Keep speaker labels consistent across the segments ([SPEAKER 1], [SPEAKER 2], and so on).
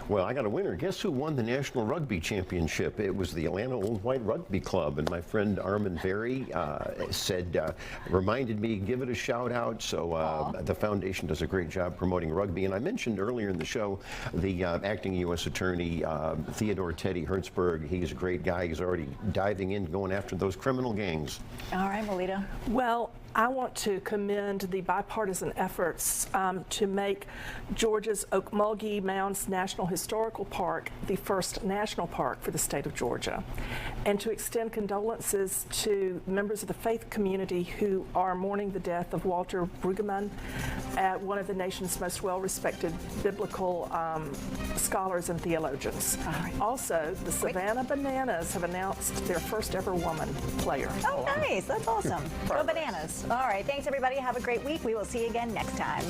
[SPEAKER 1] Well, I got a winner. Guess who won the National Rugby Championship? It was the Atlanta Old White Rugby Club, and my friend Armin Berry reminded me, give it a shout out. So the foundation does a great job promoting rugby. And I mentioned earlier in the show the acting U.S. Attorney Theodore Teddy Hertzberg. He's a great guy. He's already diving in, going after those criminal gangs.
[SPEAKER 2] All right, Melita.
[SPEAKER 3] Well, I want to commend the bipartisan efforts to make Georgia's Ocmulgee Mounds National Historical Park the first national park for the state of Georgia, and to extend condolences to members of the faith community who are mourning the death of Walter Brueggemann, one of the nation's most well-respected biblical scholars and theologians.
[SPEAKER 2] Right.
[SPEAKER 3] Also, the Savannah Bananas have announced their first ever woman player.
[SPEAKER 2] Oh, nice. That's awesome. Go Bananas. All right. Thanks, everybody. Have a great week. We will see you again next time.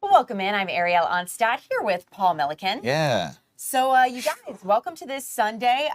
[SPEAKER 2] Welcome in. I'm Ariel Onstad here with Paul Milliken.
[SPEAKER 4] Yeah.
[SPEAKER 2] So, you guys, welcome to this Sunday.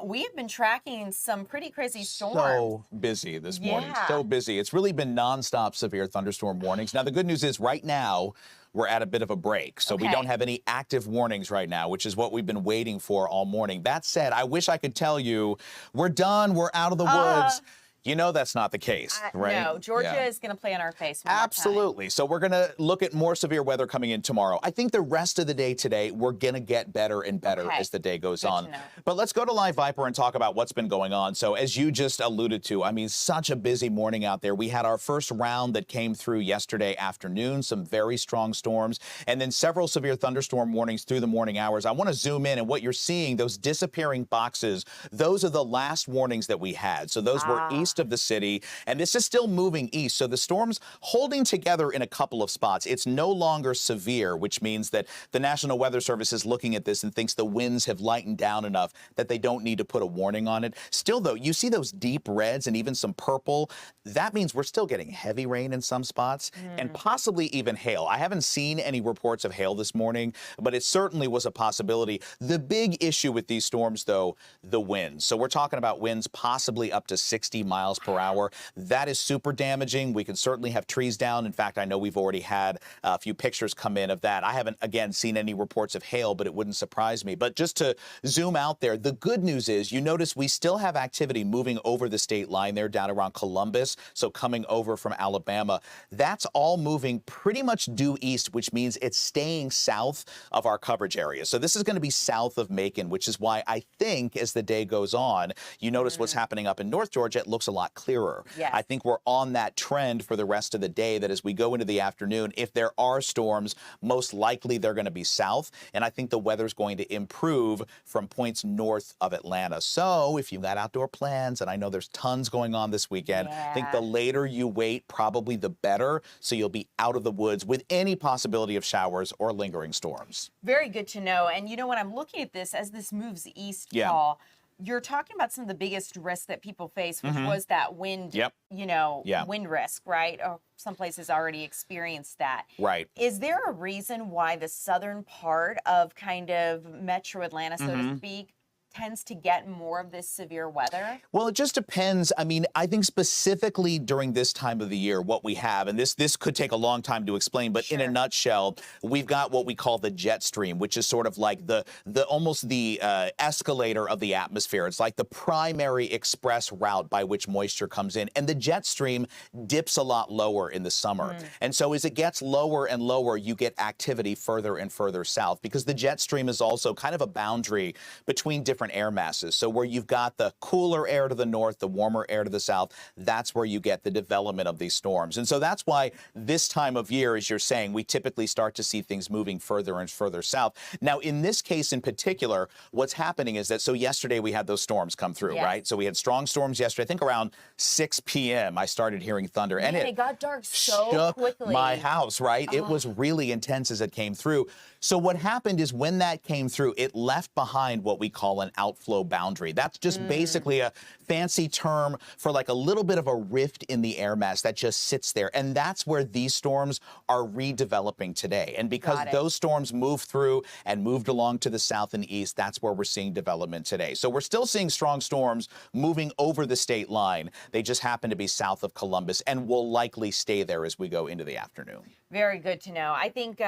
[SPEAKER 2] We have been tracking some pretty crazy storms.
[SPEAKER 4] So busy this morning.
[SPEAKER 2] Yeah.
[SPEAKER 4] So busy. It's really been nonstop severe thunderstorm warnings. Now, the good news is right now, we're at a bit of a break. So we don't have any active warnings right now, which is what we've been waiting for all morning. That said, I wish I could tell you we're done, we're out of the woods. You know that's not the case, right?
[SPEAKER 2] No, Georgia is going to play in our face one more
[SPEAKER 4] Absolutely. So we're going to look at more severe weather coming in tomorrow. I think the rest of the day today, we're going to get better and better as the day goes on. But let's go to Live Viper and talk about what's been going on. So as you just alluded to, I mean, such a busy morning out there. We had our first round that came through yesterday afternoon, some very strong storms, and then several severe thunderstorm warnings through the morning hours. I want to zoom in, and what you're seeing, those disappearing boxes, those are the last warnings that we had. So those were east of the city, and this is still moving east. So the storm's holding together in a couple of spots. It's no longer severe, which means that the National Weather Service is looking at this and thinks the winds have lightened down enough that they don't need to put a warning on it. Still, though, you see those deep reds and even some purple. That means we're still getting heavy rain in some spots and possibly even hail. I haven't seen any reports of hail this morning, but it certainly was a possibility. The big issue with these storms, though, the winds. So we're talking about winds possibly up to 60 miles per hour. That is super damaging. We can certainly have trees down. In fact, I know we've already had a few pictures come in of that. I haven't, again, seen any reports of hail, but it wouldn't surprise me. But just to zoom out there, the good news is you notice we still have activity moving over the state line there down around Columbus, so coming over from Alabama. That's all moving pretty much due east, which means it's staying south of our coverage area. So this is going to be south of Macon, which is why I think as the day goes on, you notice what's happening up in North Georgia, it looks a lot clearer. I think we're on that trend for the rest of the day, that as we go into the afternoon, if there are storms, most likely they're going to be south. And I think the weather's going to improve from points north of Atlanta. So if you've got outdoor plans, and I know there's tons going on this weekend, I think the later you wait, probably the better. So you'll be out of the woods with any possibility of showers or lingering storms.
[SPEAKER 2] Very good to know. And you know, when I'm looking at this, as this moves east, Paul, you're talking about some of the biggest risks that people face, which was that wind, you know, wind risk, right? Or some places already experienced that.
[SPEAKER 4] Right.
[SPEAKER 2] Is there a reason why the southern part of kind of metro Atlanta, so to speak, tends to get more of this severe weather?
[SPEAKER 4] Well, it just depends. I mean, I think specifically during this time of the year, what we have, and this could take a long time to explain, but in a nutshell, we've got what we call the jet stream, which is sort of like the almost the escalator of the atmosphere. It's like the primary express route by which moisture comes in. And the jet stream dips a lot lower in the summer. And so as it gets lower and lower, you get activity further and further south, because the jet stream is also kind of a boundary between different air masses. So where you've got the cooler air to the north, the warmer air to the south, that's where you get the development of these storms. And so that's why this time of year, as you're saying, we typically start to see things moving further and further south. Now, in this case in particular, what's happening is that, so yesterday we had those storms come through, right? So we had strong storms yesterday. I think around 6 p.m. I started hearing thunder.
[SPEAKER 2] Man,
[SPEAKER 4] and
[SPEAKER 2] it got dark so
[SPEAKER 4] shook
[SPEAKER 2] quickly.
[SPEAKER 4] My house, right? It was really intense as it came through. So what happened is when that came through, it left behind what we call an outflow boundary. That's just basically a fancy term for like a little bit of a rift in the air mass that just sits there. And that's where these storms are redeveloping today. And because those storms moved through and moved along to the south and east, that's where we're seeing development today. So we're still seeing strong storms moving over the state line. They just happen to be south of Columbus and will likely stay there as we go into the afternoon.
[SPEAKER 2] Very good to know. I think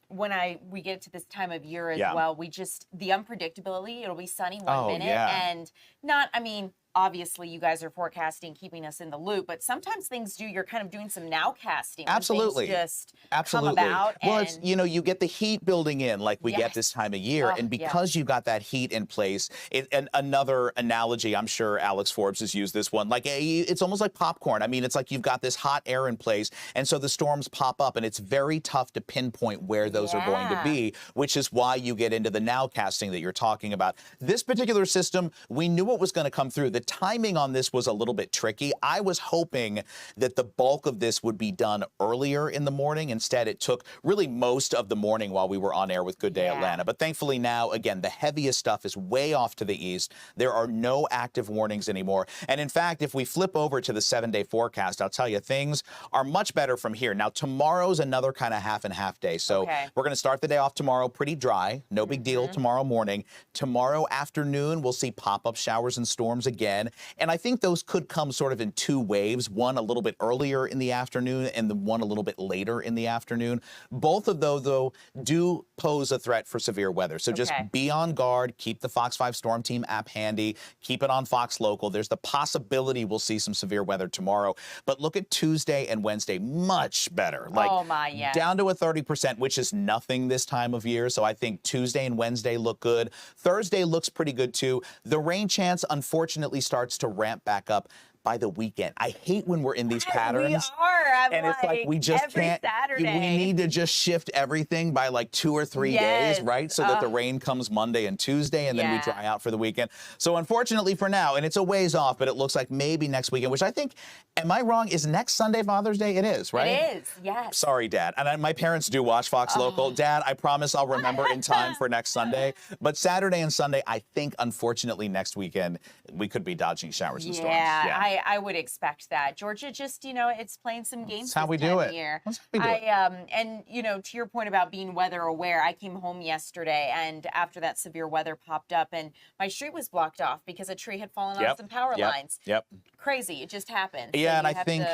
[SPEAKER 2] when we get to this time of year as well, the unpredictability, it'll be sunny one minute and not, I mean, obviously you guys are forecasting, keeping us in the loop, but sometimes things you're kind of doing some nowcasting.
[SPEAKER 4] Absolutely.
[SPEAKER 2] Things just come about.
[SPEAKER 4] Well, it's, you know, you get the heat building in like we get this time of year. And because you've got that heat in place, and another analogy, I'm sure Alex Forbes has used this one, like it's almost like popcorn. I mean, it's like you've got this hot air in place, and so the storms pop up, and it's very tough to pinpoint where those are going to be, which is why you get into the nowcasting that you're talking about. This particular system, we knew it was going to come through. The timing on this was a little bit tricky. I was hoping that the bulk of this would be done earlier in the morning. Instead, it took really most of the morning while we were on air with Good Day Atlanta. But thankfully now, again, the heaviest stuff is way off to the east. There are no active warnings anymore. And in fact, if we flip over to the 7-day forecast, I'll tell you, things are much better from here. Now, tomorrow's another kind of half and half day. So we're going to start the day off tomorrow pretty dry. No big deal tomorrow morning. Tomorrow afternoon, we'll see pop-up showers and storms again. And I think those could come sort of in two waves, one a little bit earlier in the afternoon and the one a little bit later in the afternoon. Both of those, though, do pose a threat for severe weather. So just be on guard, keep the Fox 5 Storm Team app handy, keep it on Fox Local. There's the possibility we'll see some severe weather tomorrow. But look at Tuesday and Wednesday, much better. Like down to a 30%, which is nothing this time of year. So I think Tuesday and Wednesday look good. Thursday looks pretty good, too. The rain chance, unfortunately, starts to ramp back up by the weekend. I hate when we're in these patterns. And it's like we just can't. We need to just shift everything by like 2 or 3 days, right? So that the rain comes Monday and Tuesday, and then we dry out for the weekend. So unfortunately for now, and it's a ways off, but it looks like maybe next weekend, which I think, am I wrong? Is next Sunday Father's Day? It is, right?
[SPEAKER 2] It is, yes.
[SPEAKER 4] Sorry, Dad. And my parents do watch Fox Local. Dad, I promise I'll remember in time for next Sunday. But Saturday and Sunday, I think, unfortunately, next weekend, we could be dodging showers and storms.
[SPEAKER 2] I would expect that. Georgia just, you know, it's playing some games.
[SPEAKER 4] That's how we do it.
[SPEAKER 2] That's how we do it. And, you know, to your point about being weather aware, I came home yesterday, and after that severe weather popped up, and my street was blocked off because a tree had fallen on some power lines. Crazy. It just happened.
[SPEAKER 4] Yeah,
[SPEAKER 2] so
[SPEAKER 4] and I think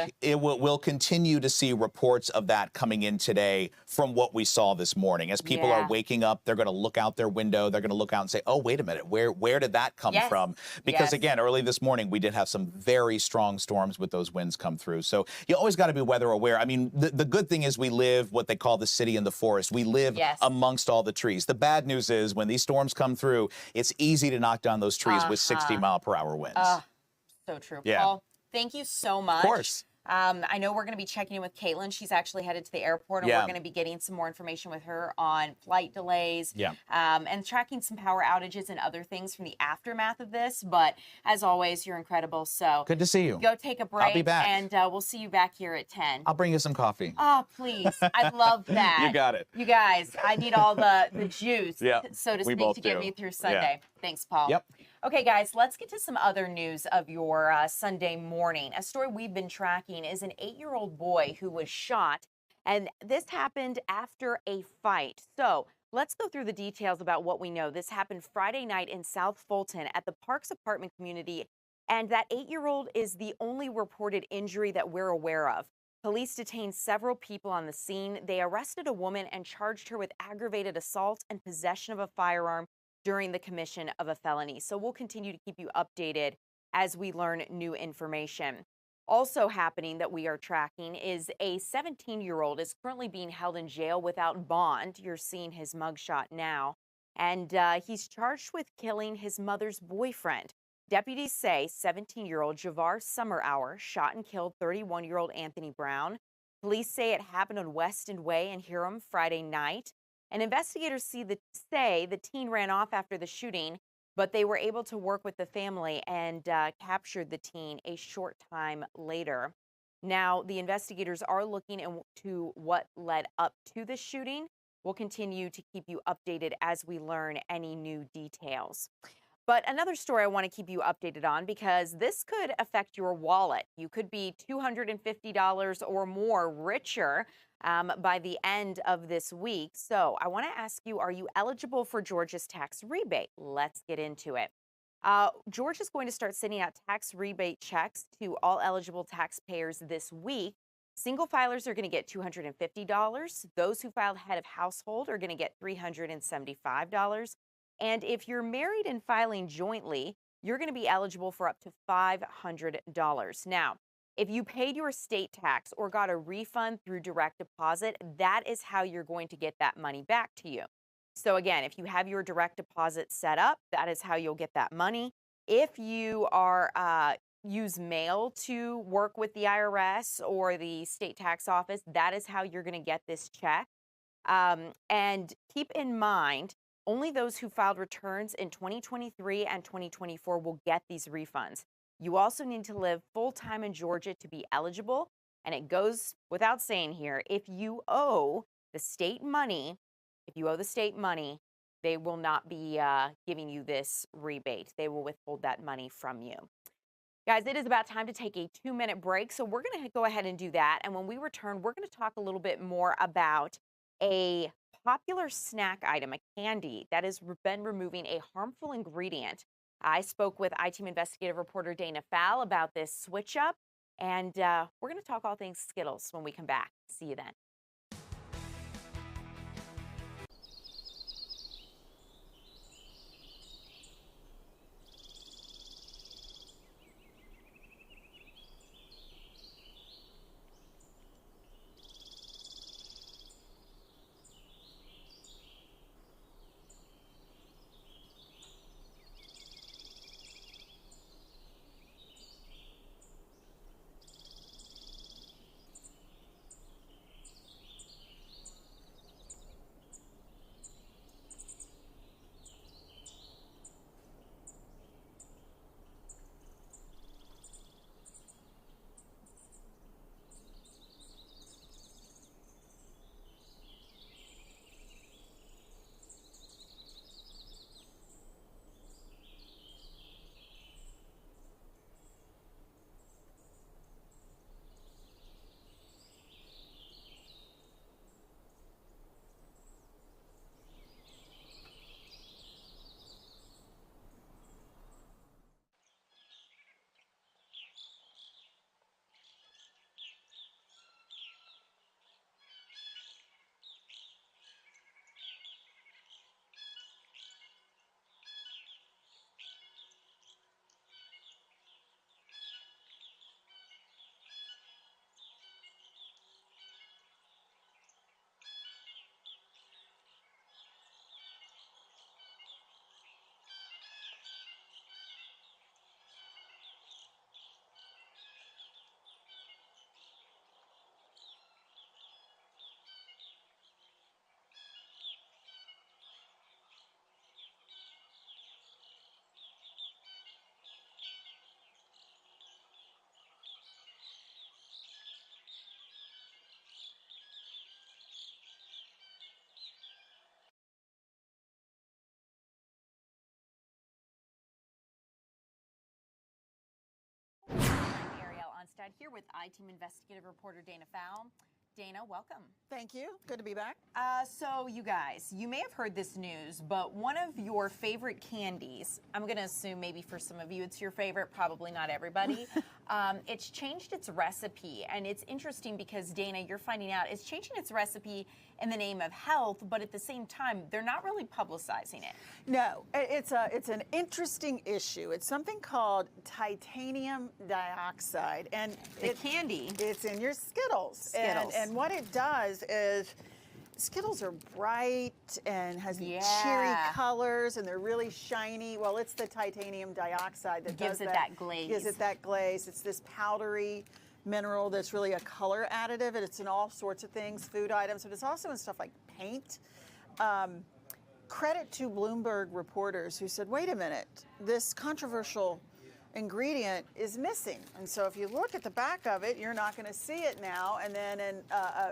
[SPEAKER 4] we'll continue to see reports of that coming in today from what we saw this morning. As people are waking up, they're going to look out their window. They're going to look out and say, oh, wait a minute, where did that come from? Because, again, early this morning, we did have some very strong storms with those winds come through. So you always got to be weather aware. I mean, the good thing is we live what they call the city in the forest. We live amongst all the trees. The bad news is when these storms come through, it's easy to knock down those trees with 60-mile-per-hour winds.
[SPEAKER 2] So true. Paul, thank you so much.
[SPEAKER 4] Of course.
[SPEAKER 2] I know we're going to be checking in with Caitlin. She's actually headed to the airport, and we're going to be getting some more information with her on flight delays and tracking some power outages and other things from the aftermath of this. But as always, you're incredible. So
[SPEAKER 4] good to see you.
[SPEAKER 2] Go take a break.
[SPEAKER 4] I'll be back.
[SPEAKER 2] And we'll see you back here at 10.
[SPEAKER 4] I'll bring you some coffee.
[SPEAKER 2] Oh, please. I love that.
[SPEAKER 4] You got it.
[SPEAKER 2] You guys, I need all the juice, so to speak, to get me through Sunday. Thanks, Paul. Okay, guys, let's get to some other news of your Sunday morning. A story we've been tracking is an 8-year-old boy who was shot, and this happened after a fight. So Let's go through the details about what we know. This happened Friday night in South Fulton at the Parks apartment community, and that 8-year-old is the only reported injury that we're aware of. Police detained several people on the scene. They arrested a woman and charged her with aggravated assault and possession of a firearm during the commission of a felony. So we'll continue to keep you updated as we learn new information. Also happening that we are tracking is a 17-year-old is currently being held in jail without bond. You're seeing his mugshot now. And he's charged with killing his mother's boyfriend. Deputies say 17-year-old Javar Summerhour shot and killed 31-year-old Anthony Brown. Police say it happened on Weston Way in Hiram Friday night. And investigators say the teen ran off after the shooting, but they were able to work with the family and captured the teen a short time later. Now, the investigators are looking into what led up to the shooting. We'll continue to keep you updated as we learn any new details. But another story I want to keep you updated on, because this could affect your wallet. You could be $250 or more richer by the end of this week. So I want to ask you, are you eligible for Georgia's tax rebate? Let's get into it. Georgia is going to start sending out tax rebate checks to all eligible taxpayers this week. Single filers are going to get $250. Those who filed head of household are going to get $375. And if you're married and filing jointly, you're going to be eligible for up to $500. Now, if you paid your state tax or got a refund through direct deposit, that is how you're going to get that money back to you. So again, if you have your direct deposit set up, that is how you'll get that money. If you are use mail to work with the IRS or the state tax office, that is how you're going to get this check. And keep in mind, only those who filed returns in 2023 and 2024 will get these refunds. You also need to live full-time in Georgia to be eligible. And it goes without saying here, if you owe the state money, they will not be giving you this rebate. They will withhold that money from you. Guys, it is about time to take a 2-minute break. So we're going to go ahead and do that. And when we return, we're going to talk a little bit more about a popular snack item, a candy that has been removing a harmful ingredient. I spoke with I-Team investigative reporter Dana Fowle about this switch up, and we're going to talk all things Skittles when we come back. See you then. I'm Ariel Onstad here with I-Team investigative reporter Dana Fowle. Dana, welcome.
[SPEAKER 5] Thank you. Good to be back.
[SPEAKER 2] So you guys, you may have heard this news, but one of your favorite candies, I'm going to assume maybe for some of you it's your favorite, probably not everybody, it's changed its recipe. And it's interesting because, Dana, you're finding out it's changing its recipe in the name of health, but at the same time, they're not really publicizing it.
[SPEAKER 5] No, it's an interesting issue. It's something called titanium dioxide. And
[SPEAKER 2] The candy.
[SPEAKER 5] It's in your Skittles. And what it does is Skittles are bright and has cheery colors, and they're really shiny. Well, it's the titanium dioxide that
[SPEAKER 2] gives it that glaze.
[SPEAKER 5] Gives it that glaze. It's this powdery mineral that's really a color additive, and it's in all sorts of things, food items, but it's also in stuff like paint. Credit to Bloomberg reporters who said, wait a minute, this controversial ingredient is missing. And so if you look at the back of it, you're not going to see it now. And then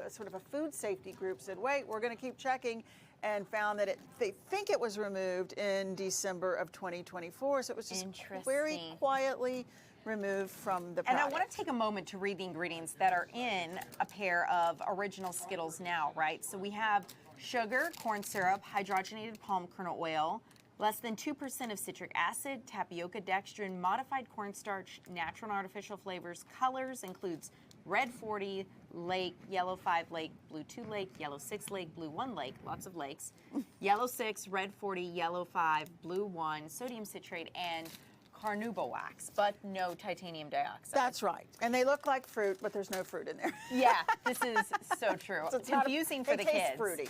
[SPEAKER 5] sort of a food safety group said, wait, we're going to keep checking, and found that they think it was removed in December of 2024. So it was just very quietly removed from the product.
[SPEAKER 2] And I want to take a moment to read the ingredients that are in a pair of original Skittles now, right? So we have sugar, corn syrup, hydrogenated palm kernel oil, less than 2% of citric acid, tapioca dextrin, modified cornstarch, natural and artificial flavors. Colors includes red 40, lake, yellow 5 lake, blue 2 lake, yellow 6 lake, blue 1 lake, lots of lakes, yellow 6, red 40, yellow 5, blue 1, sodium citrate, and carnauba wax, but no titanium dioxide.
[SPEAKER 5] That's right. And they look like fruit, but there's no fruit in there.
[SPEAKER 2] Yeah, this is so true.
[SPEAKER 5] So it's
[SPEAKER 2] confusing for the kids.
[SPEAKER 5] It tastes fruity.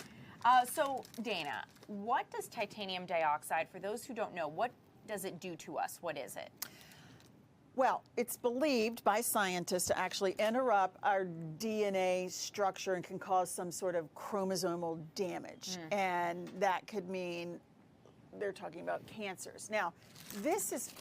[SPEAKER 2] So, Dana, what does titanium dioxide, for those who don't know, what does it do to us? What is it?
[SPEAKER 5] Well, it's believed by scientists to actually interrupt our DNA structure and can cause some sort of chromosomal damage. And that could mean they're talking about cancers. Now, this is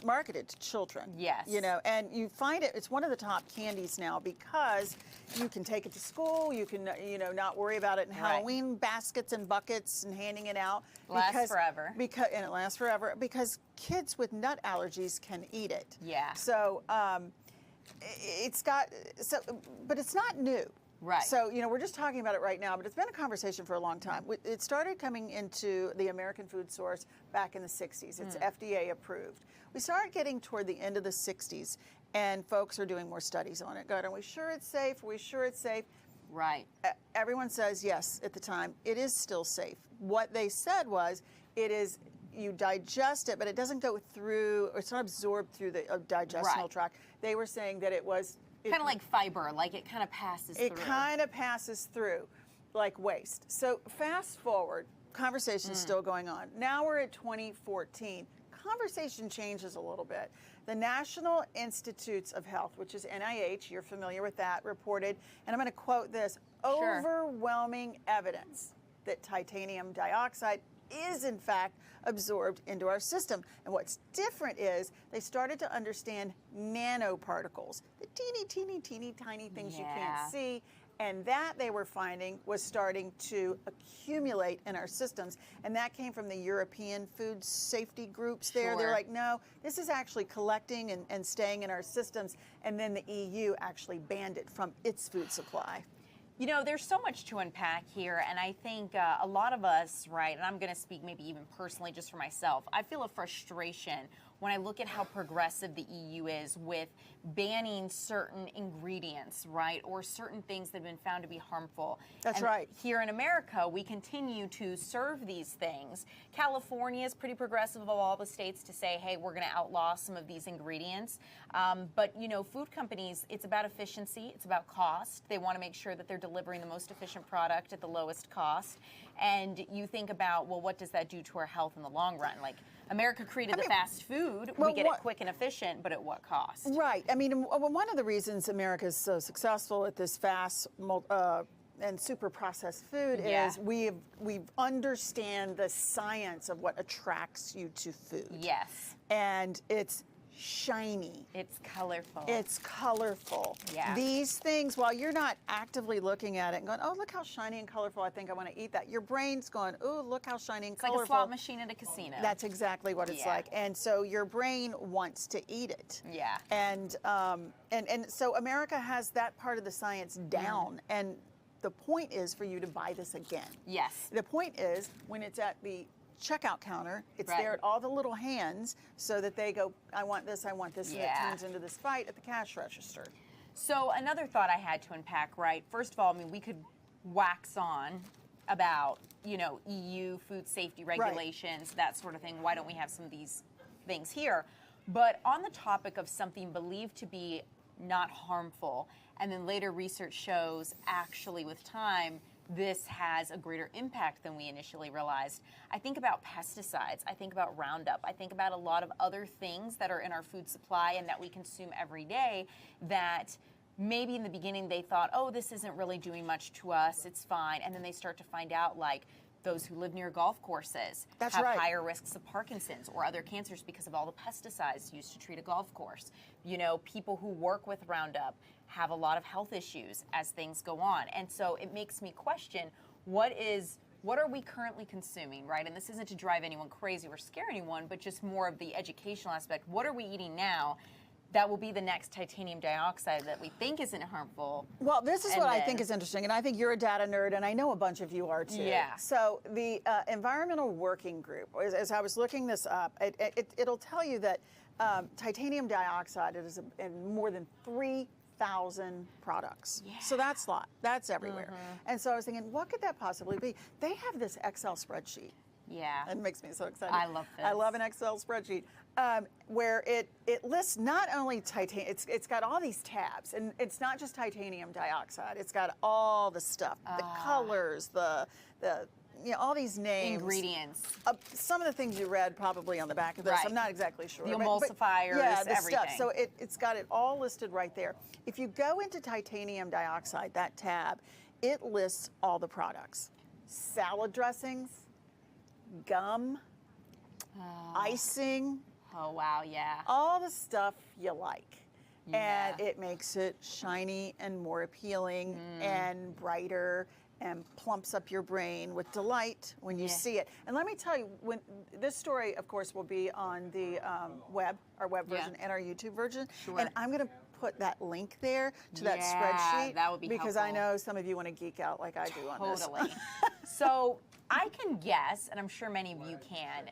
[SPEAKER 5] marketed to children.
[SPEAKER 2] Yes.
[SPEAKER 5] You know, and you find it's one of the top candies now because you can take it to school, you can, not worry about it in Halloween baskets and buckets and handing it out.
[SPEAKER 2] Lasts forever.
[SPEAKER 5] And it lasts forever because kids with nut allergies can eat it.
[SPEAKER 2] Yeah.
[SPEAKER 5] So, but it's not new.
[SPEAKER 2] Right.
[SPEAKER 5] So, we're just talking about it right now, but it's been a conversation for a long time. It started coming into the American food source back in the 60s. It's FDA approved. We started getting toward the end of the 60s, and folks are doing more studies on it. God, are we sure it's safe? Are we sure it's safe?
[SPEAKER 2] Right.
[SPEAKER 5] Everyone says yes at the time. It is still safe. What they said was you digest it, but it doesn't go through, or it's not absorbed through the digestional tract. They were saying that it was
[SPEAKER 2] kind of like fiber, like it kind of passes through.
[SPEAKER 5] It kind of passes through like waste. So fast forward, conversation's still going on. Now we're at 2014. Conversation changes a little bit. The National Institutes of Health, which is NIH, you're familiar with that, reported, and I'm going to quote this, overwhelming evidence that titanium dioxide is in fact absorbed into our system. And what's different is they started to understand nanoparticles, the teeny tiny things you can't see, and that they were finding was starting to accumulate in our systems. And that came from the European food safety groups there. They're like, no, this is actually collecting and staying in our systems. And then the EU actually banned it from its food supply.
[SPEAKER 2] There's so much to unpack here, and I think a lot of us, right, and I'm going to speak maybe even personally just for myself, I feel a frustration when I look at how progressive the EU is with banning certain ingredients, right, or certain things that have been found to be harmful.
[SPEAKER 5] That's right.
[SPEAKER 2] Here in America, we continue to serve these things. California is pretty progressive of all the states to say, hey, we're going to outlaw some of these ingredients. But, food companies, it's about efficiency, it's about cost. They want to make sure that they're delivering the most efficient product at the lowest cost. And you think about, well, what does that do to our health in the long run? Like, America created the fast food. We get it quick and efficient, but at what cost?
[SPEAKER 5] Right. I mean, one of the reasons America is so successful at this fast and super processed food is we understand the science of what attracts you to food.
[SPEAKER 2] Yes.
[SPEAKER 5] And it's shiny.
[SPEAKER 2] It's colorful.
[SPEAKER 5] It's colorful.
[SPEAKER 2] Yeah.
[SPEAKER 5] These things, while you're not actively looking at it and going, oh, look how shiny and colorful, I think I want to eat that. Your brain's going, oh, look how shiny and colorful.
[SPEAKER 2] It's like a slot machine at a casino.
[SPEAKER 5] That's exactly what it's like. And so your brain wants to eat it.
[SPEAKER 2] Yeah.
[SPEAKER 5] And so America has that part of the science down. And the point is for you to buy this again.
[SPEAKER 2] Yes.
[SPEAKER 5] The point is when it's at the checkout counter, it's there at all the little hands so that they go, I want this, and it turns into this fight at the cash register.
[SPEAKER 2] So another thought I had to unpack, right? First of all, I mean, we could wax on about, you know, EU food safety regulations, that sort of thing. Why don't we have some of these things here? But on the topic of something believed to be not harmful, and then later research shows actually with time, this has a greater impact than we initially realized. I think about pesticides, I think about Roundup, I think about a lot of other things that are in our food supply and that we consume every day that maybe in the beginning they thought, oh, this isn't really doing much to us, it's fine. And then they start to find out, like, those who live near golf courses have higher risks of Parkinson's or other cancers because of all the pesticides used to treat a golf course. You know, people who work with Roundup have a lot of health issues as things go on. And so it makes me question, what are we currently consuming, right? And this isn't to drive anyone crazy or scare anyone, but just more of the educational aspect. What are we eating now that will be the next titanium dioxide that we think isn't harmful?
[SPEAKER 5] Well, this is what I think is interesting, and I think you're a data nerd, and I know a bunch of you are too.
[SPEAKER 2] Yeah.
[SPEAKER 5] So the Environmental Working Group, as I was looking this up, it'll tell you that titanium dioxide is in more than 3,000 products. Yeah. So that's a lot. That's everywhere. And so I was thinking, what could that possibly be? They have this Excel spreadsheet.
[SPEAKER 2] Yeah.
[SPEAKER 5] It makes me so excited.
[SPEAKER 2] I love this.
[SPEAKER 5] I love an Excel spreadsheet where it lists not only titanium, it's got all these tabs, and it's not just titanium dioxide. It's got all the stuff, the colors, the you know, all these names.
[SPEAKER 2] Ingredients.
[SPEAKER 5] Some of the things you read probably on the back of this, I'm not exactly sure.
[SPEAKER 2] The emulsifiers,
[SPEAKER 5] yeah, the
[SPEAKER 2] everything.
[SPEAKER 5] Stuff. So it's got it all listed right there. If you go into titanium dioxide, that tab, it lists all the products. Salad dressings, gum, icing.
[SPEAKER 2] Oh, wow, yeah.
[SPEAKER 5] All the stuff you like.
[SPEAKER 2] Yeah.
[SPEAKER 5] And it makes it shiny and more appealing and brighter and plumps up your brain with delight when you see it. And let me tell you, when this story, of course, will be on the web, our web version and our YouTube version.
[SPEAKER 2] Sure.
[SPEAKER 5] And I'm going to put that link there to that spreadsheet.
[SPEAKER 2] That would be
[SPEAKER 5] because
[SPEAKER 2] helpful.
[SPEAKER 5] I know some of you want to geek out like I do on this.
[SPEAKER 2] Totally. So I can guess, and I'm sure many of you can,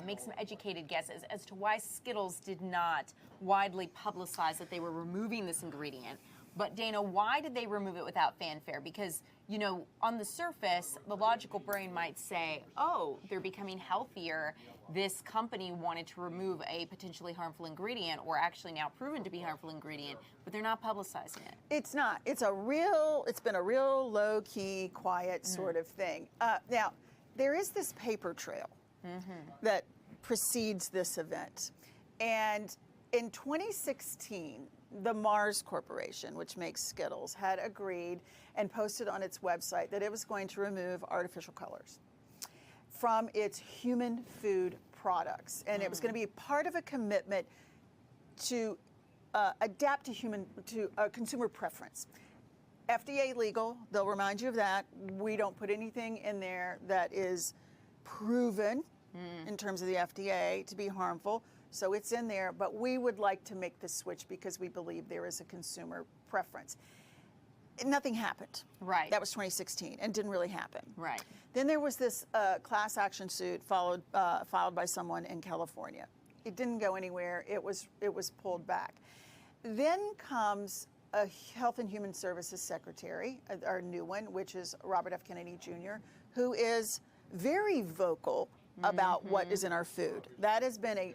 [SPEAKER 2] make some educated guesses as to why Skittles did not widely publicize that they were removing this ingredient. But Dana, why did they remove it without fanfare? Because, you know, on the surface, the logical brain might say, oh, they're becoming healthier. This company wanted to remove a potentially harmful ingredient, or actually now proven to be harmful ingredient, but they're not publicizing it.
[SPEAKER 5] It's not. It's been a real low-key, quiet sort of thing. Now, there is this paper trail that precedes this event. And in 2016, the Mars Corporation, which makes Skittles, had agreed and posted on its website that it was going to remove artificial colors from its human food products. And it was going to be part of a commitment to adapt to consumer preference. FDA legal, they'll remind you of that. We don't put anything in there that is proven in terms of the FDA to be harmful. So it's in there, but we would like to make the switch because we believe there is a consumer preference. Nothing happened.
[SPEAKER 2] Right.
[SPEAKER 5] That was 2016 and didn't really happen.
[SPEAKER 2] Right.
[SPEAKER 5] Then there was this class action suit filed by someone in California. It didn't go anywhere. It was pulled back. Then comes a Health and Human Services Secretary, our new one, which is Robert F. Kennedy Jr., who is very vocal about what is in our food. That has been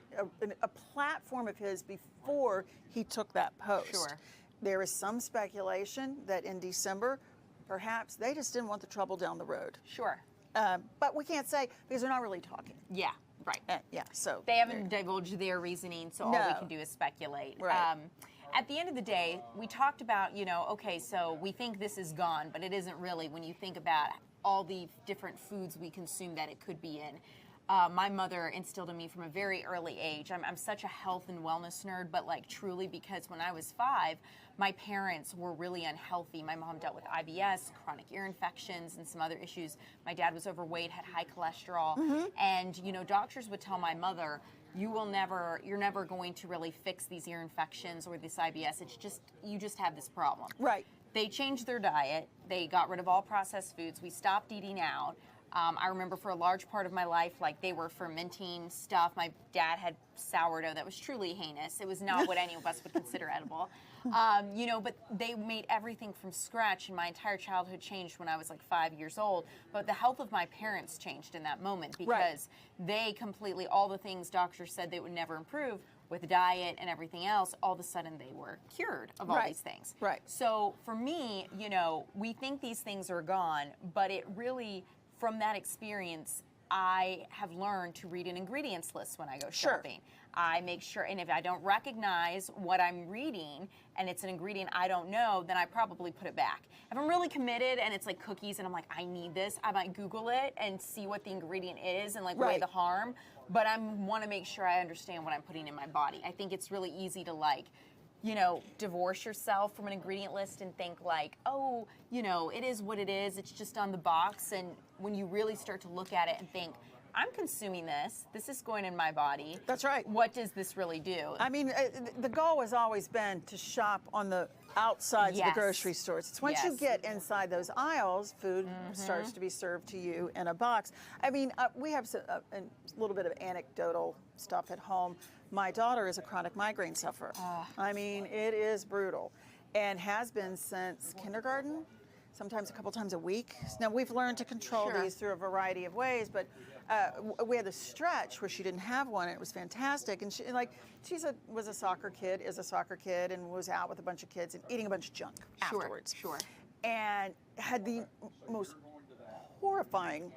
[SPEAKER 5] a platform of his before he took that post.
[SPEAKER 2] Sure.
[SPEAKER 5] There is some speculation that in December, perhaps they just didn't want the trouble down the road.
[SPEAKER 2] Sure.
[SPEAKER 5] But we can't say because they're not really talking.
[SPEAKER 2] Yeah, right.
[SPEAKER 5] Yeah, so.
[SPEAKER 2] They haven't divulged their reasoning, so all we can do is speculate.
[SPEAKER 5] Right.
[SPEAKER 2] At the end of the day, we talked about, you know, okay, so we think this is gone, but it isn't really when you think about all the different foods we consume that it could be in. my mother instilled in me from a very early age. I'm such a health and wellness nerd, but like truly because when I was 5, my parents were really unhealthy. My mom dealt with IBS, chronic ear infections, and some other issues. My dad was overweight, had high cholesterol, and you know, doctors would tell my mother, you're never going to really fix these ear infections or this IBS. It's just, you just have this problem.
[SPEAKER 5] Right.
[SPEAKER 2] They changed their diet. They got rid of all processed foods. We stopped eating out. I remember for a large part of my life, like they were fermenting stuff. My dad had sourdough that was truly heinous. It was not what any of us would consider edible. You know, but they made everything from scratch, and my entire childhood changed when I was like 5 years old. But the health of my parents changed in that moment because they completely, all the things doctors said they would never improve with diet and everything else, all of a sudden they were cured of all these things.
[SPEAKER 5] Right.
[SPEAKER 2] So for me, you know, we think these things are gone, but it really, from that experience, I have learned to read an ingredients list when I go shopping. I make sure, and if I don't recognize what I'm reading and it's an ingredient I don't know, then I probably put it back. If I'm really committed and it's like cookies and I'm like, I need this, I might Google it and see what the ingredient is and like weigh the harm, but I want to make sure I understand what I'm putting in my body. I think it's really easy to like, you know, divorce yourself from an ingredient list and think like, oh, you know, it is what it is. It's just on the box. And when you really start to look at it and think, I'm consuming this. This is going in my body.
[SPEAKER 5] That's right.
[SPEAKER 2] What does this really do?
[SPEAKER 5] I mean, the goal has always been to shop on the outsides of the grocery stores. It's once you get inside those aisles, food starts to be served to you in a box. I mean, we have a little bit of anecdotal stuff at home. My daughter is a chronic migraine sufferer. I mean, it is brutal and has been since kindergarten, sometimes a couple times a week. Now, we've learned to control these through a variety of ways, but we had a stretch where she didn't have one, and it was fantastic. And she was a soccer kid, is a soccer kid, and was out with a bunch of kids and eating a bunch of junk afterwards. And had the most horrifying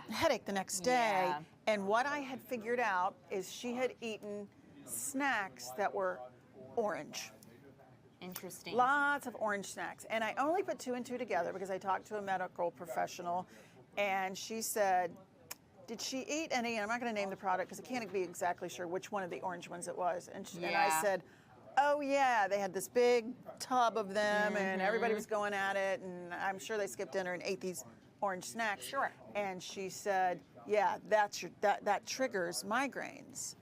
[SPEAKER 5] headache the next day. And what I had figured out is she had eaten snacks that were orange.
[SPEAKER 2] Interesting.
[SPEAKER 5] Lots of orange snacks. And I only put 2 and 2 together because I talked to a medical professional, and she said, did she eat any, and I'm not going to name the product because I can't be exactly sure which one of the orange ones it was. And I said, oh yeah, they had this big tub of them and everybody was going at it, and I'm sure they skipped dinner and ate these orange snacks. And she said, yeah, that triggers migraines.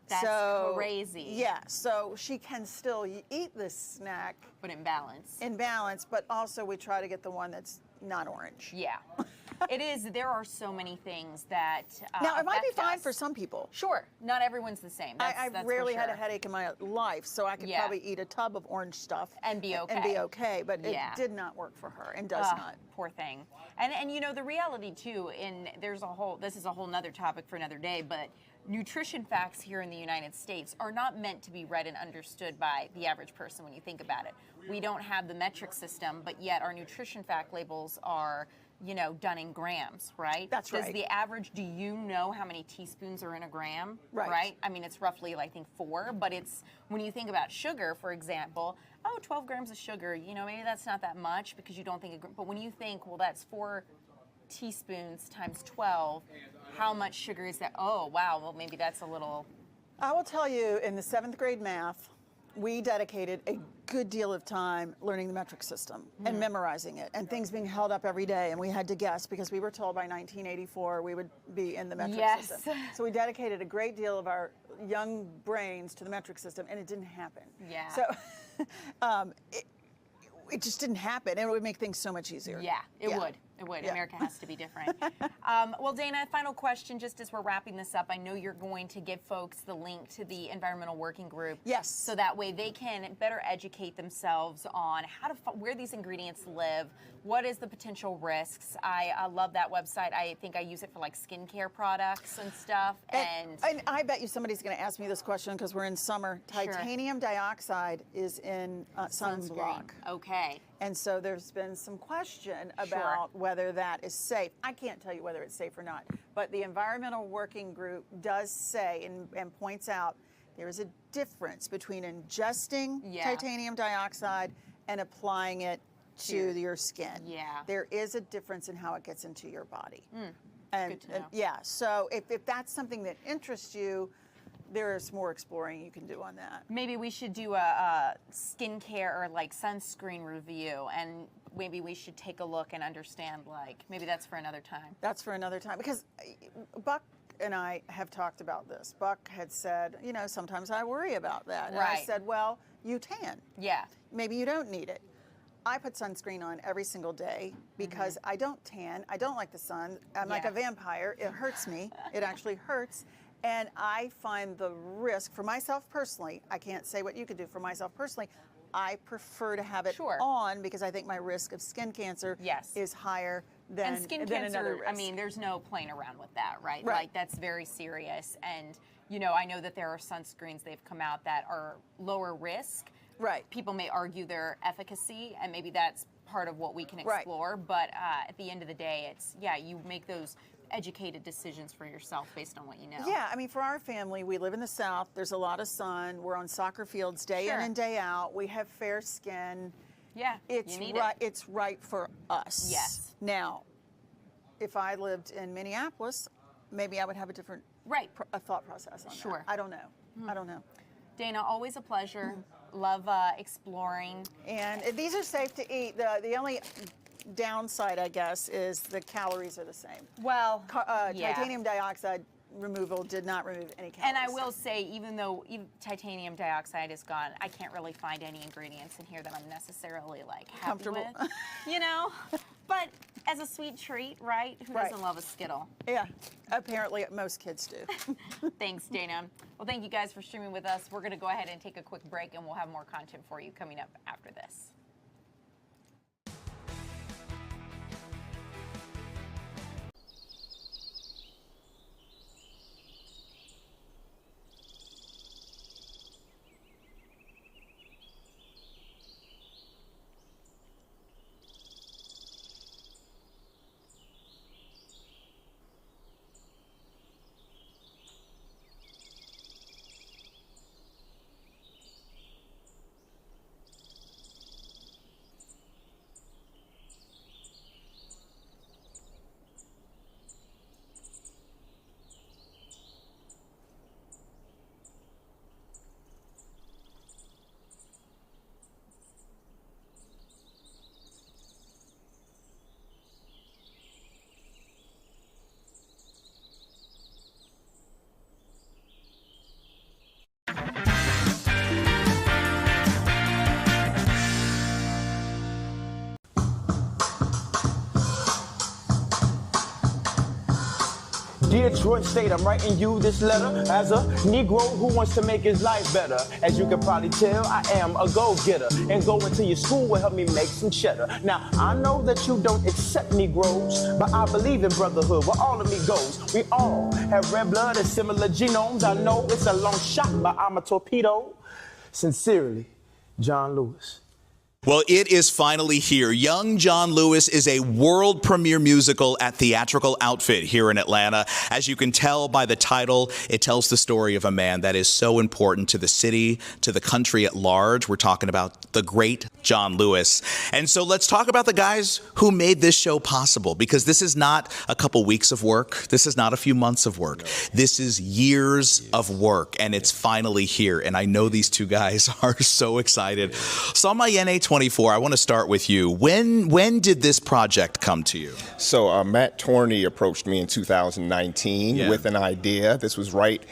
[SPEAKER 2] That's crazy.
[SPEAKER 5] Yeah, so she can still eat this snack.
[SPEAKER 2] But in balance.
[SPEAKER 5] In balance, but also we try to get the one that's not orange.
[SPEAKER 2] Yeah. It is. There are so many things that
[SPEAKER 5] now, it might be fine for some people.
[SPEAKER 2] Sure. Not everyone's the same.
[SPEAKER 5] I've rarely had a headache in my life, so I could probably eat a tub of orange stuff
[SPEAKER 2] and be okay.
[SPEAKER 5] But it did not work for her and does not.
[SPEAKER 2] Poor thing. And you know, the reality too, this is a whole nother topic for another day, but nutrition facts here in the United States are not meant to be read and understood by the average person when you think about it. We don't have the metric system, but yet our nutrition fact labels are, you know, done in grams, right?
[SPEAKER 5] That's right.
[SPEAKER 2] Does the average, do you know how many teaspoons are in a gram?
[SPEAKER 5] Right.
[SPEAKER 2] I mean, it's roughly, I think, 4, but it's, when you think about sugar, for example, 12 grams of sugar, you know, maybe that's not that much because you don't think, but when you think, well, that's 4 teaspoons times 12, how much sugar is that? Oh, wow, well, maybe that's a little.
[SPEAKER 5] I will tell you, in the 7th grade math, we dedicated a good deal of time learning the metric system and memorizing it, and things being held up every day, and we had to guess because we were told by 1984 we would be in the metric system. So we dedicated a great deal of our young brains to the metric system, and it didn't happen.
[SPEAKER 2] Yeah.
[SPEAKER 5] So it just didn't happen, and it would make things so much easier.
[SPEAKER 2] Yeah, it would. It would. America has to be different. Well, Dana, final question, just as we're wrapping this up. I know you're going to give folks the link to the Environmental Working Group.
[SPEAKER 5] Yes.
[SPEAKER 2] So that way they can better educate themselves on how to where these ingredients live, what is the potential risks. I love that website. I think I use it for like skincare products and stuff. And
[SPEAKER 5] I bet you somebody's going to ask me this question because we're in summer. Titanium dioxide is in sunblock.
[SPEAKER 2] Okay.
[SPEAKER 5] And so there's been some question about whether that is safe. I can't tell you whether it's safe or not, but the Environmental Working Group does say and points out there is a difference between ingesting titanium dioxide and applying it to your skin.
[SPEAKER 2] Yeah.
[SPEAKER 5] There is a difference in how it gets into your body.
[SPEAKER 2] Good to know.
[SPEAKER 5] Yeah, so if that's something that interests you, there's more exploring you can do on that.
[SPEAKER 2] Maybe we should do a skincare or like sunscreen review, and maybe we should take a look and understand, like, maybe that's for another time.
[SPEAKER 5] That's for another time, because Buck and I have talked about this. Buck had said, you know, sometimes I worry about that. And I said, well, you tan.
[SPEAKER 2] Yeah.
[SPEAKER 5] Maybe you don't need it. I put sunscreen on every single day because I don't tan. I don't like the sun. I'm like a vampire. It hurts me. It actually hurts. And I find the risk, for myself personally, I can't say what you could do, for myself personally, I prefer to have it on because I think my risk of skin cancer is higher than,
[SPEAKER 2] and skin
[SPEAKER 5] than
[SPEAKER 2] cancer,
[SPEAKER 5] another risk.
[SPEAKER 2] I mean, there's no playing around with that, right? Like, that's very serious. And, you know, I know that there are sunscreens they've come out that are lower risk.
[SPEAKER 5] Right.
[SPEAKER 2] People may argue their efficacy, and maybe that's part of what we can explore. But at the end of the day, it's, you make those educated decisions for yourself based on what you know.
[SPEAKER 5] Yeah, I mean, for our family, we live in the South. There's a lot of sun. We're on soccer fields day in and day out. We have fair skin.
[SPEAKER 2] Yeah,
[SPEAKER 5] it's right. It's right for us.
[SPEAKER 2] Yes.
[SPEAKER 5] Now, if I lived in Minneapolis, maybe I would have a different thought process on that. I don't know. I don't know.
[SPEAKER 2] Dana, always a pleasure. Love exploring.
[SPEAKER 5] And these are safe to eat. The only downside, I guess, is the calories are the same.
[SPEAKER 2] Well,
[SPEAKER 5] titanium dioxide removal did not remove any calories.
[SPEAKER 2] And I will say, even though titanium dioxide is gone, I can't really find any ingredients in here that I'm necessarily like happy with, you know. But as a sweet treat, right? Who doesn't love a Skittle?
[SPEAKER 5] Yeah, apparently most kids do.
[SPEAKER 2] Thanks, Dana. Well, thank you guys for streaming with us. We're going to go ahead and take a quick break, and we'll have more content for you coming up after this.
[SPEAKER 6] Dear Detroit State, I'm writing you this letter as a Negro who wants to make his life better. As you can probably tell, I am a go-getter, and going to your school will help me make some cheddar. Now, I know that you don't accept Negroes, but I believe in brotherhood where all of me goes. We all have red blood and similar genomes. I know it's a long shot, but I'm a torpedo. Sincerely, John Lewis.
[SPEAKER 4] Well, it is finally here. Young John Lewis is a world premiere musical at Theatrical Outfit here in Atlanta. As you can tell by the title, it tells the story of a man that is so important to the city, to the country at large. We're talking about the great John Lewis. And so let's talk about the guys who made this show possible, because this is not a couple weeks of work. This is not a few months of work. This is years of work, and it's finally here. And I know these two guys are so excited. Salmayene 24, I want to start with you. When did this project come to you?
[SPEAKER 7] So Matt Torney approached me in 2019 with an idea. This was right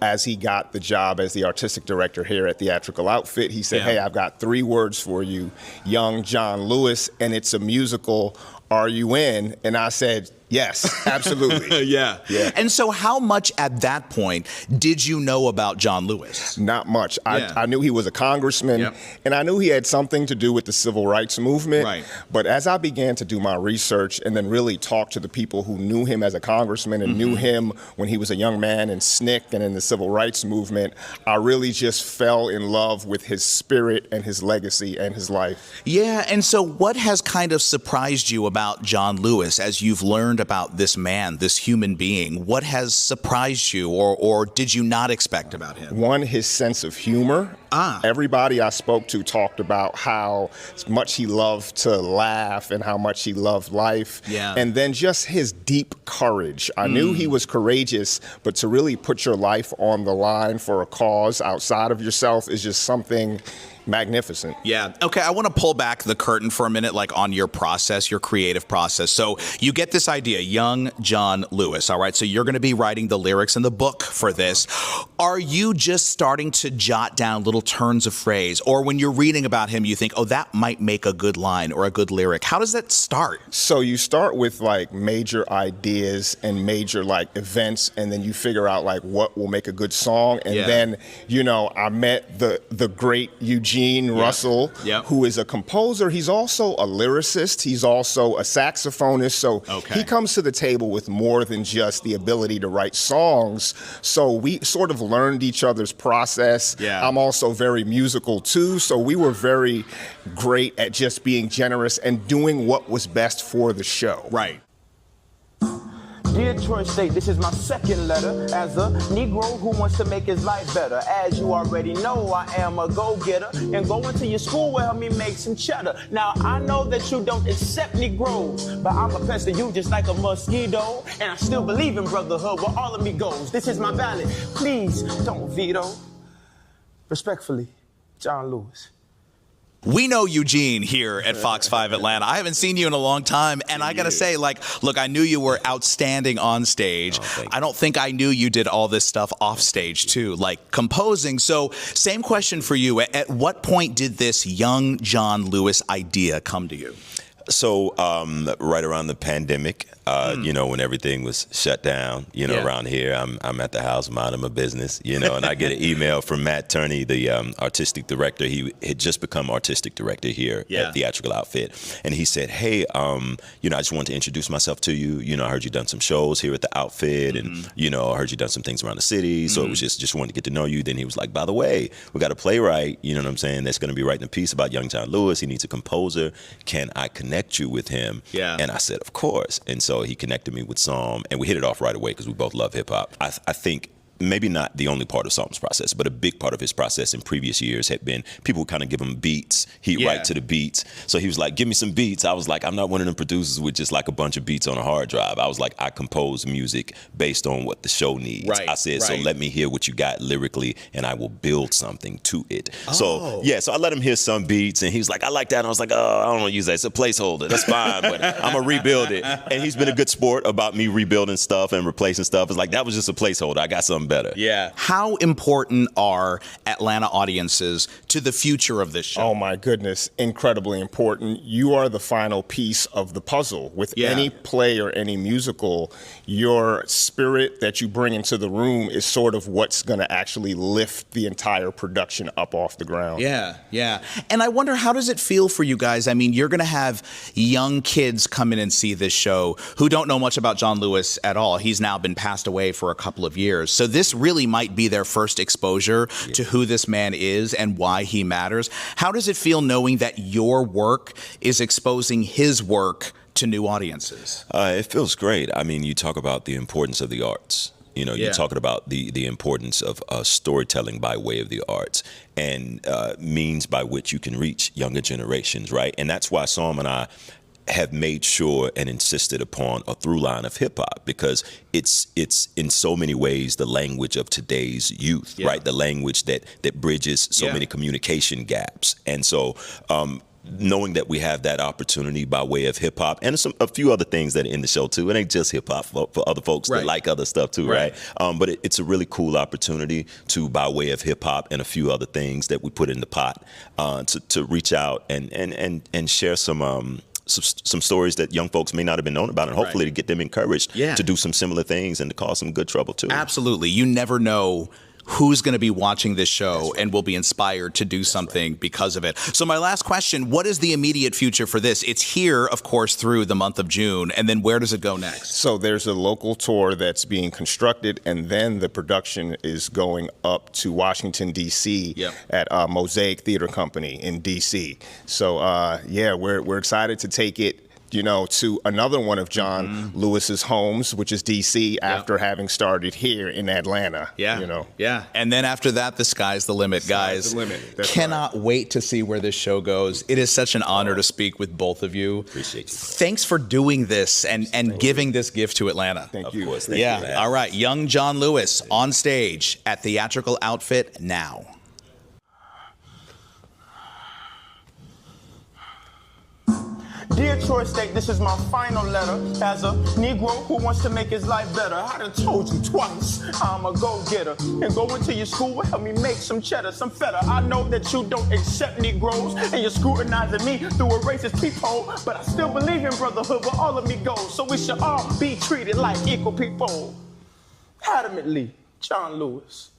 [SPEAKER 7] as he got the job as the artistic director here at Theatrical Outfit. He said, hey, I've got 3 words for you, Young John Lewis, and it's a musical. Are you in? And I said, yes, absolutely.
[SPEAKER 4] Yeah. And so how much at that point did you know about John Lewis?
[SPEAKER 7] Not much. I knew he was a congressman, and I knew he had something to do with the civil rights movement.
[SPEAKER 4] Right.
[SPEAKER 7] But as I began to do my research and then really talk to the people who knew him as a congressman and knew him when he was a young man in SNCC and in the civil rights movement, I really just fell in love with his spirit and his legacy and his life.
[SPEAKER 4] Yeah, and so what has kind of surprised you about John Lewis as you've learned about this man, this human being? What has surprised you or did you not expect about him?
[SPEAKER 7] One, his sense of humor. Everybody I spoke to talked about how much he loved to laugh and how much he loved life.
[SPEAKER 4] Yeah.
[SPEAKER 7] And then just his deep courage. I knew he was courageous, but to really put your life on the line for a cause outside of yourself is just something magnificent.
[SPEAKER 4] Yeah. Okay, I want to pull back the curtain for a minute, like on your process, your creative process. So you get this idea, young John Lewis, all right? So you're going to be writing the lyrics in the book for this. Are you just starting to jot down little turns of phrase? Or when you're reading about him, you think, oh, that might make a good line or a good lyric. How does that start?
[SPEAKER 7] So you start with like major ideas and major like events, and then you figure out like what will make a good song. And then, you know, I met the great Eugene Russell, who is a composer. He's also a lyricist. He's also a saxophonist. So he comes to the table with more than just the ability to write songs. So we sort of learned each other's process. I'm also very musical too. So we were very great at just being generous and doing what was best for the show.
[SPEAKER 4] Right.
[SPEAKER 6] Dear Troy State, this is my second letter as a Negro who wants to make his life better. As you already know, I am a go-getter, and going to your school will help me make some cheddar. Now, I know that you don't accept Negroes, but I'm a pest to you just like a mosquito, and I still believe in brotherhood where all of me goes. This is my ballot. Please don't veto. Respectfully, John Lewis.
[SPEAKER 4] We know Eugene here at Fox 5 Atlanta. I haven't seen you in a long time, and I got to say, like, look, I knew you were outstanding on stage. I don't think I knew you did all this stuff off stage, too, like composing. So same question for you. At what point did this young John Lewis idea come to you?
[SPEAKER 8] So right around the pandemic, you know, when everything was shut down, you know, around here, I'm at the house minding my business, you know, and I get an email from Matt Turney, the artistic director. He had just become artistic director here at Theatrical Outfit. And he said, hey, you know, I just wanted to introduce myself to you. You know, I heard you done some shows here at the Outfit and, you know, I heard you done some things around the city. So it was just wanted to get to know you. Then he was like, by the way, we got a playwright, you know what I'm saying, that's going to be writing a piece about young John Lewis. He needs a composer. Can I connect you with him? And I said, of course. And so he connected me with Psalm, and we hit it off right away because we both love hip hop. I think maybe not the only part of Psalm's process, but a big part of his process in previous years had been people would kind of give him beats. He'd write to the beats. So he was like, give me some beats. I was like, I'm not one of them producers with just like a bunch of beats on a hard drive. I was like, I compose music based on what the show needs. I said, so let me hear what you got lyrically, and I will build something to it. So so I let him hear some beats, and he was like, I like that. And I was like, oh, I don't want to use that. It's a placeholder. That's fine, but I'm going to rebuild it. And he's been a good sport about me rebuilding stuff and replacing stuff. It's like, that was just a placeholder. I got something better.
[SPEAKER 4] How important are Atlanta audiences to the future of this show?
[SPEAKER 7] Oh my goodness, incredibly important. You are the final piece of the puzzle. With any play or any musical, your spirit that you bring into the room is sort of what's going to actually lift the entire production up off the ground.
[SPEAKER 4] And I wonder, how does it feel for you guys? I mean, you're going to have young kids come in and see this show who don't know much about John Lewis at all. He's now been passed away for a couple of years. So this really might be their first exposure to who this man is and why he matters. How does it feel knowing that your work is exposing his work to new audiences?
[SPEAKER 8] It feels great. I mean, you talk about the importance of the arts. You know, you're talking about the importance of storytelling by way of the arts and means by which you can reach younger generations, right? And that's why Psalm and I have made sure and insisted upon a through line of hip hop, because it's in so many ways the language of today's youth, right? The language that bridges so many communication gaps. And so knowing that we have that opportunity by way of hip hop and a few other things that are in the show too. It ain't just hip hop for other folks that like other stuff too, right? But it's a really cool opportunity to, by way of hip hop and a few other things that we put in the pot, to reach out and share some stories that young folks may not have been known about, and hopefully to get them encouraged to do some similar things and to cause some good trouble too.
[SPEAKER 4] Absolutely. You never know who's going to be watching this show and will be inspired to do something because of it. So my last question, what is the immediate future for this? It's here, of course, through the month of June, and then where does it go next?
[SPEAKER 7] So there's a local tour that's being constructed, and then the production is going up to Washington, D.C. At Mosaic Theater Company in D.C. So, we're excited to take it, to another one of John Lewis's homes, which is D.C., after having started here in Atlanta.
[SPEAKER 4] Yeah. And then after that, the sky's the limit, guys.
[SPEAKER 7] The limit. That's
[SPEAKER 4] Cannot wait to see where this show goes. It is such an honor to speak with both of you.
[SPEAKER 8] Appreciate you.
[SPEAKER 4] Thanks for doing this and giving this gift to Atlanta.
[SPEAKER 7] Thank you.
[SPEAKER 8] Of course.
[SPEAKER 4] All right. Young John Lewis on stage at Theatrical Outfit now.
[SPEAKER 6] Dear Troy State, this is my final letter. As a Negro who wants to make his life better, I done told you twice, I'm a go-getter. And going to your school will help me make some cheddar, some feta. I know that you don't accept Negroes, and you're scrutinizing me through a racist peephole, but I still believe in brotherhood where all of me goes, so we should all be treated like equal people. Adamantly, John Lewis.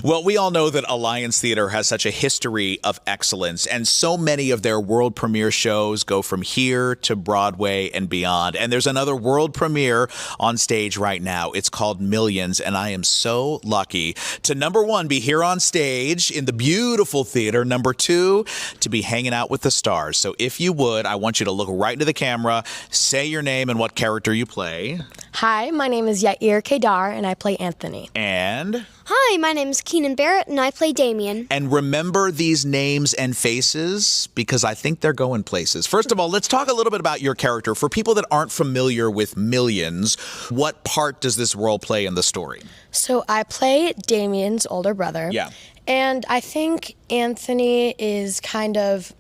[SPEAKER 4] Well, we all know that Alliance Theater has such a history of excellence, and so many of their world premiere shows go from here to Broadway and beyond. And there's another world premiere on stage right now. It's called Millions, and I am so lucky to, number one, be here on stage in the beautiful theater, number two, to be hanging out with the stars. So if you would, I want you to look right into the camera, say your name and what character you play.
[SPEAKER 9] Hi, my name is Yair Kedar, and I play Anthony.
[SPEAKER 4] And
[SPEAKER 9] Hi, my name is Keenan Barrett, and I play Damien.
[SPEAKER 4] And remember these names and faces because I think they're going places. First of all, let's talk a little bit about your character. For people that aren't familiar with Millions, what part does this role play in the story?
[SPEAKER 10] So I play Damien's older brother.
[SPEAKER 4] Yeah.
[SPEAKER 10] And I think Anthony is kind of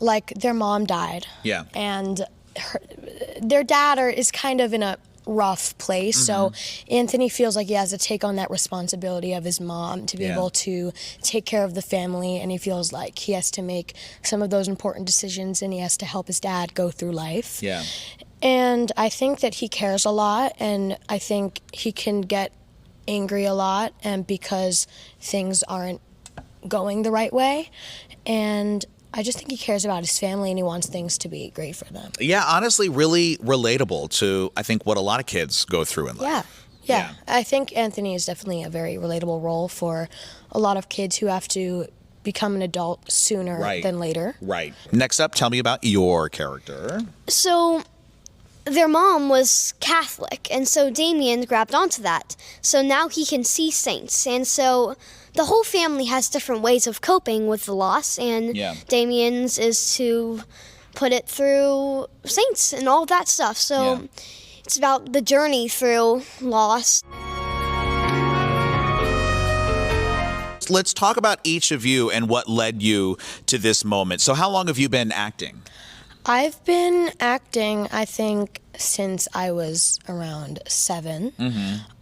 [SPEAKER 10] like their mom died.
[SPEAKER 4] Yeah.
[SPEAKER 10] And their dad is kind of in a rough place. So Anthony feels like he has to take on that responsibility of his mom to be able to take care of the family, and he feels like he has to make some of those important decisions and he has to help his dad go through life.
[SPEAKER 4] Yeah.
[SPEAKER 10] And I think that he cares a lot, and I think he can get angry a lot and because things aren't going the right way. And I just think he cares about his family and he wants things to be great for them.
[SPEAKER 4] Yeah, honestly, really relatable to, I think, what a lot of kids go through in life.
[SPEAKER 10] Yeah. I think Anthony is definitely a very relatable role for a lot of kids who have to become an adult sooner than later.
[SPEAKER 4] Right. Next up, tell me about your character.
[SPEAKER 9] So, their mom was Catholic, and so Damien grabbed onto that. So now he can see saints, and so the whole family has different ways of coping with the loss, and Damien's is to put it through saints and all that stuff. So it's about the journey through loss.
[SPEAKER 4] Let's talk about each of you and what led you to this moment. So how long have you been acting?
[SPEAKER 10] I've been acting, I think, since I was around 7.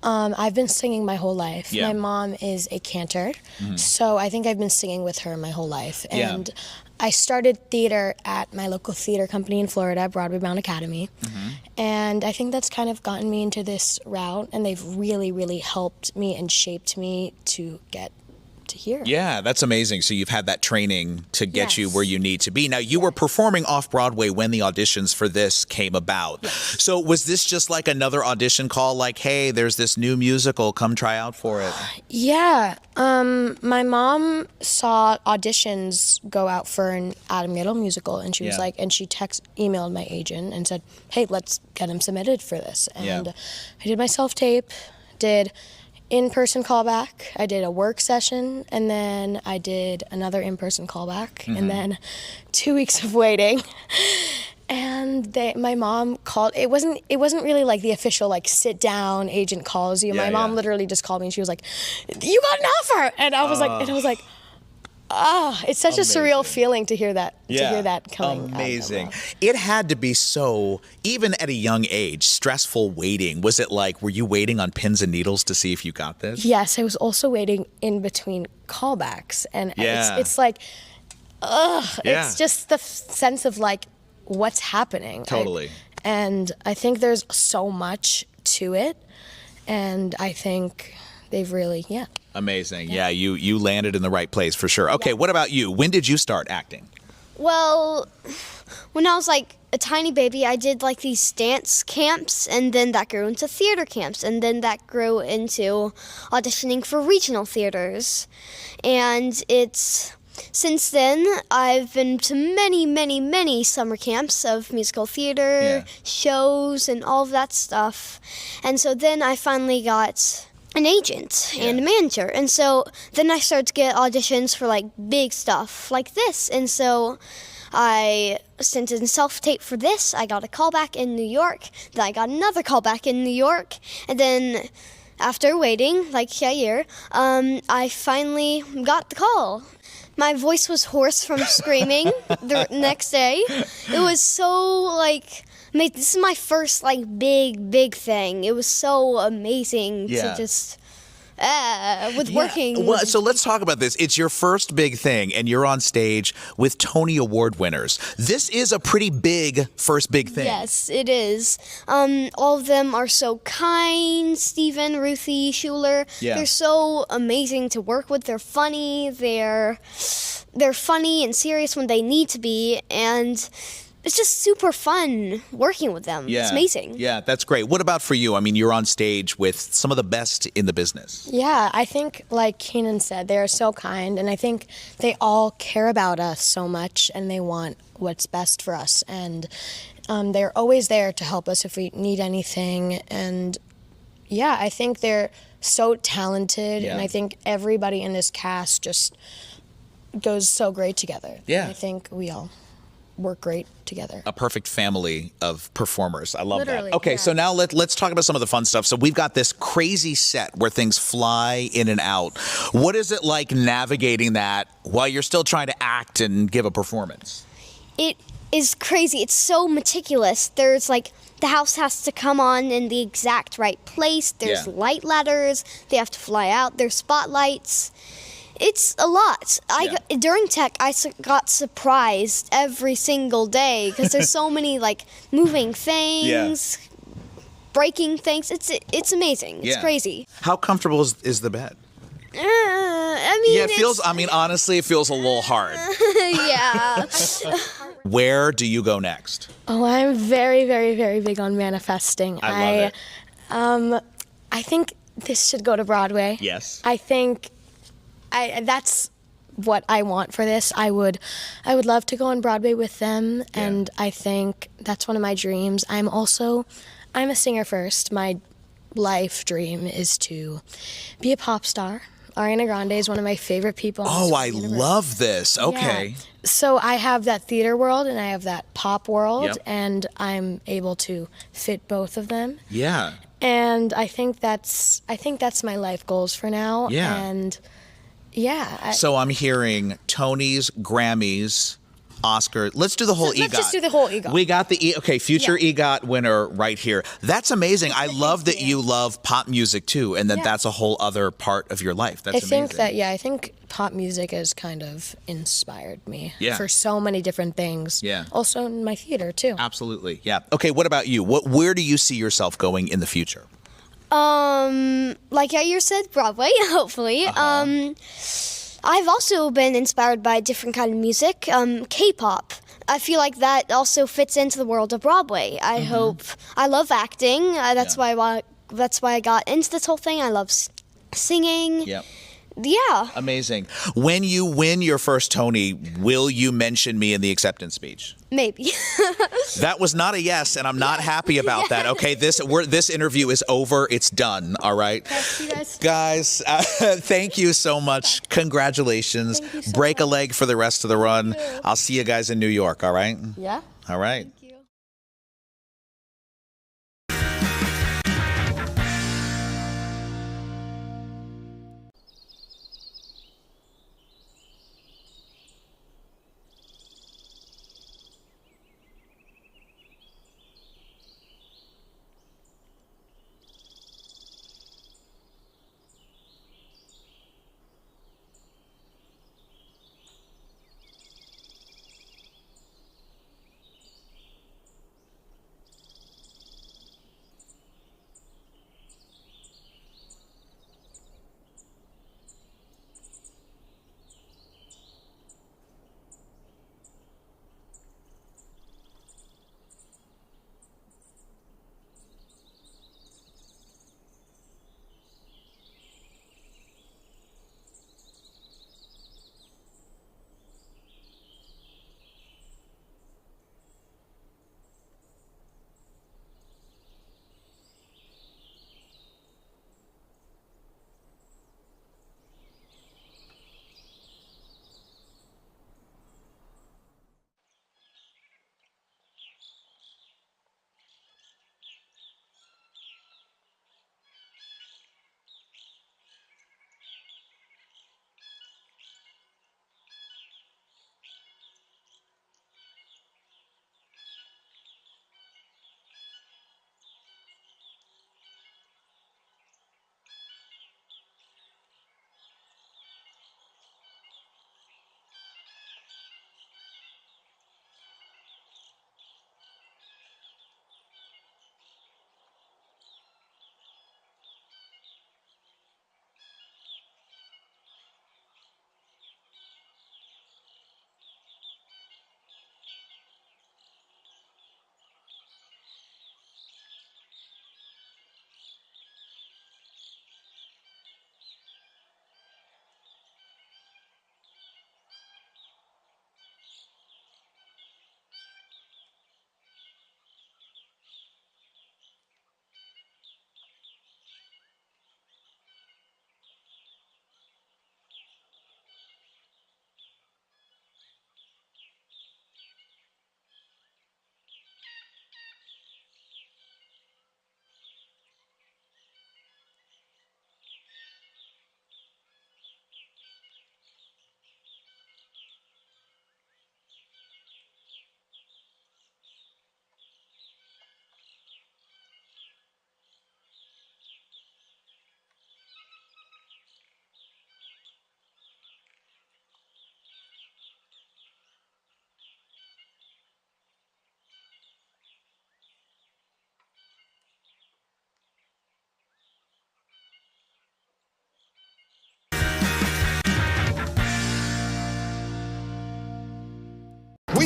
[SPEAKER 10] I've been singing my whole life. My mom is a cantor, so I think I've been singing with her my whole life. And I started theater at my local theater company in Florida, Broadway Bound Academy. And I think that's kind of gotten me into this route, and they've really, really helped me and shaped me to get to here.
[SPEAKER 4] Yeah, that's amazing. So you've had that training to get you where you need to be. Now, you were performing off-Broadway when the auditions for this came about. So was this just like another audition call, like, hey, there's this new musical, come try out for it?
[SPEAKER 10] Yeah. My mom saw auditions go out for an Adam Giddle musical, and she was like, and she emailed my agent and said, hey, let's get him submitted for this. And I did my self-tape, did in-person callback, I did a work session, and then I did another in-person callback, and then 2 weeks of waiting. And my mom called. It wasn't really like the official like sit down agent calls you. My mom literally just called me and she was like, "You got an offer," and I was like, it's such a surreal feeling to hear that. To hear that coming.
[SPEAKER 4] Amazing. It had to be so, even at a young age, stressful waiting. Was it like, were you waiting on pins and needles to see if you got this?
[SPEAKER 10] Yes, I was also waiting in between callbacks, and it's like, it's just the sense of like, what's happening.
[SPEAKER 4] Totally.
[SPEAKER 10] And I think there's so much to it, and I think they've really,
[SPEAKER 4] Amazing. Yeah, you landed in the right place for sure. Okay, what about you? When did you start acting?
[SPEAKER 9] Well, when I was like a tiny baby, I did like these dance camps, and then that grew into theater camps, and then that grew into auditioning for regional theaters. And since then, I've been to many, many, many summer camps of musical theater, shows, and all of that stuff. And so then I finally got an agent and a manager. And so then I started to get auditions for like big stuff like this. And so I sent in self-tape for this. I got a callback in New York. Then I got another callback in New York. And then after waiting like a year, I finally got the call. My voice was hoarse from screaming the next day. It was so like, this is my first like big thing. It was so amazing to just working.
[SPEAKER 4] Well, so let's talk about this. It's your first big thing, and you're on stage with Tony Award winners. This is a pretty big first big thing.
[SPEAKER 9] Yes, it is. All of them are so kind. Stephen, Ruthie, Schuler. They're so amazing to work with. They're funny. They're funny and serious when they need to be, and it's just super fun working with them. It's amazing.
[SPEAKER 4] Yeah, that's great. What about for you? I mean, you're on stage with some of the best in the business.
[SPEAKER 10] Yeah, I think, like Keenan said, they're so kind, and I think they all care about us so much, and they want what's best for us. And they're always there to help us if we need anything. And yeah, I think they're so talented, and I think everybody in this cast just goes so great together.
[SPEAKER 4] Yeah.
[SPEAKER 10] I think we all work great together.
[SPEAKER 4] A perfect family of performers. I love
[SPEAKER 10] Literally,
[SPEAKER 4] that. Okay,
[SPEAKER 10] yeah.
[SPEAKER 4] so now let's talk about some of the fun stuff. So we've got this crazy set where things fly in and out. What is it like navigating that while you're still trying to act and give a performance?
[SPEAKER 9] It is crazy. It's so meticulous. There's like, the house has to come on in the exact right place. There's light ladders. They have to fly out. There's spotlights. It's a lot. During tech, I got surprised every single day because there's so many like moving things, breaking things. It's amazing. It's crazy.
[SPEAKER 4] How comfortable is the bed?
[SPEAKER 9] I mean,
[SPEAKER 4] it feels. I mean, honestly, it feels a little hard.
[SPEAKER 9] Yeah.
[SPEAKER 4] Where do you go next?
[SPEAKER 10] Oh, I'm very, very, very big on manifesting.
[SPEAKER 4] I love it.
[SPEAKER 10] I think this should go to Broadway.
[SPEAKER 4] Yes.
[SPEAKER 10] I think that's what I want for this. I would love to go on Broadway with them, and I think that's one of my dreams. I'm a singer first. My life dream is to be a pop star. Ariana Grande is one of my favorite people.
[SPEAKER 4] Oh, I love this. Okay.
[SPEAKER 10] Yeah. So I have that theater world and I have that pop world, and I'm able to fit both of them.
[SPEAKER 4] Yeah.
[SPEAKER 10] And I think that's my life goals for now.
[SPEAKER 4] Yeah.
[SPEAKER 10] And
[SPEAKER 4] so I'm hearing Tonys, Grammys, Oscar. Let's do the whole EGOT.
[SPEAKER 10] Let's just do the whole EGOT.
[SPEAKER 4] We got the future EGOT winner right here. That's amazing. I love that you love pop music too, and that that's a whole other part of your life. That's amazing.
[SPEAKER 10] I think pop music has kind of inspired me for so many different things.
[SPEAKER 4] Yeah.
[SPEAKER 10] Also in my theater too.
[SPEAKER 4] Absolutely. Yeah. Okay, what about you? Where do you see yourself going in the future?
[SPEAKER 9] Like you said, Broadway, hopefully. I've also been inspired by different kind of music, K-pop. I feel like that also fits into the world of Broadway. I love acting. That's why I got into this whole thing. I love singing.
[SPEAKER 4] Yep.
[SPEAKER 9] Yeah.
[SPEAKER 4] Amazing. When you win your first Tony, will you mention me in the acceptance speech?
[SPEAKER 9] Maybe.
[SPEAKER 4] That was not a yes, and I'm not happy about that. Okay, this interview is over. It's done. All right, guys. Thank you so much. Congratulations.
[SPEAKER 10] Thank you so
[SPEAKER 4] Break a
[SPEAKER 10] much.
[SPEAKER 4] leg for the rest of the run. I'll see you guys in New York. All right.
[SPEAKER 10] Yeah.
[SPEAKER 4] All right.
[SPEAKER 10] Thank you.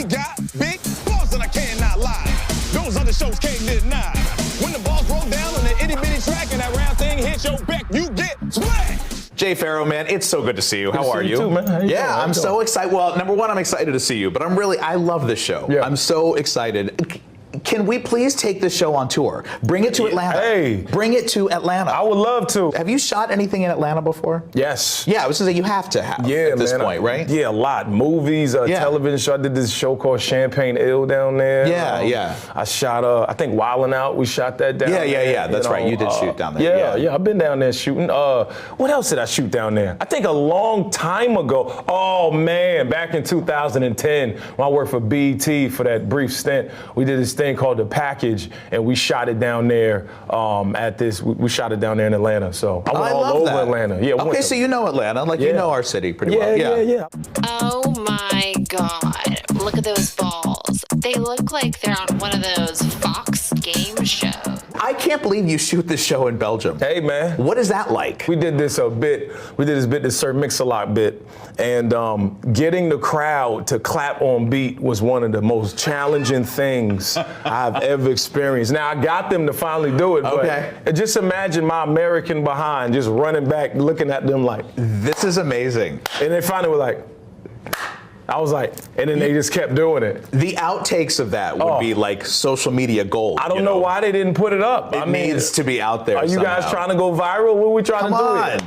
[SPEAKER 11] We got big balls that I cannot lie. Those other shows can't deny. When the balls roll down on the itty bitty track and that round thing hits your back, you get smashed.
[SPEAKER 4] Jay Pharoah, man, it's so good to see you. How are you?
[SPEAKER 12] Too, man. How you doing?
[SPEAKER 4] I'm so excited. Well, number one, I'm excited to see you, but I love this show.
[SPEAKER 12] Yeah.
[SPEAKER 4] I'm so excited. Can we please take this show on tour? Bring it to Atlanta.
[SPEAKER 12] Hey.
[SPEAKER 4] Bring it to Atlanta.
[SPEAKER 12] I would love to.
[SPEAKER 4] Have you shot anything in Atlanta before?
[SPEAKER 12] Yes.
[SPEAKER 4] Yeah, I was going to say you have to have at this point, right?
[SPEAKER 12] Yeah, a lot. Movies, television show. I did this show called Champagne Ill down there.
[SPEAKER 4] Yeah.
[SPEAKER 12] I shot, I think Wildin' Out, we shot that down there.
[SPEAKER 4] Yeah. That's right. You did shoot down there.
[SPEAKER 12] Yeah. I've been down there shooting. What else did I shoot down there? I think a long time ago. Oh, man, back in 2010, when I worked for BET for that brief stint, we did this thing called The Package, and we shot it down there we shot it down there in Atlanta. So I went all over Atlanta. Yeah.
[SPEAKER 4] Okay, so you know Atlanta, you know our city pretty well.
[SPEAKER 12] Yeah.
[SPEAKER 13] Oh my God. Look at those balls. They look like they're on one of those Fox game shows.
[SPEAKER 4] I can't believe you shoot this show in Belgium.
[SPEAKER 12] Hey, man.
[SPEAKER 4] What is that like?
[SPEAKER 12] We did this bit, this Sir Mix-a-Lot bit, and getting the crowd to clap on beat was one of the most challenging things I've ever experienced. Now, I got them to finally do it, but just imagine my American behind just running back, looking at them like,
[SPEAKER 4] this is amazing.
[SPEAKER 12] And they finally were like, I was like, and then they just kept doing it.
[SPEAKER 4] The outtakes of that would be like social media gold.
[SPEAKER 12] I don't know why they didn't put it up.
[SPEAKER 4] It needs to be out there.
[SPEAKER 12] Are you guys trying to go viral? What are we trying to do?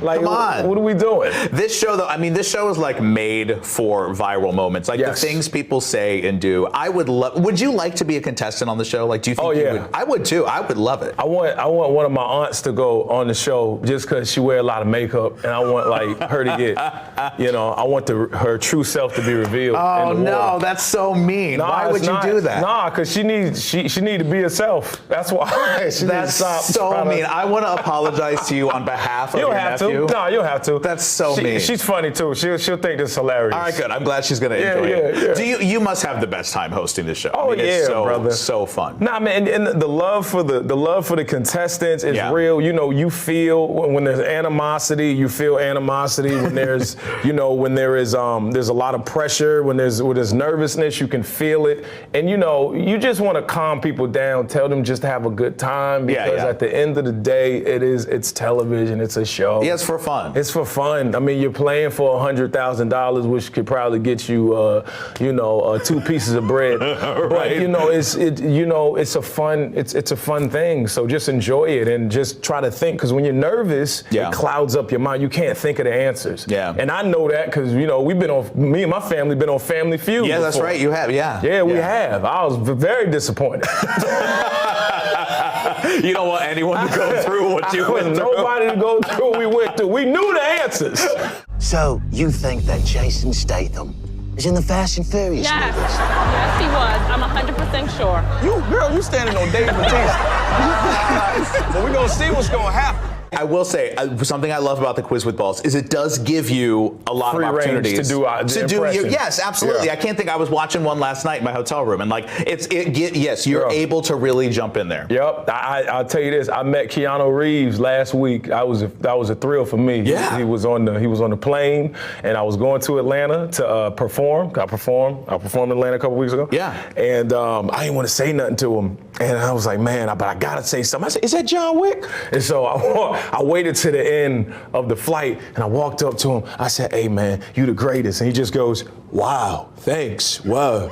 [SPEAKER 4] Come on.
[SPEAKER 12] What are we doing?
[SPEAKER 4] This show, though, this show is like made for viral moments. Like the things people say and do. Would you like to be a contestant on the show? Like, do you think you would? I would too. I would love it.
[SPEAKER 12] I want one of my aunts to go on the show just because she wear a lot of makeup, and I want her to get, I want her true self to be revealed.
[SPEAKER 4] Oh no, that's so mean. Why would you do that?
[SPEAKER 12] Nah, because she need to be herself. That's why.
[SPEAKER 4] That's so mean. I want to apologize to you on behalf of your nephew.
[SPEAKER 12] You don't have to. No, you don't have to.
[SPEAKER 4] That's so mean.
[SPEAKER 12] She's funny too. She'll think this is hilarious.
[SPEAKER 4] All right, good. I'm glad she's gonna enjoy it. Yeah. You must have the best time hosting this show.
[SPEAKER 12] Oh it's
[SPEAKER 4] brother. So fun.
[SPEAKER 12] Nah, man, and the love for the contestants is real. You feel when there's animosity. You feel animosity when there's there's a lot of pressure. When there's nervousness, you can feel it. And you just want to calm people down, tell them just to have a good time, because at the end of the day, it's television, it's a show.
[SPEAKER 4] Yeah, it's for fun.
[SPEAKER 12] It's for fun. You're playing for $100,000, which could probably get you 2 pieces of bread. Right. But it's a fun thing. So just enjoy it and just try to think, because when you're nervous, it clouds up your mind. You can't think of the answers.
[SPEAKER 4] Yeah.
[SPEAKER 12] And I know that because me and my family been on Family Feud.
[SPEAKER 4] Yeah, that's right. You have,
[SPEAKER 12] Yeah, we have. I was very disappointed.
[SPEAKER 4] You don't want anyone to go through what you went through.
[SPEAKER 12] Nobody to go through what we went through. We knew the answers.
[SPEAKER 14] So you think that Jason Statham is in the Fast and Furious movies?
[SPEAKER 15] Yes, he was. I'm 100% sure.
[SPEAKER 11] You standing on Dave Bautista. But we're gonna see what's gonna happen.
[SPEAKER 4] I will say something I love about the Quiz with Balls is it does give you a lot
[SPEAKER 12] Free
[SPEAKER 4] of opportunities
[SPEAKER 12] range to do
[SPEAKER 4] your, yes, absolutely. Yeah. I can't think I was watching one last night in my hotel room, and you're able to really jump in there.
[SPEAKER 12] Yep. I'll tell you this. I met Keanu Reeves last week. That was a thrill for me.
[SPEAKER 4] Yeah.
[SPEAKER 12] He was on the plane, and I was going to Atlanta to perform. I performed in Atlanta a couple weeks ago.
[SPEAKER 4] Yeah.
[SPEAKER 12] And I didn't want to say nothing to him, and I was like, man, but I gotta say something. I said, is that John Wick? And so I waited to the end of the flight, and I walked up to him. I said, hey, man, you the greatest. And he just goes, wow, thanks. Wow,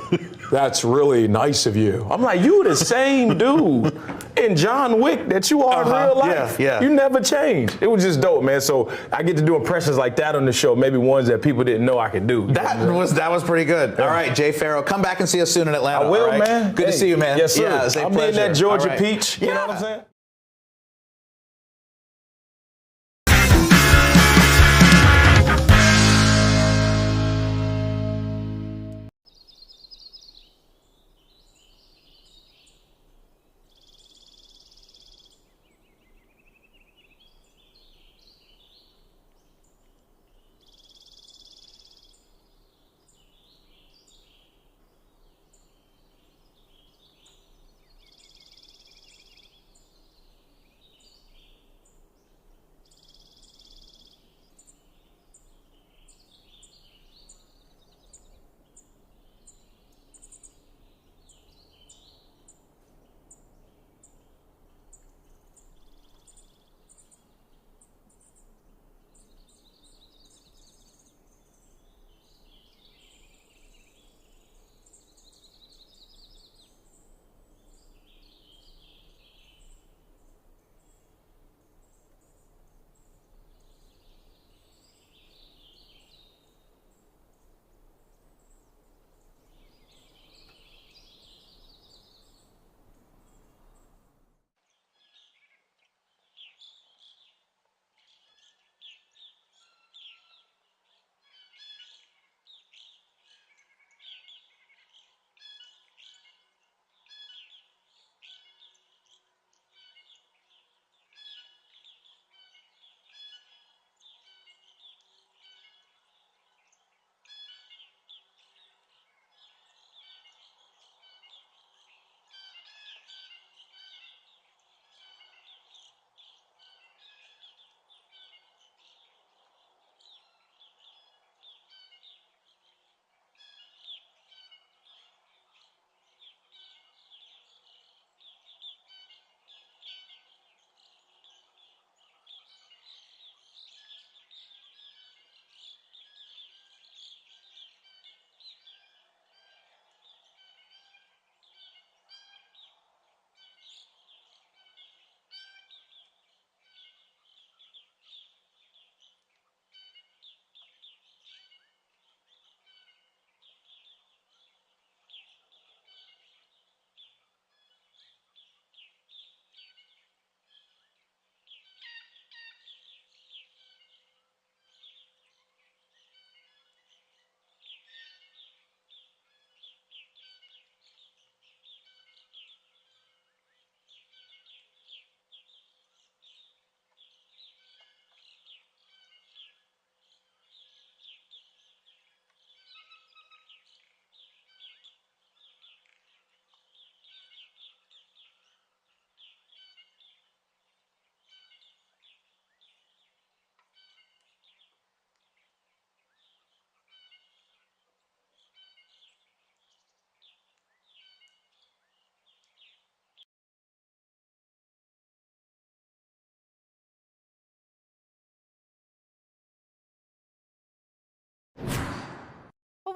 [SPEAKER 12] that's really nice of you. I'm like, you the same dude in John Wick that you are in real life.
[SPEAKER 4] Yeah.
[SPEAKER 12] You never changed. It was just dope, man. So I get to do impressions like that on the show, maybe ones that people didn't know I could do.
[SPEAKER 4] That was pretty good. All right, Jay Pharoah, come back and see us soon in Atlanta.
[SPEAKER 12] I will,
[SPEAKER 4] right?
[SPEAKER 12] man.
[SPEAKER 4] Good to see you, man.
[SPEAKER 12] Yes, sir.
[SPEAKER 4] Yeah, it's a
[SPEAKER 12] I'm
[SPEAKER 4] pleasure.
[SPEAKER 12] in that Georgia
[SPEAKER 4] All right.
[SPEAKER 12] peach. You know what I'm saying?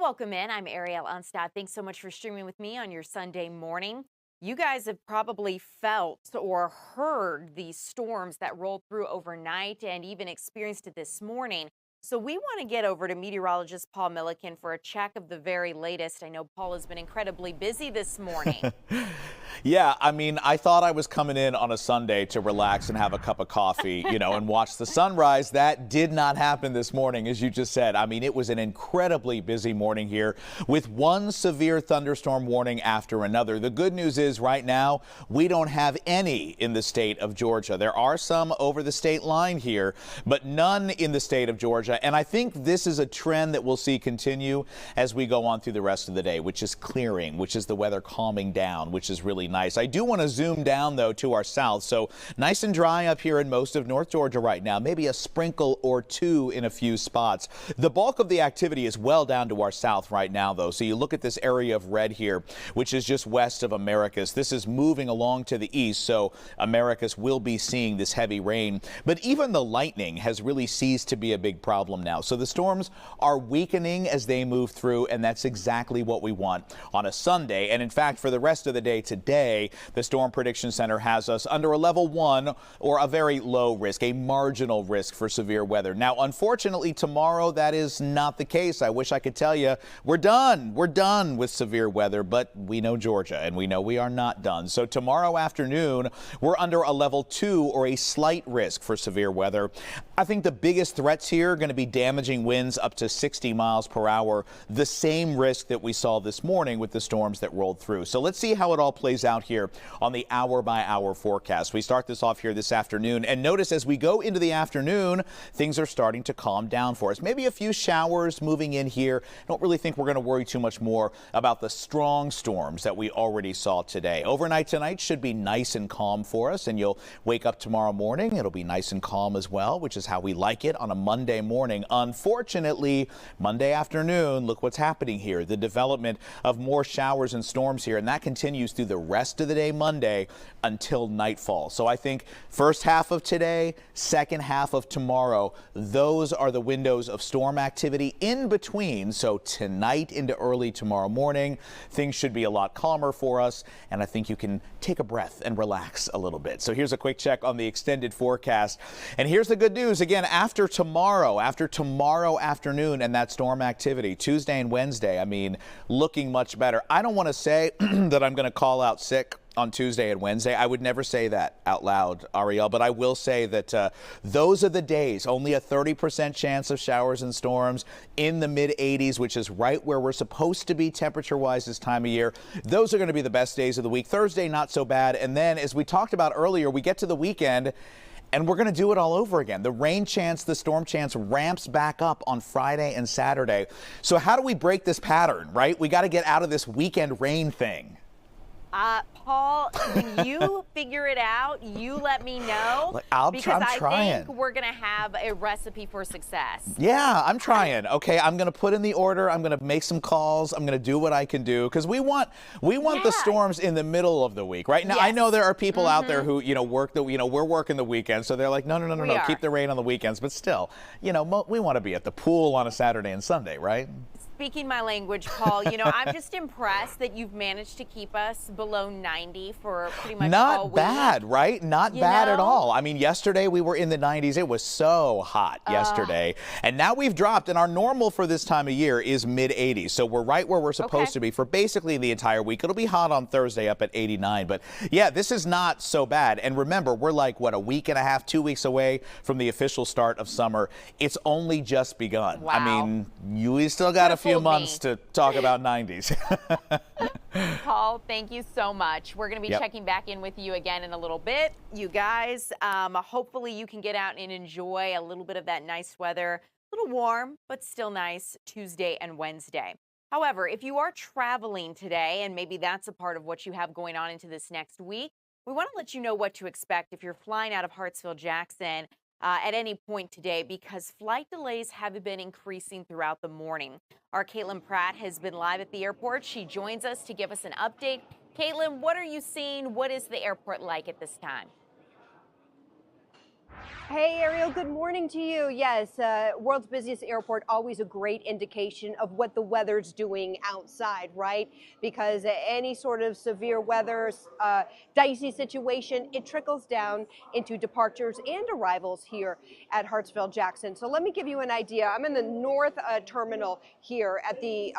[SPEAKER 2] welcome in. I'm Ariel Unstad. Thanks so much for streaming with me on your Sunday morning. You guys have probably felt or heard these storms that rolled through overnight and even experienced it this morning. So we want to get over to meteorologist Paul Milliken for a check of the very latest. I know Paul has been incredibly busy this morning.
[SPEAKER 4] Yeah, I mean, I thought I was coming in on a Sunday to relax and have a cup of coffee, and watch the sunrise. That did not happen this morning, as you just said. I mean, it was an incredibly busy morning here with one severe thunderstorm warning after another. The good news is right now we don't have any in the state of Georgia. There are some over the state line here, but none in the state of Georgia. And I think this is a trend that we'll see continue as we go on through the rest of the day, which is clearing, which is the weather calming down, which is really nice. I do want to zoom down, though, to our south. So nice and dry up here in most of North Georgia right now, maybe a sprinkle or two in a few spots. The bulk of the activity is well down to our south right now, though. So you look at this area of red here, which is just west of Americus. This is moving along to the east, so Americus will be seeing this heavy rain. But even the lightning has really ceased to be a big problem now. So the storms are weakening as they move through, and that's exactly what we want on a Sunday. And in fact, for the rest of the day today, the Storm Prediction Center has us under a level 1 or a very low risk, a marginal risk for severe weather. Now, unfortunately, tomorrow that is not the case. I wish I could tell you we're done. We're done with severe weather, but we know Georgia and we know we are not done. So tomorrow afternoon, we're under a level 2 or a slight risk for severe weather. I think the biggest threats here are going to be damaging winds up to 60 miles per hour, the same risk that we saw this morning with the storms that rolled through. So let's see how it all plays out here on the hour-by-hour forecast. We start this off here this afternoon, and notice as we go into the afternoon, things are starting to calm down for us. Maybe a few showers moving in here. I don't really think we're going to worry too much more about the strong storms that we already saw today. Overnight tonight should be nice and calm for us, and you'll wake up tomorrow morning. It'll be nice and calm as well, which is how we like it on a Monday morning. Unfortunately, Monday afternoon, look what's happening here. The development of more showers and storms here, and that continues through the rest of the day Monday until nightfall. So I think first half of today, second half of tomorrow, those are the windows of storm activity in between. So tonight into early tomorrow morning, things should be a lot calmer for us, and I think you can take a breath and relax a little bit. So here's a quick check on the extended forecast. And here's the good news. Again, after tomorrow afternoon and that storm activity, Tuesday and Wednesday, I mean, looking much better. I don't want to say that I'm going to call out sick on Tuesday and Wednesday. I would never say that out loud, Ariel, but I will say that those are the days, only a 30% chance of showers and storms in the mid-80s, which is right where we're supposed to be temperature-wise this time of year. Those are going to be the best days of the week. Thursday, not so bad. And then, as we talked about earlier, we get to the weekend, and we're going to do it all over again. The rain chance, the storm chance ramps back up on Friday and Saturday. So how do we break this pattern, right? We got to get out of this weekend rain thing.
[SPEAKER 2] Paul, when you figure it out, you let me know.
[SPEAKER 4] I'm
[SPEAKER 2] because I
[SPEAKER 4] trying.
[SPEAKER 2] think we're going to have a recipe for success.
[SPEAKER 4] Yeah, I'm trying. Okay, I'm going to put in the order. I'm going to make some calls. I'm going to do what I can do because we want the storms in the middle of the week, right? Now, I know there are people out there who, work we're working the weekend, so they're like, no, keep the rain on the weekends. But still, we want to be at the pool on a Saturday and Sunday, right?
[SPEAKER 2] Speaking my language, Paul, I'm just impressed that you've managed to keep us below 90 for pretty much all week.
[SPEAKER 4] Not bad, right? Not bad at all. I mean, yesterday we were in the 90s. It was so hot yesterday. And now we've dropped, and our normal for this time of year is mid-80s. So we're right where we're supposed to be for basically the entire week. It'll be hot on Thursday up at 89. But yeah, this is not so bad. And remember, we're like, a week and a half, 2 weeks away from the official start of summer. It's only just begun.
[SPEAKER 2] Wow.
[SPEAKER 4] I mean, we still got a few months to talk about 90s.
[SPEAKER 2] Paul, thank you so much. We're going to be checking back in with you again in a little bit. You guys, hopefully you can get out and enjoy a little bit of that nice weather. A little warm, but still nice Tuesday and Wednesday. However, if you are traveling today, and maybe that's a part of what you have going on into this next week, we want to let you know what to expect if you're flying out of Hartsfield-Jackson at any point today, because flight delays have been increasing throughout the morning. Our Caitlin Pratt has been live at the airport. She joins us to give us an update. Caitlin, what are you seeing? What is the airport like at this time?
[SPEAKER 16] Hey, Ariel, good morning to you. Yes, world's busiest airport, always a great indication of what the weather's doing outside, right? Because any sort of severe weather, dicey situation, it trickles down into departures and arrivals here at Hartsfield-Jackson. So let me give you an idea. I'm in the north terminal here at the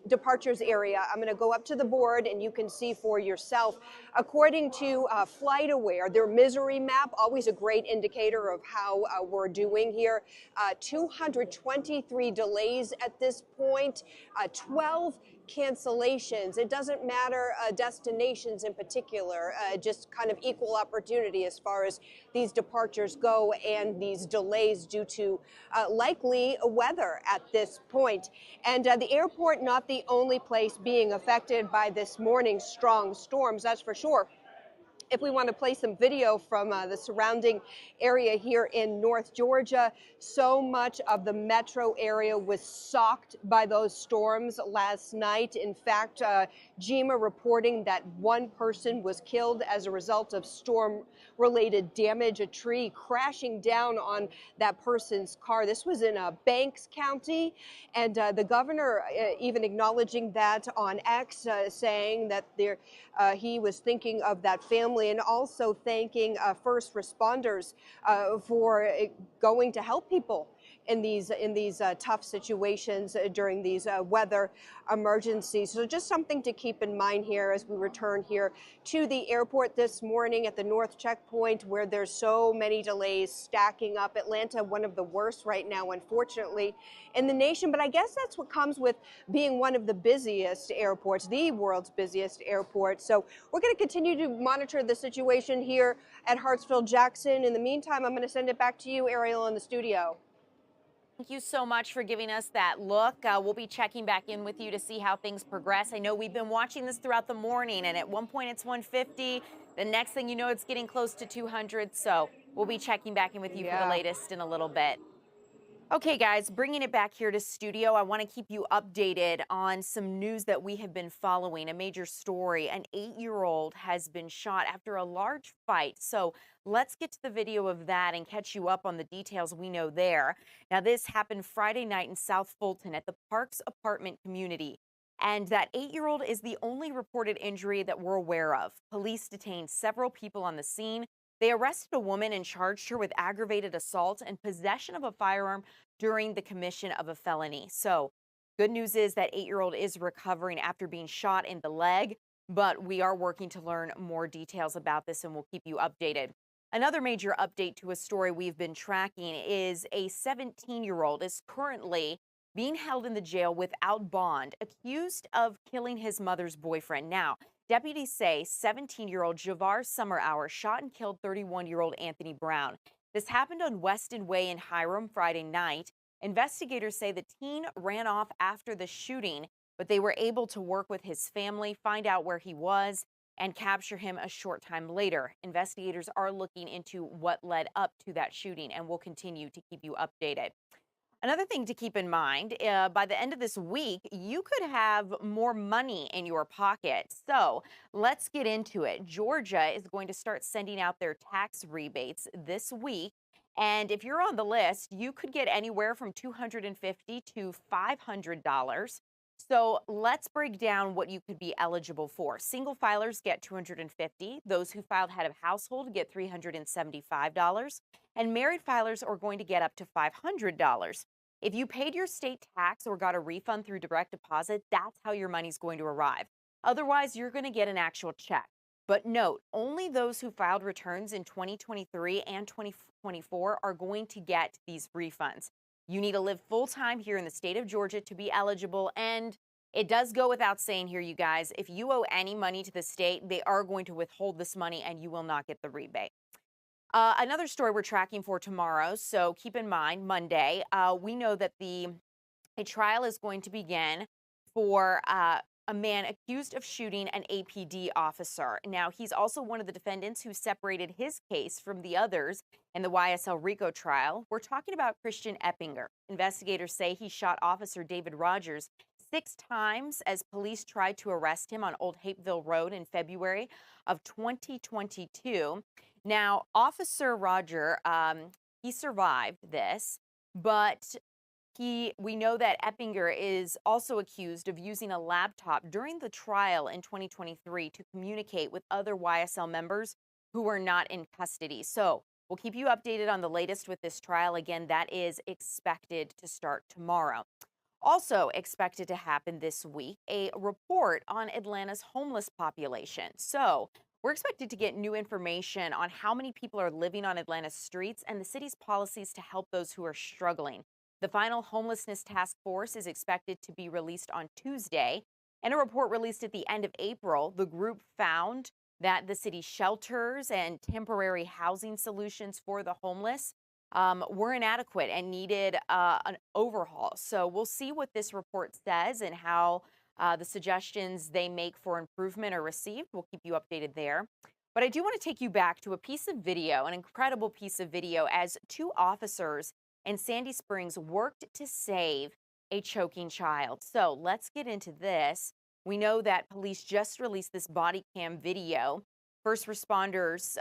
[SPEAKER 16] departures area. I'm going to go up to the board and you can see for yourself. According to FlightAware, their misery map, always a great indicator of how we're doing here. 223 delays at this point, 12 cancellations. It doesn't matter destinations in particular, just kind of equal opportunity as far as these departures go and these delays due to likely weather at this point. And the airport, not the only place being affected by this morning's strong storms, that's for sure. If we want to play some video from the surrounding area here in North Georgia, so much of the metro area was socked by those storms last night. In fact, GEMA reporting that one person was killed as a result of storm-related damage, a tree crashing down on that person's car. This was in Banks County, and the governor even acknowledging that on X, saying that he was thinking of that family, and also thanking first responders for going to help people in these tough situations during these weather emergencies. So just something to keep in mind here as we return here to the airport this morning at the North Checkpoint, where there's so many delays stacking up. Atlanta, one of the worst right now, unfortunately, in the nation. But I guess that's what comes with being one of the busiest airports, the world's busiest airport. So we're going to continue to monitor the situation here at Hartsfield-Jackson. In the meantime, I'm going to send it back to you, Ariel, in the studio.
[SPEAKER 2] Thank you so much for giving us that look. We'll be checking back in with you to see how things progress. I know we've been watching this throughout the morning, and at one point it's 150. The next thing you know, it's getting close to 200. So we'll be checking back in with you for the latest in a little bit. Okay, guys, bringing it back here to studio, I want to keep you updated on some news that we have been following. A major story. An 8-year-old has been shot after a large fight. So let's get to the video of that and catch you up on the details we know there. Now, this happened Friday night in South Fulton at the Parks apartment community. And that 8-year-old is the only reported injury that we're aware of. Police detained several people on the scene. They arrested a woman and charged her with aggravated assault and possession of a firearm during the commission of a felony. So good news is that 8-year-old is recovering after being shot in the leg, but we are working to learn more details about this and we'll keep you updated. Another major update to a story we've been tracking is a 17-year-old is currently being held in the jail without bond, accused of killing his mother's boyfriend. Now, deputies say 17-year-old Javar Summerhour shot and killed 31-year-old Anthony Brown. This happened on Weston Way in Hiram Friday night. Investigators say the teen ran off after the shooting, but they were able to work with his family, find out where he was, and capture him a short time later. Investigators are looking into what led up to that shooting, and we'll continue to keep you updated. Another thing to keep in mind, by the end of this week, you could have more money in your pocket. So let's get into it. Georgia is going to start sending out their tax rebates this week. And if you're on the list, you could get anywhere from $250 to $500. So let's break down what you could be eligible for. Single filers get $250. Those who filed head of household get $375. And married filers are going to get up to $500. If you paid your state tax or got a refund through direct deposit, that's how your money's going to arrive. Otherwise, you're going to get an actual check. But note, only those who filed returns in 2023 and 2024 are going to get these refunds. You need to live full-time here in the state of Georgia to be eligible, and it does go without saying here, you guys, if you owe any money to the state, they are going to withhold this money and you will not get the rebate. Another story we're tracking for tomorrow, so keep in mind, Monday, we know that a trial is going to begin for a man accused of shooting an APD officer. Now, he's also one of the defendants who separated his case from the others in the YSL RICO trial. We're talking about Christian Eppinger. Investigators say he shot Officer David Rogers 6 times as police tried to arrest him on Old Hapeville Road in February of 2022. Now, Officer Roger, he survived this, but we know that Eppinger is also accused of using a laptop during the trial in 2023 to communicate with other YSL members who were not in custody. So we'll keep you updated on the latest with this trial. Again, that is expected to start tomorrow. Also expected to happen this week, a report on Atlanta's homeless population. So we're expected to get new information on how many people are living on Atlanta's streets and the city's policies to help those who are struggling. The final homelessness task force is expected to be released on Tuesday. In a report released at the end of April, the group found that the city's shelters and temporary housing solutions for the homeless were inadequate and needed an overhaul. So we'll see what this report says and how the suggestions they make for improvement are received. We'll keep you updated there. But I do want to take you back to a piece of video, an incredible piece of video, as 2 officers in Sandy Springs worked to save a choking child. So let's get into this. We know that police just released this body cam video. First responders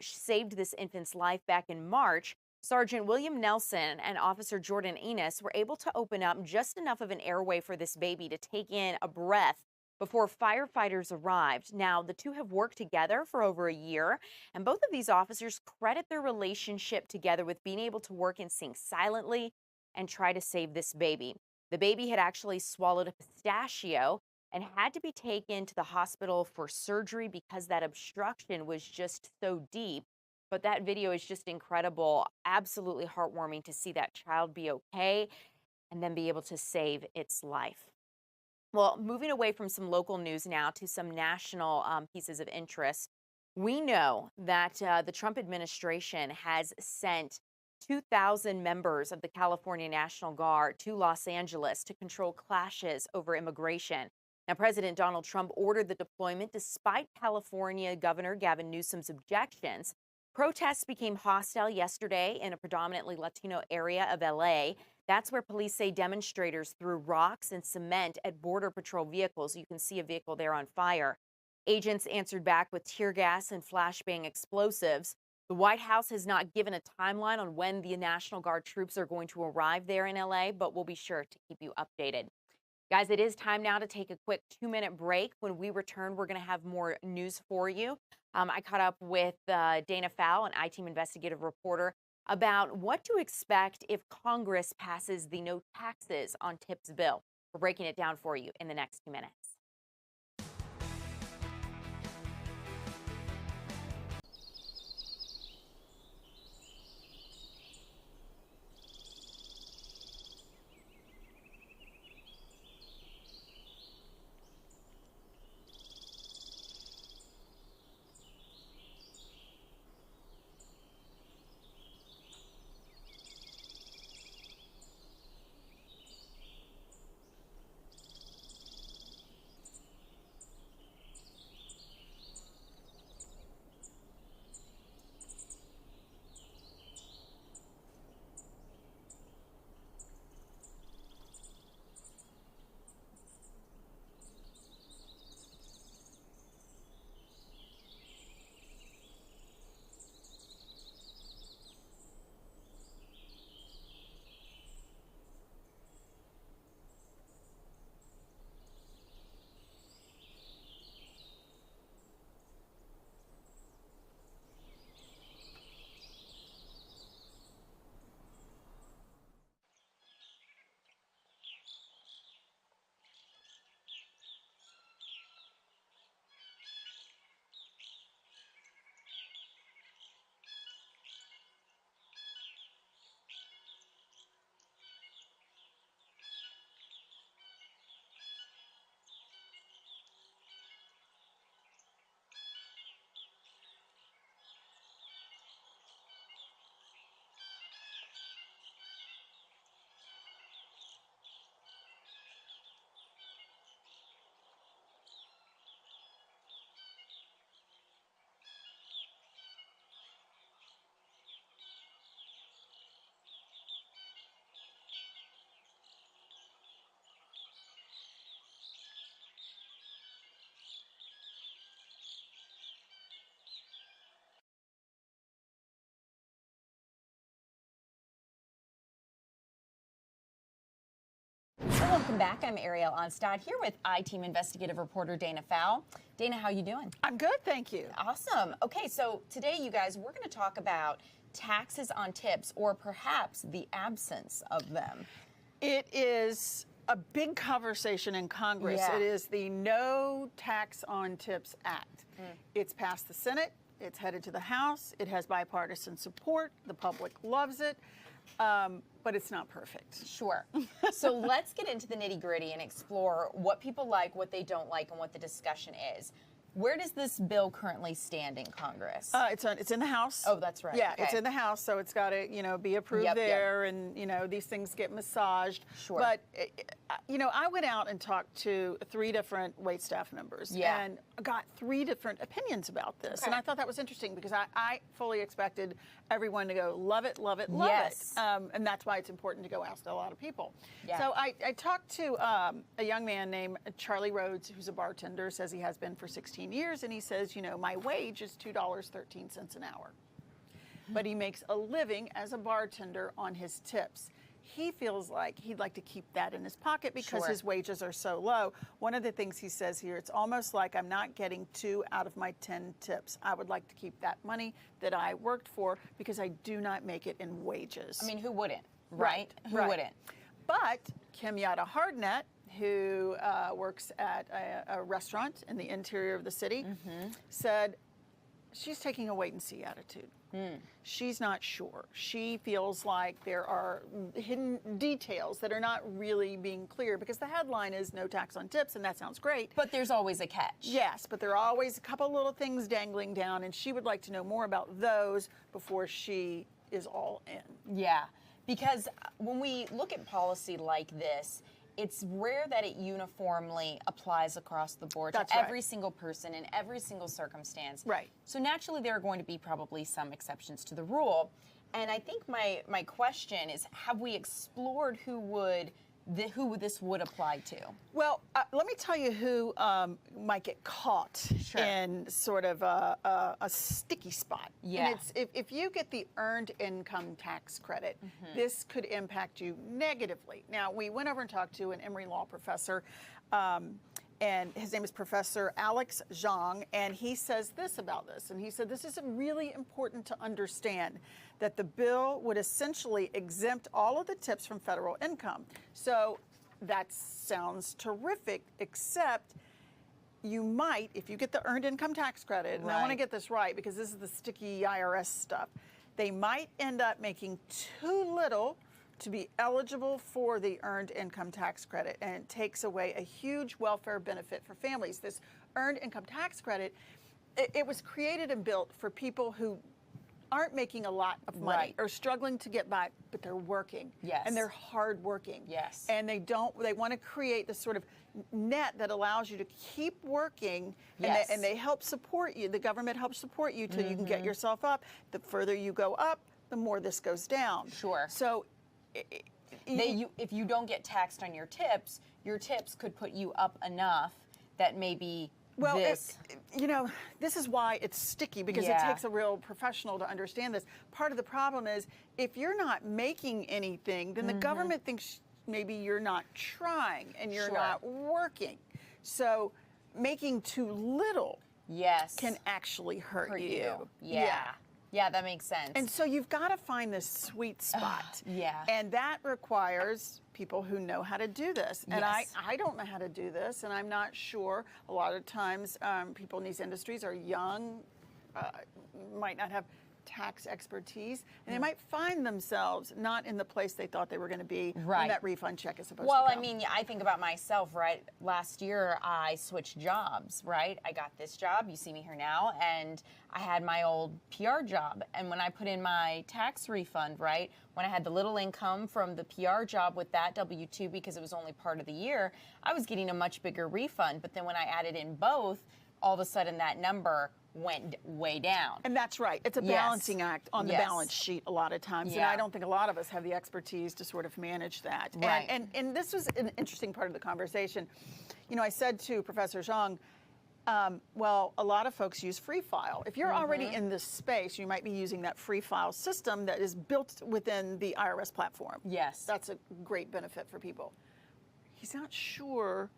[SPEAKER 2] saved this infant's life back in March. Sergeant William Nelson and Officer Jordan Enos were able to open up just enough of an airway for this baby to take in a breath before firefighters arrived. Now, the 2 have worked together for over a year, and both of these officers credit their relationship together with being able to work in sync silently and try to save this baby. The baby had actually swallowed a pistachio and had to be taken to the hospital for surgery because that obstruction was just so deep. But that video is just incredible, absolutely heartwarming to see that child be okay and then be able to save its life. Well, moving away from some local news now to some national pieces of interest. We know that the Trump administration has sent 2,000 members of the California National Guard to Los Angeles to control clashes over immigration. Now, President Donald Trump ordered the deployment despite California Governor Gavin Newsom's objections. Protests became hostile yesterday in a predominantly Latino area of LA. That's where police say demonstrators threw rocks and cement at Border Patrol vehicles. You can see a vehicle there on fire. Agents answered back with tear gas and flashbang explosives. The White House has not given a timeline on when the National Guard troops are going to arrive there in LA, but we'll be sure to keep you updated. Guys, it is time now to take a quick 2-minute break. When we return, we're going to have more news for you. I caught up with Dana Fowle, an I-Team investigative reporter, about what to expect if Congress passes the no taxes on tips bill. We're breaking it down for you in the next 2 minutes. Welcome back. I'm Ariel Onstad here with I-Team investigative reporter Dana Fowle. Dana, how you doing?
[SPEAKER 5] I'm good, thank you.
[SPEAKER 2] Awesome. Okay, so today, you guys, we're going to talk about taxes on tips, or perhaps the absence of them.
[SPEAKER 5] It is a big conversation in Congress.
[SPEAKER 2] Yeah.
[SPEAKER 5] It is the No Tax on Tips Act. It's passed the Senate. It's headed to the House. It has bipartisan support. The public loves it. But it's not perfect.
[SPEAKER 2] Sure. So let's get into the nitty-gritty and explore what people like, what they don't like, and what the discussion is. Where does this bill currently stand in Congress?
[SPEAKER 5] It's in the House.
[SPEAKER 2] Oh, that's right.
[SPEAKER 5] Yeah,
[SPEAKER 2] Okay.
[SPEAKER 5] it's in the House, so it's got to, be approved there, and, these things get massaged.
[SPEAKER 2] Sure.
[SPEAKER 5] But, I went out and talked to 3 different waitstaff members and got 3 different opinions about this.
[SPEAKER 2] Okay.
[SPEAKER 5] And I thought that was interesting because I fully expected everyone to go, love it, love it, love
[SPEAKER 2] Yes.
[SPEAKER 5] it. And that's why it's important to go ask a lot of people.
[SPEAKER 2] Yeah.
[SPEAKER 5] So I talked to a young man named Charlie Rhodes, who's a bartender, says he has been for 16 years, and he says, my wage is $2.13 an hour. But he makes a living as a bartender on his tips. He feels like he'd like to keep that in his pocket because
[SPEAKER 2] Sure.
[SPEAKER 5] his wages are so low. One of the things he says here, it's almost like I'm not getting 2 out of my 10 tips. I would like to keep that money that I worked for because I do not make it in wages.
[SPEAKER 2] I mean, who wouldn't, right? Who
[SPEAKER 5] right.
[SPEAKER 2] wouldn't?
[SPEAKER 5] But Kim Yada Hardnett, who works at a restaurant in the interior of the city, said she's taking a wait-and-see attitude. She's not sure. She feels like there are hidden details that are not really being clear because the headline is no tax on tips, and that sounds great.
[SPEAKER 2] But there's always a catch.
[SPEAKER 5] Yes, but there are always a couple little things dangling down, and she would like to know more about those before she is all in.
[SPEAKER 2] Yeah, because when we look at policy like this, it's rare that it uniformly applies across the board
[SPEAKER 5] That's
[SPEAKER 2] to
[SPEAKER 5] right.
[SPEAKER 2] every single person in every single circumstance.
[SPEAKER 5] Right.
[SPEAKER 2] So naturally, there are going to be probably some exceptions to the rule. And I think my question is, have we explored who this would apply to?
[SPEAKER 5] Well, let me tell you who might get caught in sort of a sticky spot.
[SPEAKER 2] Yeah.
[SPEAKER 5] And it's if you get the earned income tax credit, this could impact you negatively. Now, we went over and talked to an Emory Law professor, and his name is Professor Alex Zhang, and he says this about this. And he said, this is really important to understand, that the bill would essentially exempt all of the tips from federal income. So that sounds terrific, except you might, if you get the earned income tax credit, and I want to get this right because this is the sticky IRS stuff, they might end up making too little to be eligible for the earned income tax credit, and it takes away a huge welfare benefit for families. This earned income tax credit, it was created and built for people who aren't making a lot of money or struggling to get by, but they're working.
[SPEAKER 2] Yes.
[SPEAKER 5] And they're hardworking.
[SPEAKER 2] Yes.
[SPEAKER 5] And they want to create this sort of net that allows you to keep working,
[SPEAKER 2] Yes.
[SPEAKER 5] and they help support you. The government helps support you till you can get yourself up. The further you go up, the more this goes down.
[SPEAKER 2] Sure.
[SPEAKER 5] So
[SPEAKER 2] if you don't get taxed on your tips could put you up enough that maybe this.
[SPEAKER 5] This is why it's sticky, because it takes a real professional to understand this. Part of the problem is if you're not making anything, then the government thinks maybe you're not trying and you're not working. So making too little can actually hurt you.
[SPEAKER 2] Yeah, that makes sense.
[SPEAKER 5] And so you've got to find this sweet spot. And that requires people who know how to do this. And I don't know how to do this, and I'm not sure. A lot of times people in these industries are young, might not have tax expertise, and they might find themselves not in the place they thought they were going to be when that refund check is supposed to come.
[SPEAKER 2] Well, I mean, I think about myself, right? Last year, I switched jobs, right? I got this job, you see me here now, and I had my old PR job. And when I put in my tax refund, right, when I had the little income from the PR job with that W-2 because it was only part of the year, I was getting a much bigger refund. But then when I added in both, all of a sudden that number went way down.
[SPEAKER 5] And that's right. It's a balancing act on the balance sheet a lot of times. And I don't think a lot of us have the expertise to sort of manage that.
[SPEAKER 2] Right.
[SPEAKER 5] And this was an interesting part of the conversation. I said to Professor Zhang, well, a lot of folks use free file. If you're already in this space, you might be using that free file system that is built within the IRS platform.
[SPEAKER 2] Yes.
[SPEAKER 5] That's a great benefit for people. he's not sure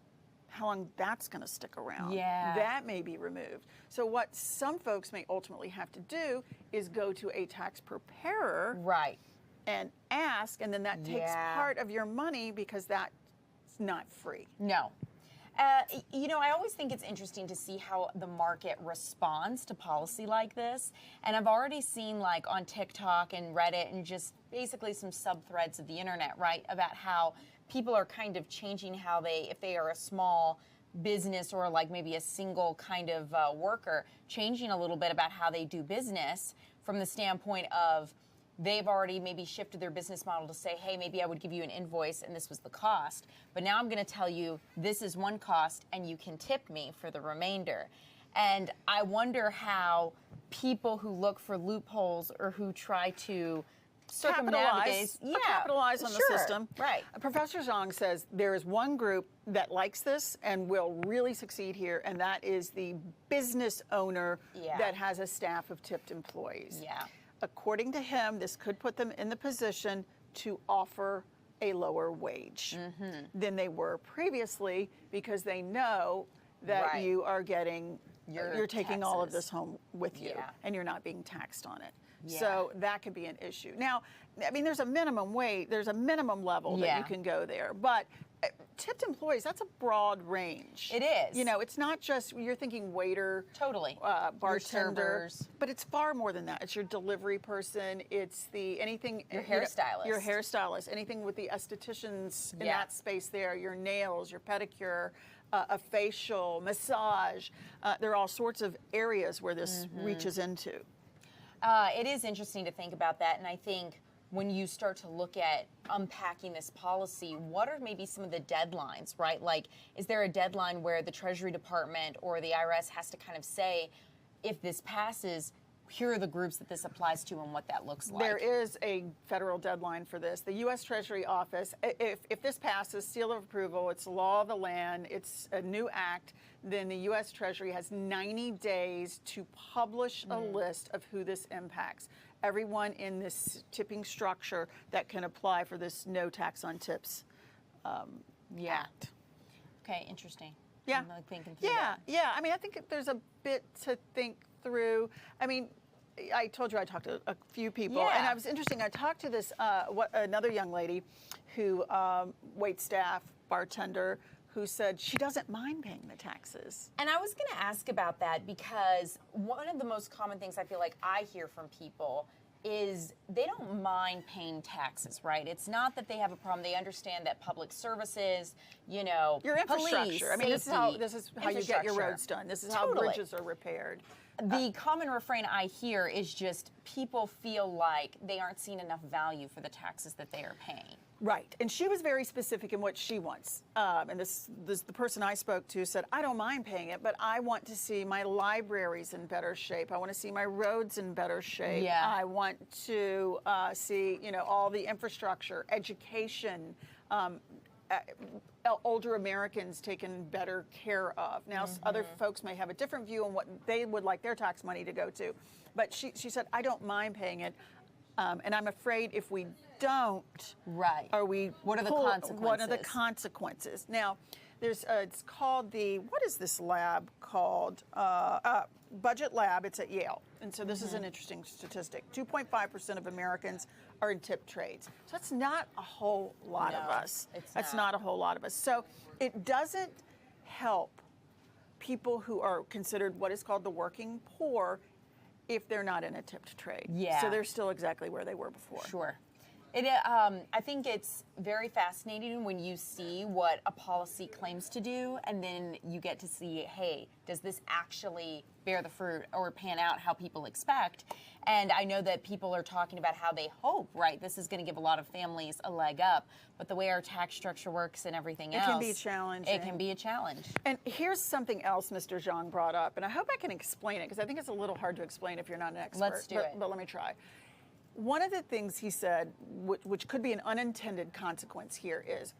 [SPEAKER 5] how long that's going to stick around.
[SPEAKER 2] Yeah.
[SPEAKER 5] That may be removed. So what some folks may ultimately have to do is go to a tax preparer.
[SPEAKER 2] Right.
[SPEAKER 5] And ask, and then that takes part of your money because that's not free.
[SPEAKER 2] No. You know, I always think it's interesting to see how the market responds to policy like this. And I've already seen, like, on TikTok and Reddit and just basically some sub-threads of the internet, right, about how people are kind of changing how they, if they are a small business or like maybe a single kind of worker, changing a little bit about how they do business from the standpoint of they've already maybe shifted their business model to say, hey, maybe I would give you an invoice and this was the cost, but now I'm going to tell you this is one cost and you can tip me for the remainder. And I wonder how people who look for loopholes or who try to
[SPEAKER 5] capitalize on the system.
[SPEAKER 2] Right.
[SPEAKER 5] Professor Zhang says there is one group that likes this and will really succeed here, and that is the business owner that has a staff of tipped employees.
[SPEAKER 2] Yeah.
[SPEAKER 5] According to him, this could put them in the position to offer a lower wage than they were previously because they know that you are getting, you're taking all of this home with you and you're not being taxed on it.
[SPEAKER 2] Yeah.
[SPEAKER 5] So that could be an issue. Now, I mean, there's a minimum wage, there's a minimum level that you can go there, but tipped employees, that's a broad range.
[SPEAKER 2] It is.
[SPEAKER 5] You know, it's not just, you're thinking waiter,
[SPEAKER 2] totally,
[SPEAKER 5] bartender, but it's far more than that. It's your delivery person, it's the anything,
[SPEAKER 2] your hairstylist.
[SPEAKER 5] Your hairstylist, anything with the estheticians in that space there, your nails, your pedicure, a facial, massage. There are all sorts of areas where this reaches into.
[SPEAKER 2] It is interesting to think about that, and I think when you start to look at unpacking this policy, what are maybe some of the deadlines, right? Like, is there a deadline where the Treasury Department or the IRS has to kind of say, if this passes, here are the groups that this applies to and what that looks like?
[SPEAKER 5] There is a federal deadline for this. The U.S. Treasury Office, if this passes, seal of approval, it's law of the land, it's a new act, then the U.S. Treasury has 90 days to publish a list of who this impacts. Everyone in this tipping structure that can apply for this no tax on tips act.
[SPEAKER 2] Okay, interesting.
[SPEAKER 5] Yeah.
[SPEAKER 2] I'm like thinking through that.
[SPEAKER 5] Yeah. I mean, I think there's a bit to think through. I mean, I told you I talked to a few people, and I was interesting. I talked to this another young lady who wait staff, bartender, who said she doesn't mind paying the taxes.
[SPEAKER 2] And I was going to ask about that because one of the most common things I feel like I hear from people is they don't mind paying taxes, right? It's not that they have a problem. They understand that public services, you know,
[SPEAKER 5] your infrastructure.
[SPEAKER 2] Police,
[SPEAKER 5] I mean,
[SPEAKER 2] safety,
[SPEAKER 5] this is how you get your roads done. This is how bridges are repaired.
[SPEAKER 2] The common refrain I hear is just people feel like they aren't seeing enough value for the taxes that they are paying.
[SPEAKER 5] Right, and she was very specific in what she wants. And the person I spoke to said, I don't mind paying it, but I want to see my libraries in better shape. I want to see my roads in better shape.
[SPEAKER 2] Yeah.
[SPEAKER 5] I want to see, you know, all the infrastructure, education, older Americans taken better care of. Now, other folks may have a different view on what they would like their tax money to go to. But she said, I don't mind paying it. And I'm afraid if we don't,
[SPEAKER 2] what are the consequences?
[SPEAKER 5] What are the consequences? Now, there's it's called what is this lab called? Budget Lab. It's at Yale. And so this is an interesting statistic. 2.5% of Americans are in tip trades. So that's not a whole lot of us. That's not a whole lot of us. So it doesn't help people who are considered what is called the working poor if they're not in a tipped trade.
[SPEAKER 2] Yeah.
[SPEAKER 5] So they're still exactly where they were before.
[SPEAKER 2] Sure. I think it's very fascinating when you see what a policy claims to do, and then you get to see, hey, does this actually bear the fruit or pan out how people expect? And I know that people are talking about how they hope, right, this is going to give a lot of families a leg up, but the way our tax structure works and everything else,
[SPEAKER 5] it can be challenging.
[SPEAKER 2] It can be a challenge.
[SPEAKER 5] And here's something else Mr. Zhang brought up, and I hope I can explain it, because I think it's a little hard to explain if you're not an expert.
[SPEAKER 2] Let's do it.
[SPEAKER 5] But let me try. One of the things he said, which could be an unintended consequence here, is,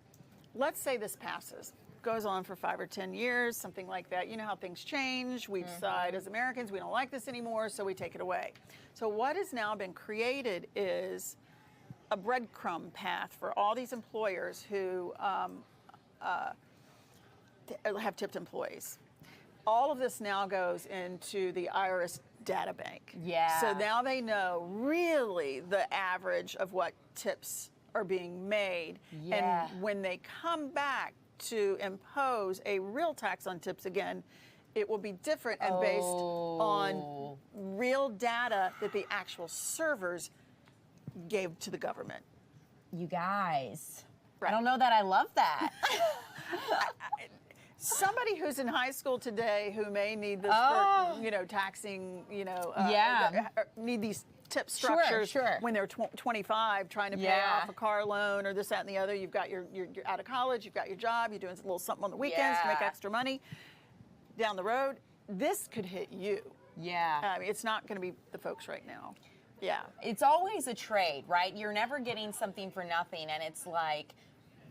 [SPEAKER 5] let's say this passes, goes on for 5 or 10 years, something like that. You know how things change. We decide as Americans we don't like this anymore, so we take it away. So what has now been created is a breadcrumb path for all these employers who have tipped employees. All of this now goes into the IRS data bank.
[SPEAKER 2] Yeah.
[SPEAKER 5] So now they know really the average of what tips are being made.
[SPEAKER 2] Yeah.
[SPEAKER 5] And when they come back to impose a real tax on tips again, it will be different and based on real data that the actual servers gave to the government.
[SPEAKER 2] You guys,
[SPEAKER 5] Right.
[SPEAKER 2] I don't know that I love that.
[SPEAKER 5] Somebody who's in high school today who may need this for, taxing, need these tip structures
[SPEAKER 2] Sure.
[SPEAKER 5] when they're 25 trying to pay off a car loan or this, that, and the other. You've got you're out of college, you've got your job, you're doing a little something on the weekends to make extra money. Down the road, this could hit you.
[SPEAKER 2] Yeah.
[SPEAKER 5] I mean, it's not going to be the folks right now. Yeah.
[SPEAKER 2] It's always a trade, right? You're never getting something for nothing, and it's like,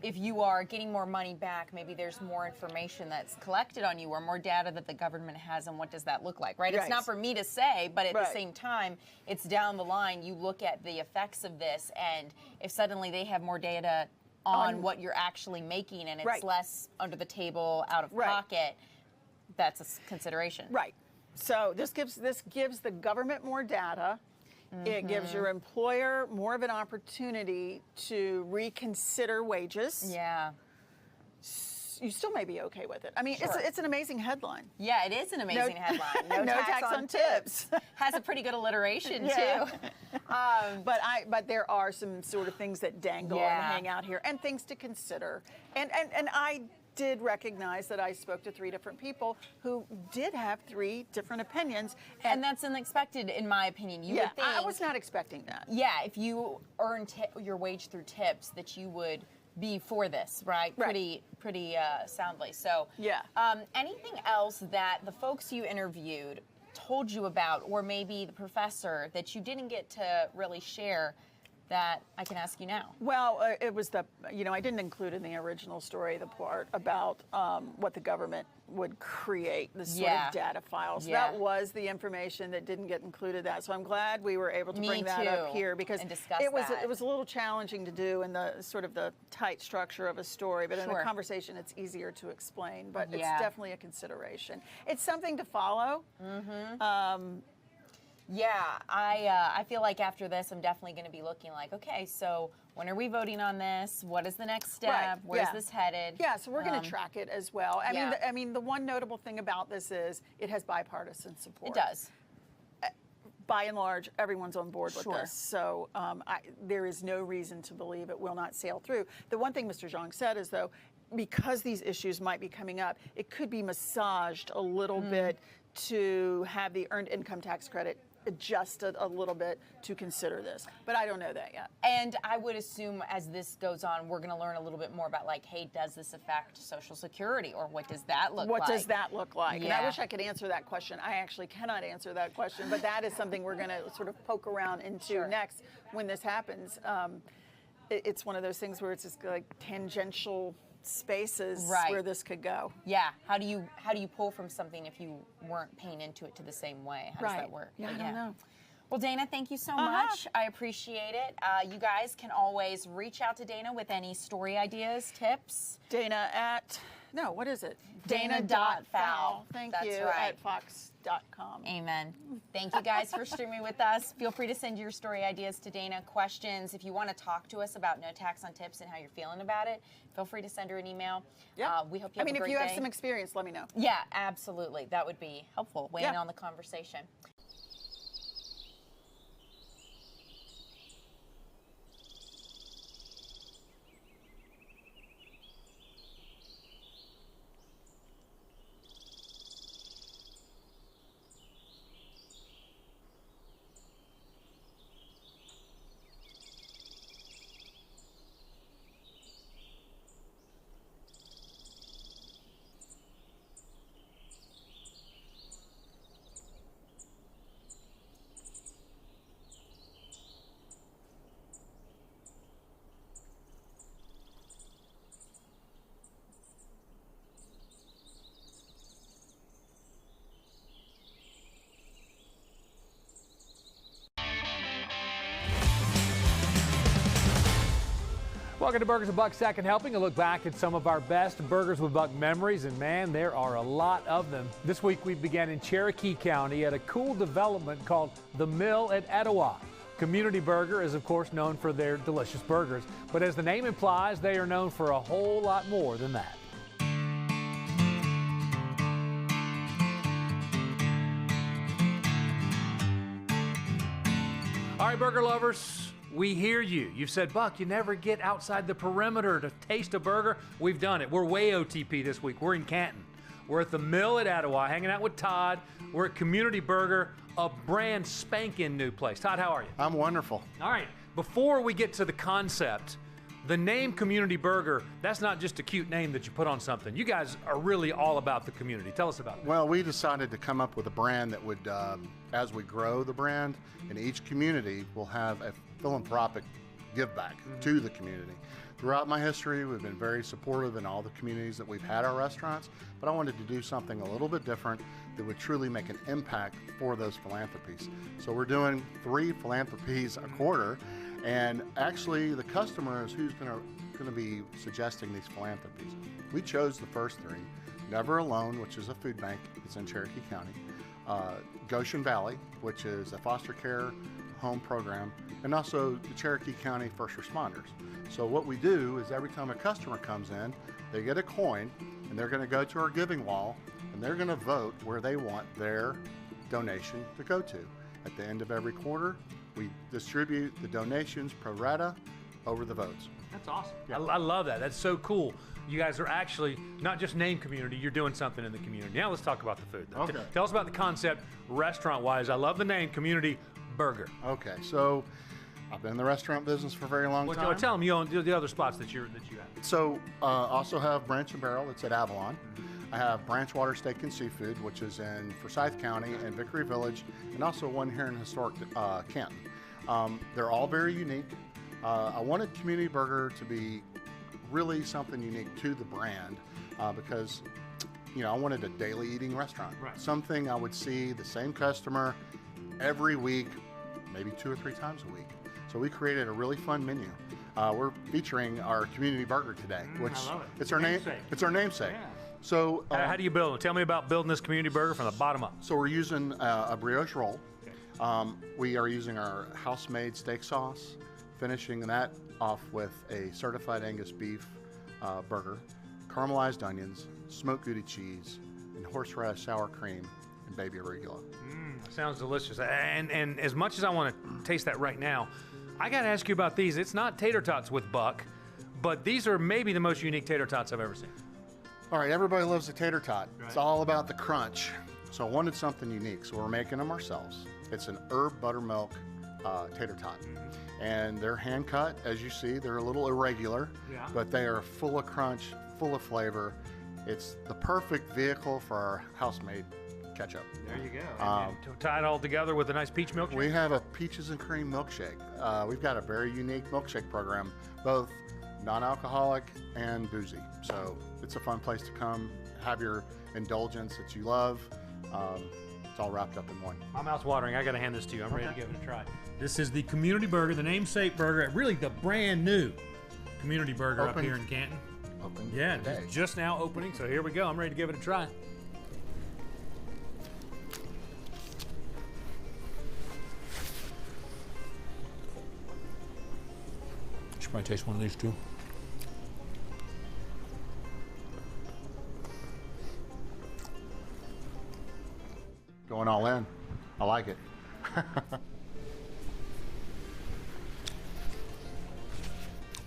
[SPEAKER 2] if you are getting more money back, maybe there's more information that's collected on you or more data that the government has, and what does that look like, right? It's not for me to say, but at the same time, it's down the line. You look at the effects of this, and if suddenly they have more data on what you're actually making and it's less under the table, out of pocket, that's a consideration.
[SPEAKER 5] Right. So this gives the government more data. It gives your employer more of an opportunity to reconsider wages.
[SPEAKER 2] Yeah.
[SPEAKER 5] You still may be okay with it. I mean, it's an amazing headline.
[SPEAKER 2] Yeah, it is an amazing headline.
[SPEAKER 5] No tax on tips.
[SPEAKER 2] Has a pretty good alliteration
[SPEAKER 5] Yeah.
[SPEAKER 2] too.
[SPEAKER 5] But there are some sort of things that dangle and hang out here, and things to consider. And I did recognize that I spoke to 3 different people who did have 3 different opinions.
[SPEAKER 2] And that's unexpected, in my opinion. You would think,
[SPEAKER 5] I was not expecting that.
[SPEAKER 2] Yeah, if you earn your wage through tips, that you would be for this, right? Pretty soundly. So, anything else that the folks you interviewed told you about, or maybe the professor that you didn't get to really share, that I can ask you now?
[SPEAKER 5] Well, it was I didn't include in the original story the part about what the government would create, the sort of data files.
[SPEAKER 2] Yeah.
[SPEAKER 5] That was the information that didn't get included. So I'm glad we were able to bring that up here, because
[SPEAKER 2] and discuss
[SPEAKER 5] it was
[SPEAKER 2] that.
[SPEAKER 5] It was a little challenging to do in the sort of the tight structure of a story, but in a conversation it's easier to explain. But it's definitely a consideration. It's something to follow.
[SPEAKER 2] Yeah, I feel like after this, I'm definitely going to be looking like, okay, so when are we voting on this? What is the next step? Where's this headed?
[SPEAKER 5] Yeah, so we're going to track it as well. I mean, the one notable thing about this is it has bipartisan support.
[SPEAKER 2] It does.
[SPEAKER 5] By and large, everyone's on board with this. So there is no reason to believe it will not sail through. The one thing Mr. Zhang said is, though, because these issues might be coming up, it could be massaged a little bit to have the earned income tax credit adjusted a little bit to consider this. But I don't know that yet.
[SPEAKER 2] And I would assume as this goes on, we're going to learn a little bit more about, like, hey, does this affect Social Security, or what does that look like?
[SPEAKER 5] What does that look like?
[SPEAKER 2] Yeah.
[SPEAKER 5] And I wish I could answer that question. I actually cannot answer that question, but that is something we're going to sort of poke around into next when this happens. It's one of those things where it's just like tangential spaces where this could go.
[SPEAKER 2] Yeah. How do you pull from something if you weren't paying into it to the same way? How does that work?
[SPEAKER 5] Yeah, I don't know.
[SPEAKER 2] Well, Dana, thank you so much. I appreciate it. You guys can always reach out to Dana with any story ideas, tips.
[SPEAKER 5] Dana at, no, what is it?
[SPEAKER 2] Dana.Fowl.
[SPEAKER 5] Thank
[SPEAKER 2] That's
[SPEAKER 5] you,
[SPEAKER 2] right.
[SPEAKER 5] at fox.com.
[SPEAKER 2] Amen. Thank you guys for streaming with us. Feel free to send your story ideas to Dana, questions. If you want to talk to us about no tax on tips and how you're feeling about it, feel free to send her an email.
[SPEAKER 5] Yeah.
[SPEAKER 2] We hope you have a great day.
[SPEAKER 5] if you have some experience, let me know.
[SPEAKER 2] Yeah, absolutely. That would be helpful, weighing in on the conversation.
[SPEAKER 17] Welcome to Burgers with Buck Second Helping. A look back at some of our best Burgers with Buck memories, and man, there are a lot of them. This week we began in Cherokee County at a cool development called The Mill at Etowah. Community Burger is, of course, known for their delicious burgers, but as the name implies, they are known for a whole lot more than that. All right, burger lovers, we hear you. You've said, Buck, you never get outside the perimeter to taste a burger. We've done it. We're way OTP this week. We're in Canton. We're at the Mill at Etowah, hanging out with Todd. We're at Community Burger, a brand spanking new place. Todd, how are you?
[SPEAKER 18] I'm wonderful.
[SPEAKER 17] All right, before we get to the concept, the name Community Burger, that's not just a cute name that you put on something. You guys are really all about the community. Tell us about it.
[SPEAKER 18] Well, we decided to come up with a brand that would, as we grow the brand, in each community will have a philanthropic give back to the community. Throughout my history, we've been very supportive in all the communities that we've had our restaurants, but I wanted to do something a little bit different that would truly make an impact for those philanthropies. So we're doing 3 philanthropies a quarter, and actually the customer is who's going to be suggesting these philanthropies. We chose the first 3. Never Alone, which is a food bank. It's in Cherokee County. Goshen Valley, which is a foster care home program, and also the Cherokee County First Responders. So what we do is every time a customer comes in, they get a coin, and they're going to go to our giving wall, and they're going to vote where they want their donation to go to. At the end of every quarter, we distribute the donations pro rata over the votes.
[SPEAKER 17] That's awesome. Yeah. I love that. That's so cool. You guys are actually not just named community, you're doing something in the community. Now let's talk about the food.
[SPEAKER 18] Okay.
[SPEAKER 17] Tell us about the concept restaurant-wise. I love the name Community Burger.
[SPEAKER 18] Okay, so I've been in the restaurant business for a very long time.
[SPEAKER 17] Well, tell them you own the other spots that you have.
[SPEAKER 18] So also have Branch and Barrel, it's at Avalon. I have Branchwater Steak and Seafood, which is in Forsyth County and Vickery Village, and also one here in historic Canton. They're all very unique. I wanted Community Burger to be really something unique to the brand because, you know, I wanted a daily eating restaurant.
[SPEAKER 17] Right.
[SPEAKER 18] Something I would see the same customer every week, maybe 2 or 3 times a week. So we created a really fun menu. We're featuring our Community Burger today, which
[SPEAKER 17] I love it.
[SPEAKER 18] It's our namesake. It's our namesake.
[SPEAKER 17] Yeah.
[SPEAKER 18] So
[SPEAKER 17] how do you build it? Tell me about building this Community Burger from the bottom up.
[SPEAKER 18] So we're using a brioche roll. We are using our house-made steak sauce, finishing that off with a certified Angus beef burger, caramelized onions, smoked Gouda cheese, and horseradish sour cream and baby arugula.
[SPEAKER 17] Sounds delicious. And as much as I want to taste that right now, I got to ask you about these. It's not tater tots with Buck, but these are maybe the most unique tater tots I've ever seen.
[SPEAKER 18] All right, everybody loves the tater tot. Right. It's all about the crunch. So I wanted something unique, so we're making them ourselves. It's an herb buttermilk tater tot. And they're hand cut, as you see. They're a little irregular, but they are full of crunch, full of flavor. It's the perfect vehicle for our house-made ketchup.
[SPEAKER 17] There you go. And tie it all together with a nice peach milkshake?
[SPEAKER 18] We have a peaches and cream milkshake. We've got a very unique milkshake program, both non-alcoholic and boozy. So it's a fun place to come, have your indulgence that you love. It's all wrapped up in one.
[SPEAKER 17] My mouth's watering. I got to hand this to you. I'm ready to give it a try. This is the Community Burger, the namesake burger, really the brand new Community Burger up here in Canton.
[SPEAKER 18] Open
[SPEAKER 17] Yeah,
[SPEAKER 18] today.
[SPEAKER 17] just now opening, so here we go. I'm ready to give it a try. Should probably taste one of these too.
[SPEAKER 18] Going all in. I like it.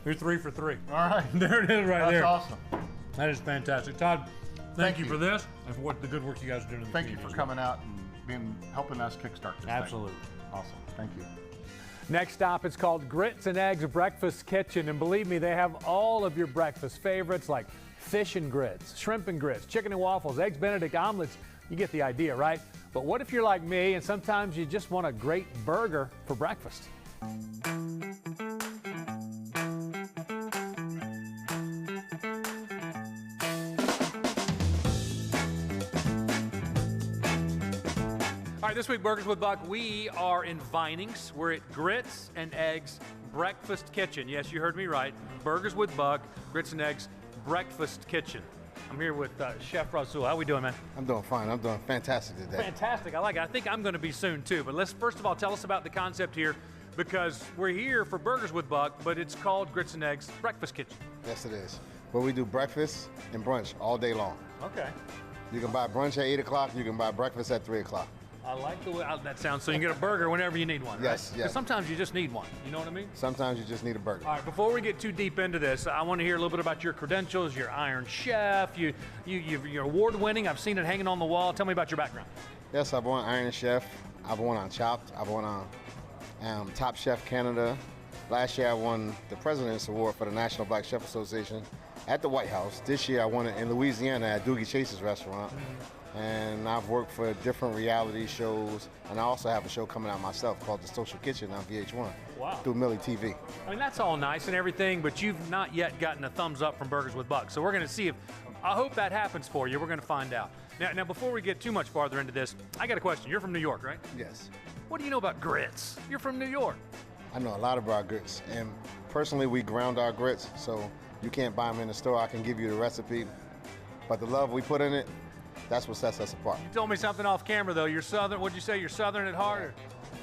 [SPEAKER 17] You're 3 for 3.
[SPEAKER 18] All right.
[SPEAKER 17] There it is right there.
[SPEAKER 18] That's awesome.
[SPEAKER 17] That is fantastic. Todd, thank you for this and for the good work you guys are doing in the
[SPEAKER 18] Thank you
[SPEAKER 17] community
[SPEAKER 18] for
[SPEAKER 17] as well.
[SPEAKER 18] coming out and helping us kickstart this
[SPEAKER 17] Absolutely.
[SPEAKER 18] thing. Awesome. Thank you.
[SPEAKER 17] Next stop, it's called Grits and Eggs Breakfast Kitchen, and believe me, they have all of your breakfast favorites like fish and grits, shrimp and grits, chicken and waffles, eggs Benedict omelets. You get the idea, right? But what if you're like me and sometimes you just want a great burger for breakfast? All All right, this week, Burgers with Buck, we are in Vinings. We're at Grits and Eggs Breakfast Kitchen. Yes, you heard me right. Burgers with Buck, Grits and Eggs Breakfast Kitchen. I'm here with Chef Rasul. How we doing, man?
[SPEAKER 19] I'm doing fine. I'm doing fantastic today.
[SPEAKER 17] Fantastic. I like it. I think I'm going to be soon, too. But let's first of all tell us about the concept here, because we're here for Burgers with Buck, but it's called Grits and Eggs Breakfast Kitchen.
[SPEAKER 19] Yes, it is. Where we do breakfast and brunch all day long.
[SPEAKER 17] Okay.
[SPEAKER 19] You can buy brunch at 8 o'clock. You can buy breakfast at 3 o'clock.
[SPEAKER 17] I like the way that sounds. So you can get a burger whenever you need one, right?
[SPEAKER 19] Yes, yes.
[SPEAKER 17] Because sometimes you just need one. You know what I mean?
[SPEAKER 19] Sometimes you just need a burger.
[SPEAKER 17] All right, before we get too deep into this, I want to hear a little bit about your credentials. You're Iron Chef. You're award-winning. I've seen it hanging on the wall. Tell me about your background.
[SPEAKER 19] Yes, I've won Iron Chef. I've won on Chopped. I've won on Top Chef Canada. Last year I won the President's Award for the National Black Chef Association at the White House. This year I won it in Louisiana at Doogie Chase's restaurant. And I've worked for different reality shows, and I also have a show coming out myself called The Social Kitchen on VH1 through Millie TV.
[SPEAKER 17] I mean, that's all nice and everything, but you've not yet gotten a thumbs up from Burgers with Buck. So we're going to see if, I hope that happens for you. We're going to find out. Now, before we get too much farther into this, I got a question. You're from New York, right?
[SPEAKER 19] Yes.
[SPEAKER 17] What do you know about grits? You're from New York.
[SPEAKER 19] I know a lot about grits, and personally, we ground our grits, so you can't buy them in the store. I can give you the recipe, but the love we put in it, that's what sets us apart.
[SPEAKER 17] You told me something off camera, though. You're Southern. What'd you say? You're Southern at heart?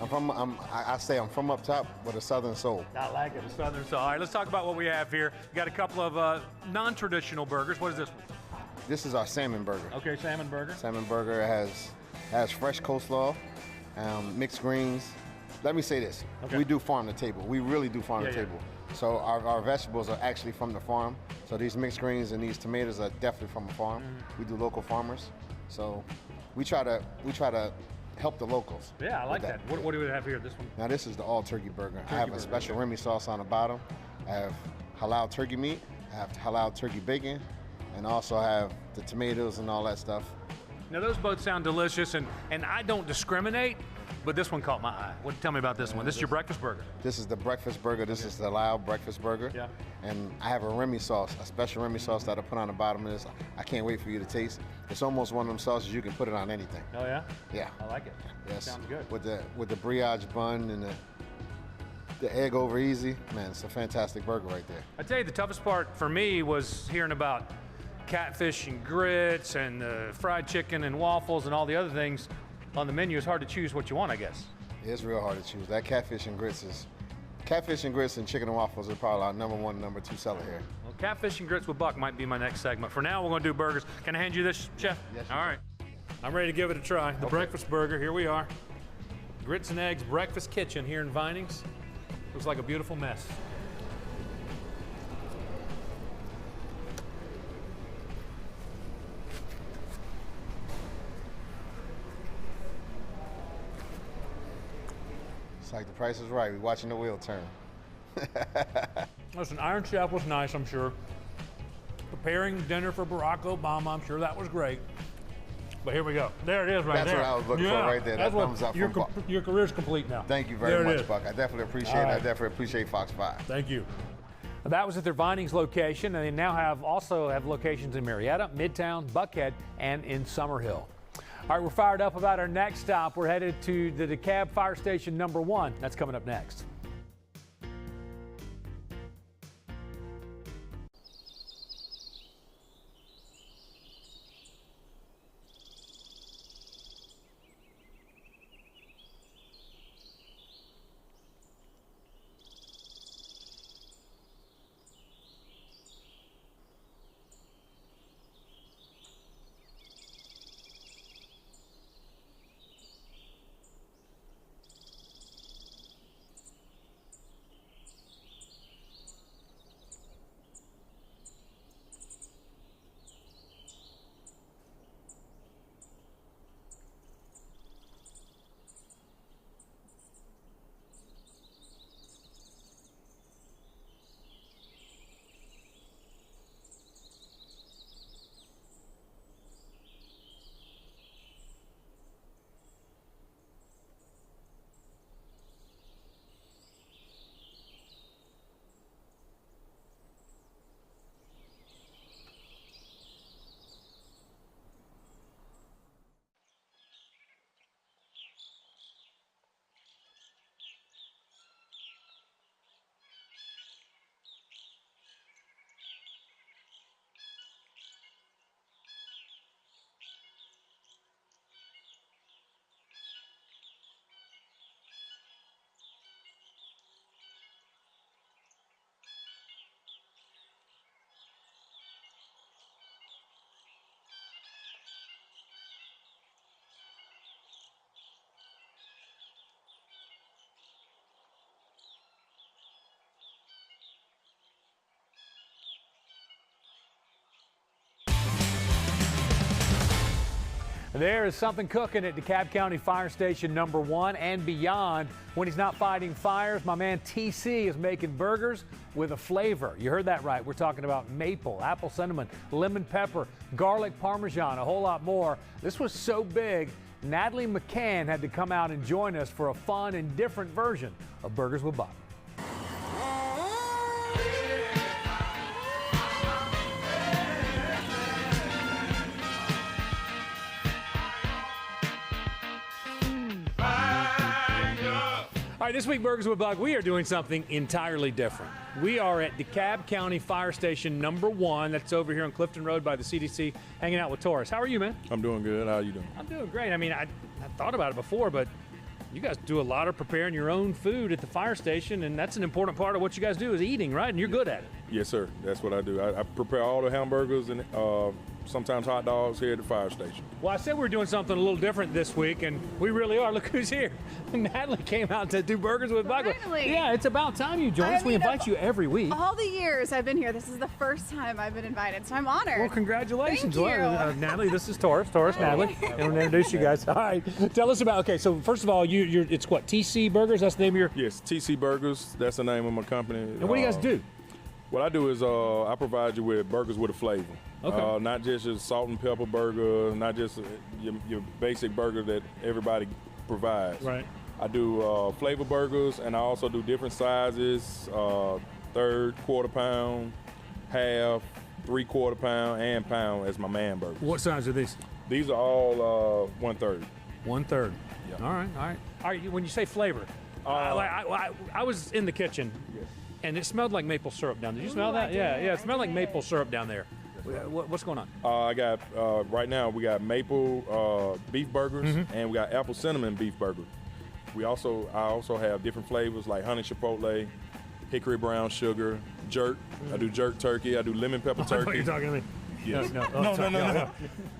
[SPEAKER 19] I say I'm from up top with a Southern soul.
[SPEAKER 17] I like it, a Southern soul. All right, let's talk about what we have here. We got a couple of non-traditional burgers. What is this one?
[SPEAKER 19] This is our salmon burger.
[SPEAKER 17] Okay, salmon burger.
[SPEAKER 19] Salmon burger has fresh coleslaw, mixed greens. Let me say this.
[SPEAKER 17] Okay.
[SPEAKER 19] We do farm to table. We really do farm to table. So our vegetables are actually from the farm. So these mixed greens and these tomatoes are definitely from a farm. We do local farmers. So we try to help the locals.
[SPEAKER 17] Yeah, I like that. What do we have here? This one?
[SPEAKER 19] Now this is the all turkey burger. I have a special Remy sauce on the bottom. I have halal turkey meat. I have halal turkey bacon, and also I have the tomatoes and all that stuff.
[SPEAKER 17] Now those both sound delicious, and I don't discriminate, but this one caught my eye. Tell me about this one. This is your breakfast burger.
[SPEAKER 19] This is the breakfast burger. This is the halal breakfast burger.
[SPEAKER 17] Yeah.
[SPEAKER 19] And I have a Remy sauce, a special Remy sauce that I put on the bottom of this. I can't wait for you to taste. It's almost one of them sauces you can put it on anything.
[SPEAKER 17] Oh yeah?
[SPEAKER 19] Yeah.
[SPEAKER 17] I like it.
[SPEAKER 19] Yes.
[SPEAKER 17] Sounds good.
[SPEAKER 19] With the brioche bun and the egg over easy, man, it's a fantastic burger right there.
[SPEAKER 17] I tell you, the toughest part for me was hearing about catfish and grits and fried chicken and waffles and all the other things on the menu. It's hard to choose what you want, I guess.
[SPEAKER 19] It's real hard to choose. That catfish and grits and chicken and waffles are probably our number one, number two seller here.
[SPEAKER 17] Well, catfish and grits with Buck might be my next segment. For now, we're going to do burgers. Can I hand you this, Chef?
[SPEAKER 19] Yes.
[SPEAKER 17] All right. I'm ready to give it a try. The breakfast burger, here we are. Grits and Eggs Breakfast Kitchen here in Vinings. Looks like a beautiful mess.
[SPEAKER 19] It's like the price is right. We're watching the wheel turn.
[SPEAKER 17] Listen, Iron Chef was nice, I'm sure. Preparing dinner for Barack Obama, I'm sure that was great. But here we go. There it is right
[SPEAKER 19] That's
[SPEAKER 17] there.
[SPEAKER 19] That's what I was looking for right there. That thumbs up from Buck.
[SPEAKER 17] Your career's complete now.
[SPEAKER 19] Thank you very much, Buck. I definitely appreciate it. I definitely appreciate Fox 5.
[SPEAKER 17] Thank you. That was at their Vinings location, and they now also have locations in Marietta, Midtown, Buckhead, and in Summerhill. All right, we're fired up about our next stop. We're headed to the DeKalb Fire Station #1. That's coming up next. There is something cooking at DeKalb County Fire Station number 1 and beyond. When he's not fighting fires, my man TC is making burgers with a flavor. You heard that right. We're talking about maple, apple cinnamon, lemon pepper, garlic parmesan, a whole lot more. This was so big, Natalie McCann had to come out and join us for a fun and different version of Burgers with Buck. All right, this week, Burgers with Buck, we are doing something entirely different. We are at DeKalb County Fire Station number 1. That's over here on Clifton Road by the CDC, hanging out with Taurus. How are you, man?
[SPEAKER 20] I'm doing good. How are you doing?
[SPEAKER 17] I'm doing great. I mean, I thought about it before, but you guys do a lot of preparing your own food at the fire station, and that's an important part of what you guys do is eating, right? And you're good at it.
[SPEAKER 20] Yes, sir. That's what I do. I prepare all the hamburgers and sometimes hot dogs here at the fire station.
[SPEAKER 17] Well, I said we were doing something a little different this week, and we really are. Look who's here. Natalie came out to do Burgers with Buck.
[SPEAKER 21] Finally.
[SPEAKER 17] Yeah, it's about time you joined us. We invite you every week.
[SPEAKER 21] All the years I've been here, this is the first time I've been invited, so I'm honored.
[SPEAKER 17] Well, congratulations.
[SPEAKER 21] Thank you.
[SPEAKER 17] Natalie, this is Taurus, Natalie. And we'll introduce you guys. All right, tell us about, okay, so first of all, it's what, TC Burgers? That's the name of your?
[SPEAKER 20] Yes, TC Burgers. That's the name of my company.
[SPEAKER 17] And what do you guys do?
[SPEAKER 20] What I do is I provide you with burgers with a flavor.
[SPEAKER 17] Okay.
[SPEAKER 20] Not just your salt and pepper burger, not just your basic burger that everybody provides.
[SPEAKER 17] Right.
[SPEAKER 20] I do flavor burgers, and I also do different sizes, third, quarter pound, half, 3/4 pound, and pound as my man burgers.
[SPEAKER 17] What size are these?
[SPEAKER 20] These are all 1/3.
[SPEAKER 17] 1/3.
[SPEAKER 20] Yeah.
[SPEAKER 17] All right. When you say flavor, I was in the kitchen, and it smelled like maple syrup down there. Did you smell that? Yeah, it smelled like maple syrup down there. What's going on?
[SPEAKER 20] I got right now we got maple beef burgers, and we got apple cinnamon beef burger. I also have different flavors like honey chipotle, hickory brown sugar, jerk. I do jerk turkey. I do lemon pepper turkey.
[SPEAKER 17] I thought you were talking to me.
[SPEAKER 20] Yes.
[SPEAKER 17] No.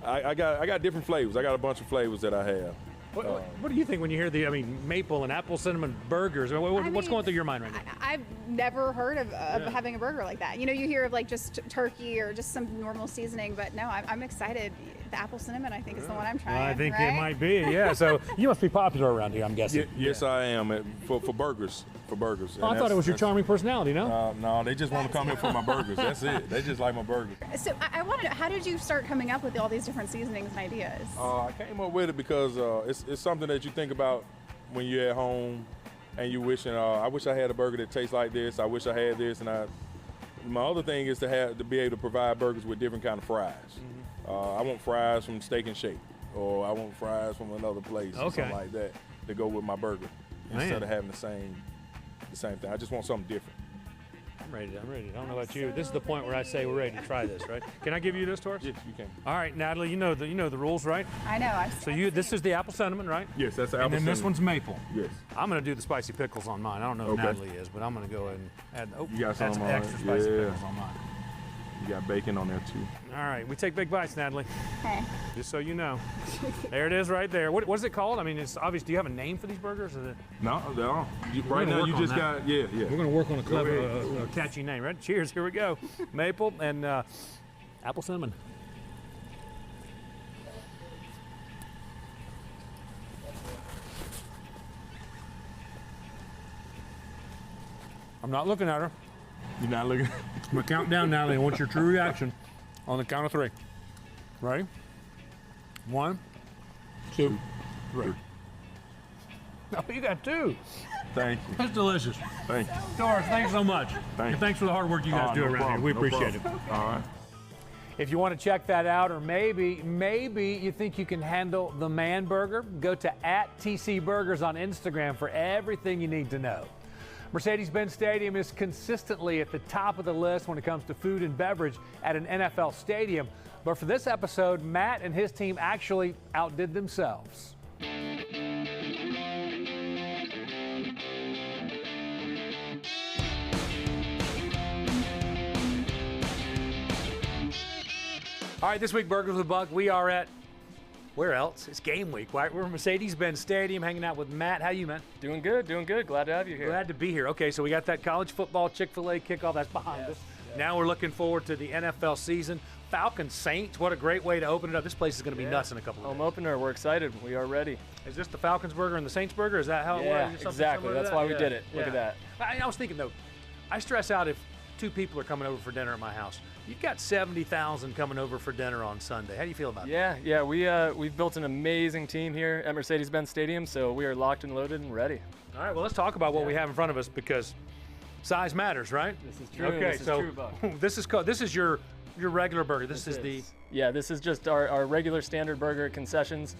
[SPEAKER 20] I got different flavors. I got a bunch of flavors that I have.
[SPEAKER 17] What do you think when you hear maple and apple cinnamon burgers? What's going through your mind right now?
[SPEAKER 21] I've never heard of having a burger like that. You know, you hear of like just turkey or just some normal seasoning, but no, I'm excited. The apple cinnamon, I think, is the one I'm trying.
[SPEAKER 17] I think
[SPEAKER 21] right?
[SPEAKER 17] it might be, yeah. So you must be popular around here, I'm guessing.
[SPEAKER 20] Yes, I am for burgers. For burgers.
[SPEAKER 17] Oh, I thought it was your charming personality, no?
[SPEAKER 20] No, they just want to come in for my burgers. That's it. They just like my burgers.
[SPEAKER 21] So I want to know, how did you start coming up with all these different seasonings and ideas?
[SPEAKER 20] I came up with it because it's something that you think about when you're at home and you wishing, I wish I had a burger that tastes like this. I wish I had this. And my other thing is to be able to provide burgers with different kind of fries. I want fries from Steak and Shake, or I want fries from another place, or something like that, to go with my burger instead of having the same thing. I just want something different.
[SPEAKER 17] I'm ready. I don't know about you. This is the point where I say we're ready to try this, right? Can I give you this, Taurus?
[SPEAKER 20] Yes, you can.
[SPEAKER 17] All right, Natalie, you know the rules, right?
[SPEAKER 21] I know.
[SPEAKER 17] This is the apple cinnamon, right?
[SPEAKER 20] Yes, that's the apple cinnamon.
[SPEAKER 17] And then this one's maple.
[SPEAKER 20] Yes.
[SPEAKER 17] I'm going to do the spicy pickles on mine. I don't know if Natalie is, but I'm going to go ahead and add.
[SPEAKER 20] You got some
[SPEAKER 17] extra spicy pickles on mine.
[SPEAKER 20] You got bacon on there too.
[SPEAKER 17] All right, we take big bites, Natalie.
[SPEAKER 21] Okay.
[SPEAKER 17] Just so you know. There it is right there. What is it called? I mean, it's obvious. Do you have a name for these burgers?
[SPEAKER 20] No. Right now you just got, yeah.
[SPEAKER 17] We're going to work on a clever, catchy name, right? Cheers, here we go. Maple and apple cinnamon. I'm not looking at her.
[SPEAKER 20] You're not looking?
[SPEAKER 17] I'm going to count down, Natalie. I want your true reaction on the count of 3. Ready? 1, 2, 3. Oh, you got 2.
[SPEAKER 20] Thank you.
[SPEAKER 17] That's delicious.
[SPEAKER 20] Thank you.
[SPEAKER 17] Taurus, thanks so much.
[SPEAKER 20] And
[SPEAKER 17] thanks for the hard work you guys do around here. We appreciate it.
[SPEAKER 20] All right.
[SPEAKER 17] If you want to check that out, or maybe you think you can handle the man burger, go to @TCBurgers on Instagram for everything you need to know. Mercedes-Benz Stadium is consistently at the top of the list when it comes to food and beverage at an NFL stadium. But for this episode, Matt and his team actually outdid themselves. All right, this week, Burgers with Buck, we are at, where else? It's game week, right? We're at Mercedes-Benz Stadium hanging out with Matt. How you, man?
[SPEAKER 22] Doing good. Glad to have you here.
[SPEAKER 17] Glad to be here. Okay, so we got that college football Chick-fil-A kickoff. That's behind us. Now we're looking forward to the NFL season. Falcon Saints. What a great way to open it up. This place is going to be nuts in a couple of days.
[SPEAKER 22] Home opener. We're excited. We are ready.
[SPEAKER 17] Is this the Falcons Burger and the Saints Burger? Is that how it works?
[SPEAKER 22] Yeah, exactly. That's why we did it. Look at that.
[SPEAKER 17] I was thinking, though, I stress out if 2 people are coming over for dinner at my house. You've got 70,000 coming over for dinner on Sunday. How do you feel about that?
[SPEAKER 22] Yeah. We've built an amazing team here at Mercedes-Benz Stadium, so we are locked and loaded and ready.
[SPEAKER 17] All right, well, let's talk about what we have in front of us because size matters, right?
[SPEAKER 22] This is true.
[SPEAKER 17] Okay,
[SPEAKER 22] this is
[SPEAKER 17] so
[SPEAKER 22] true, Buck.
[SPEAKER 17] this is your regular burger. This is
[SPEAKER 22] just our regular standard burger at concessions.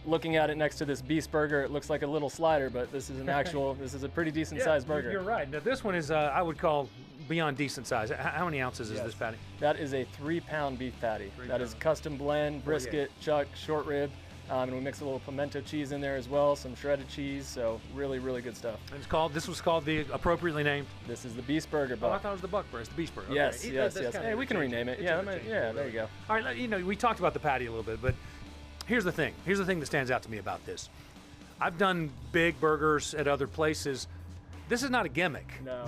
[SPEAKER 22] Looking at it next to this Beast Burger, it looks like a little slider, but this is this is a pretty decent sized burger.
[SPEAKER 17] You're right. Now, this one is, I would call beyond decent size. How many ounces is this patty?
[SPEAKER 22] That is a 3-pound beef patty. That is custom blend, brisket, chuck, short rib. And we mix a little pimento cheese in there as well, some shredded cheese, so really, really good stuff.
[SPEAKER 17] And this was called the appropriately named?
[SPEAKER 22] This is the Beast Burger, Buck.
[SPEAKER 17] Oh, I thought it was the Buck Burger. It's the Beast Burger.
[SPEAKER 22] Yes,
[SPEAKER 17] okay.
[SPEAKER 22] yes. Hey, we can rename it. Yeah, there you go.
[SPEAKER 17] All right, we talked about the patty a little bit, but here's the thing. Here's the thing that stands out to me about this. I've done big burgers at other places. This is not a gimmick.
[SPEAKER 22] No,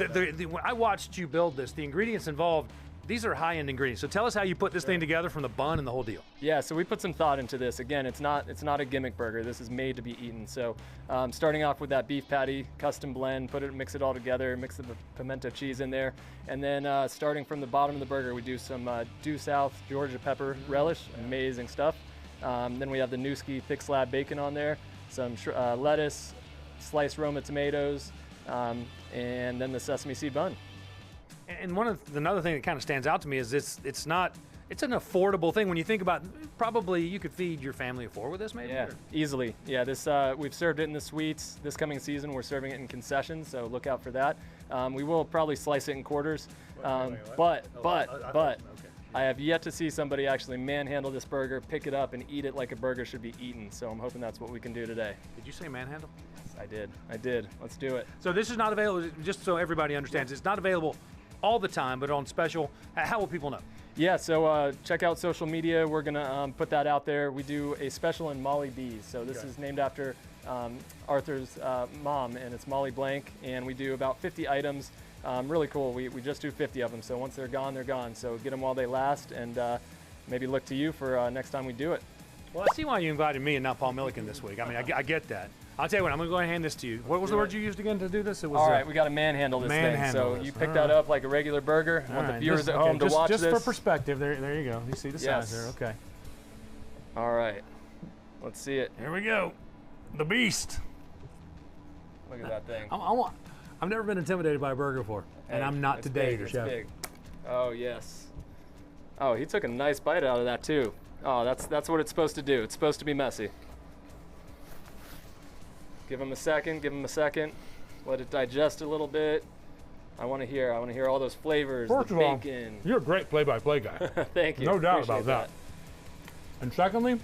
[SPEAKER 17] when I watched you build this, the ingredients involved, these are high-end ingredients. So tell us how you put this thing together from the bun and the whole deal.
[SPEAKER 22] Yeah, so we put some thought into this. Again, it's not a gimmick burger. This is made to be eaten. So starting off with that beef patty, custom blend, mix it all together, mix the pimento cheese in there. And then starting from the bottom of the burger, we do some due south Georgia pepper relish, amazing stuff. Then we have the Newski thick slab bacon on there, some lettuce, sliced Roma tomatoes, and then the sesame seed bun.
[SPEAKER 17] And another thing that kind of stands out to me is it's an affordable thing. When you think about, probably you could feed your family of 4 with this, maybe?
[SPEAKER 22] Yeah, easily. Yeah, this we've served it in the suites. This coming season, we're serving it in concessions, so look out for that. We will probably slice it in quarters, but I have yet to see somebody actually manhandle this burger, pick it up, and eat it like a burger should be eaten. So I'm hoping that's what we can do today.
[SPEAKER 17] Did you say manhandle?
[SPEAKER 22] Yes, I did. Let's do it.
[SPEAKER 17] So this is not available, just so everybody understands, it's not available all the time, but on special. How will people know?
[SPEAKER 22] Yeah, so check out social media. We're going to put that out there. We do a special in Molly B's. So this is named after Arthur's mom, and it's Molly Blank. And we do about 50 items. Really cool. We just do 50 of them. So once they're gone, they're gone. So get them while they last, and maybe look to you for next time we do it.
[SPEAKER 17] Well, I see why you invited me and not Paul Milliken this week. I mean, I get that. I'll tell you what, I'm going to go ahead and hand this to you. What was the word you used again to do this? It was
[SPEAKER 22] all right, we got to manhandle this thing. So you pick that up like a regular burger. I want the viewers at home to watch this.
[SPEAKER 17] Just for perspective, there you go. You see the size there, okay.
[SPEAKER 22] All right, let's see it.
[SPEAKER 17] Here we go. The Beast.
[SPEAKER 22] Look at that thing.
[SPEAKER 17] I've never been intimidated by a burger before, and I'm not today, Chef.
[SPEAKER 22] Big. Oh, yes. Oh, he took a nice bite out of that, too. Oh, that's what it's supposed to do. It's supposed to be messy. Give him a second. Let it digest a little bit. I want to hear all those flavors.
[SPEAKER 17] First
[SPEAKER 22] the
[SPEAKER 17] of
[SPEAKER 22] bacon.
[SPEAKER 17] all, you're a great play-by-play guy.
[SPEAKER 22] Thank you.
[SPEAKER 17] No doubt
[SPEAKER 22] Appreciate
[SPEAKER 17] about that. And secondly,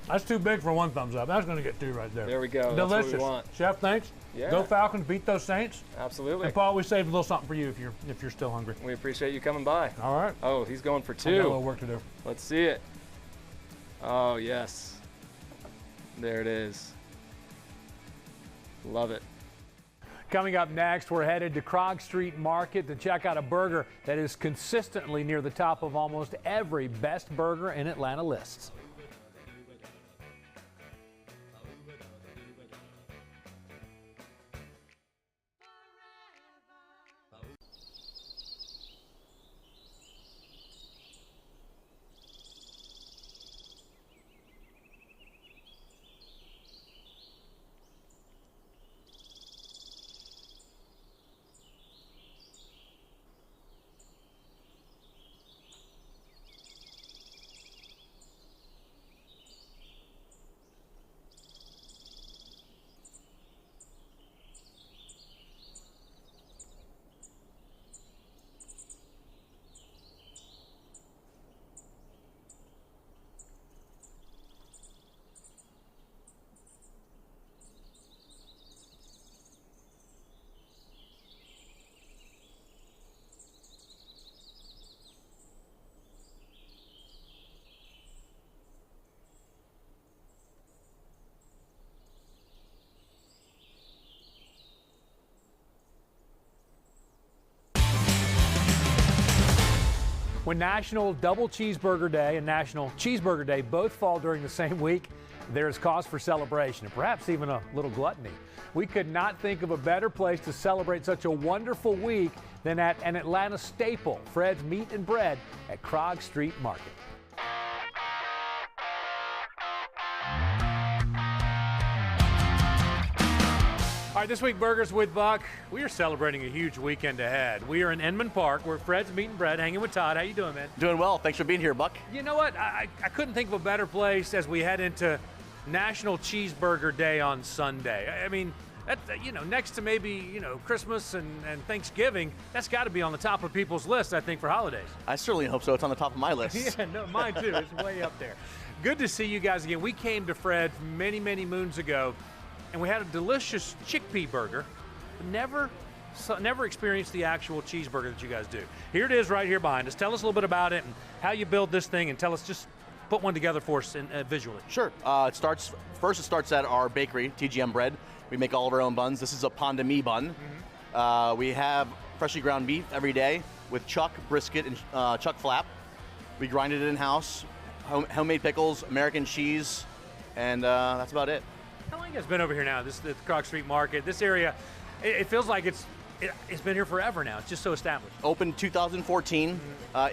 [SPEAKER 17] that's too big for 1 thumbs up. That's going to get 2 right there.
[SPEAKER 22] There we go.
[SPEAKER 17] Delicious.
[SPEAKER 22] That's what we want.
[SPEAKER 17] Chef, thanks.
[SPEAKER 22] Yeah.
[SPEAKER 17] Go Falcons, beat those Saints.
[SPEAKER 22] Absolutely.
[SPEAKER 17] And Paul, we saved a little something for you if you're still hungry.
[SPEAKER 22] We appreciate you coming by.
[SPEAKER 17] All right.
[SPEAKER 22] Oh, he's going for 2.
[SPEAKER 17] I got a little work to do.
[SPEAKER 22] Let's see it. Oh, yes. There it is. Love it.
[SPEAKER 17] Coming up next, we're headed to Krog Street Market to check out a burger that is consistently near the top of almost every best burger in Atlanta lists. When National Double Cheeseburger Day and National Cheeseburger Day both fall during the same week, there is cause for celebration and perhaps even a little gluttony. We could not think of a better place to celebrate such a wonderful week than at an Atlanta staple, Fred's Meat and Bread at Krog Street Market. All right, this week, Burgers with Buck, we are celebrating a huge weekend ahead. We are in Inman Park. We're at Fred's Meat and Bread, hanging with Todd. How you doing, man?
[SPEAKER 1] Doing well. Thanks for being here, Buck.
[SPEAKER 17] You know what? I couldn't think of a better place as we head into National Cheeseburger Day on Sunday. I mean, that, next to maybe, Christmas and Thanksgiving, that's got to be on the top of people's list, I think, for holidays.
[SPEAKER 1] I certainly hope so. It's on the top of my list.
[SPEAKER 17] Yeah, no, mine too. It's way up there. Good to see you guys again. We came to Fred's many, many moons ago, and we had a delicious chickpea burger. Never experienced the actual cheeseburger that you guys do. Here it is right here behind us. Tell us a little bit about it and how you build this thing, and tell us, just put one together for us visually.
[SPEAKER 1] Sure. It starts at our bakery, TGM Bread. We make all of our own buns. This is a pan de mie bun. Mm-hmm. We have freshly ground beef every day with chuck, brisket, and chuck flap. We grind it in-house, homemade pickles, American cheese, and that's about it.
[SPEAKER 17] How long have you guys been over here now? This is the Krog Street Market. This area, it feels like it's been here forever now. It's just so established.
[SPEAKER 1] Opened 2014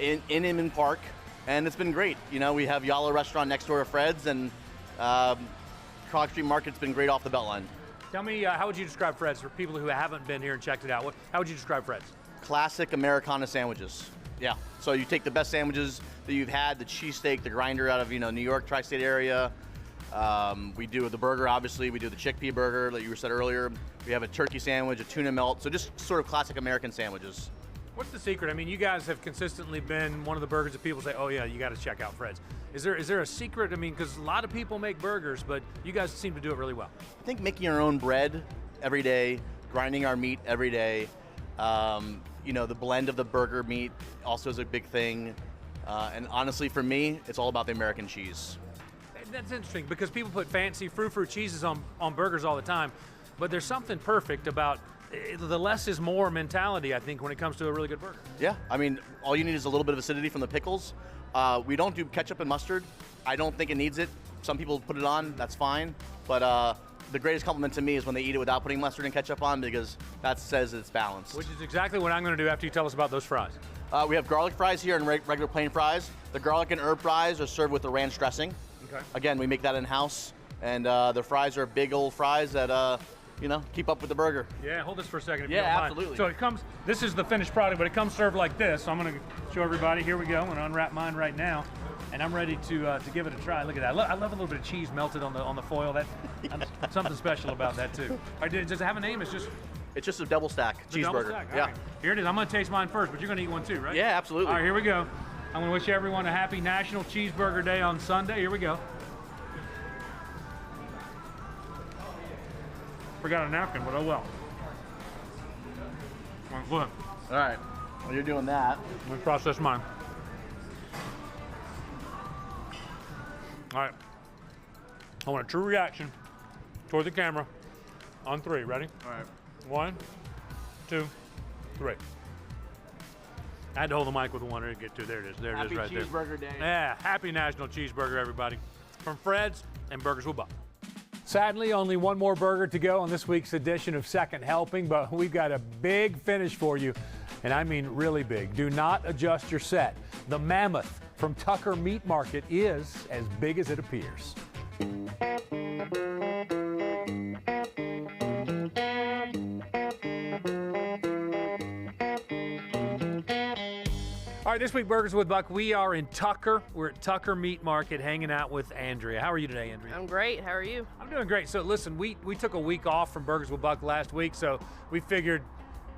[SPEAKER 1] in Inman Park, and it's been great. We have Yalla Restaurant next door to Fred's, and Krog Street Market's been great off the Beltline.
[SPEAKER 17] Tell me, how would you describe Fred's for people who haven't been here and checked it out? How would you describe Fred's?
[SPEAKER 1] Classic Americana sandwiches. Yeah. So you take the best sandwiches that you've had, the cheesesteak, the grinder out of New York tri-state area. We do the burger, obviously. We do the chickpea burger, like you said earlier. We have a turkey sandwich, a tuna melt. So just sort of classic American sandwiches.
[SPEAKER 17] What's the secret? I mean, you guys have consistently been one of the burgers that people say, oh yeah, you got to check out Fred's. Is there a secret? I mean, because a lot of people make burgers, but you guys seem to do it really well.
[SPEAKER 1] I think making our own bread every day, grinding our meat every day, the blend of the burger meat also is a big thing. And honestly, for me, it's all about the American cheese.
[SPEAKER 17] That's interesting because people put fancy frou-frou cheeses on burgers all the time, but there's something perfect about the less is more mentality, I think, when it comes to a really good burger.
[SPEAKER 1] Yeah, I mean, all you need is a little bit of acidity from the pickles. We don't do ketchup and mustard. I don't think it needs it. Some people put it on, that's fine. But the greatest compliment to me is when they eat it without putting mustard and ketchup on, because that says it's balanced.
[SPEAKER 17] Which is exactly what I'm going to do after you tell us about those fries.
[SPEAKER 1] We have garlic fries here and regular plain fries. The garlic and herb fries are served with the ranch dressing.
[SPEAKER 17] Okay.
[SPEAKER 1] Again, we make that in-house, and the fries are big old fries that, keep up with the burger.
[SPEAKER 17] Yeah, hold this for a second if
[SPEAKER 1] you
[SPEAKER 17] don't mind.
[SPEAKER 1] Absolutely.
[SPEAKER 17] So this is the finished product, but it comes served like this. So I'm going to show everybody. Here we go. I'm going to unwrap mine right now, and I'm ready to give it a try. Look at that. I love a little bit of cheese melted on the foil. Something special about that too. Does it have a name?
[SPEAKER 1] It's just a double stack cheeseburger.
[SPEAKER 17] Yeah. Right. Here it is. I'm going to taste mine first, but you're going to eat one too, right?
[SPEAKER 1] Yeah, absolutely.
[SPEAKER 17] All right, here we go. I'm going to wish everyone a happy National Cheeseburger Day on Sunday. Here we go. Forgot a napkin, but oh well. Good.
[SPEAKER 1] All right. Well, you're doing that.
[SPEAKER 17] Let me process mine. All right. I want a true reaction toward the camera on 3. Ready?
[SPEAKER 1] All right.
[SPEAKER 17] 1, 2, 3. I had to hold the mic with one to get to. There it is. There it is right there.
[SPEAKER 1] Happy Cheeseburger Day.
[SPEAKER 17] Yeah, happy National Cheeseburger, everybody. From Fred's and Burgers with Buck. Sadly, only one more burger to go on this week's edition of Second Helping, but we've got a big finish for you, and I mean really big. Do not adjust your set. The Mammoth from Tucker Meat Market is as big as it appears. All right, this week, Burgers with Buck, we are in Tucker. We're at Tucker Meat Market hanging out with Andrea. How are you today, Andrea?
[SPEAKER 15] I'm great. How are you?
[SPEAKER 17] I'm doing great. So listen, we took a week off from Burgers with Buck last week, so we figured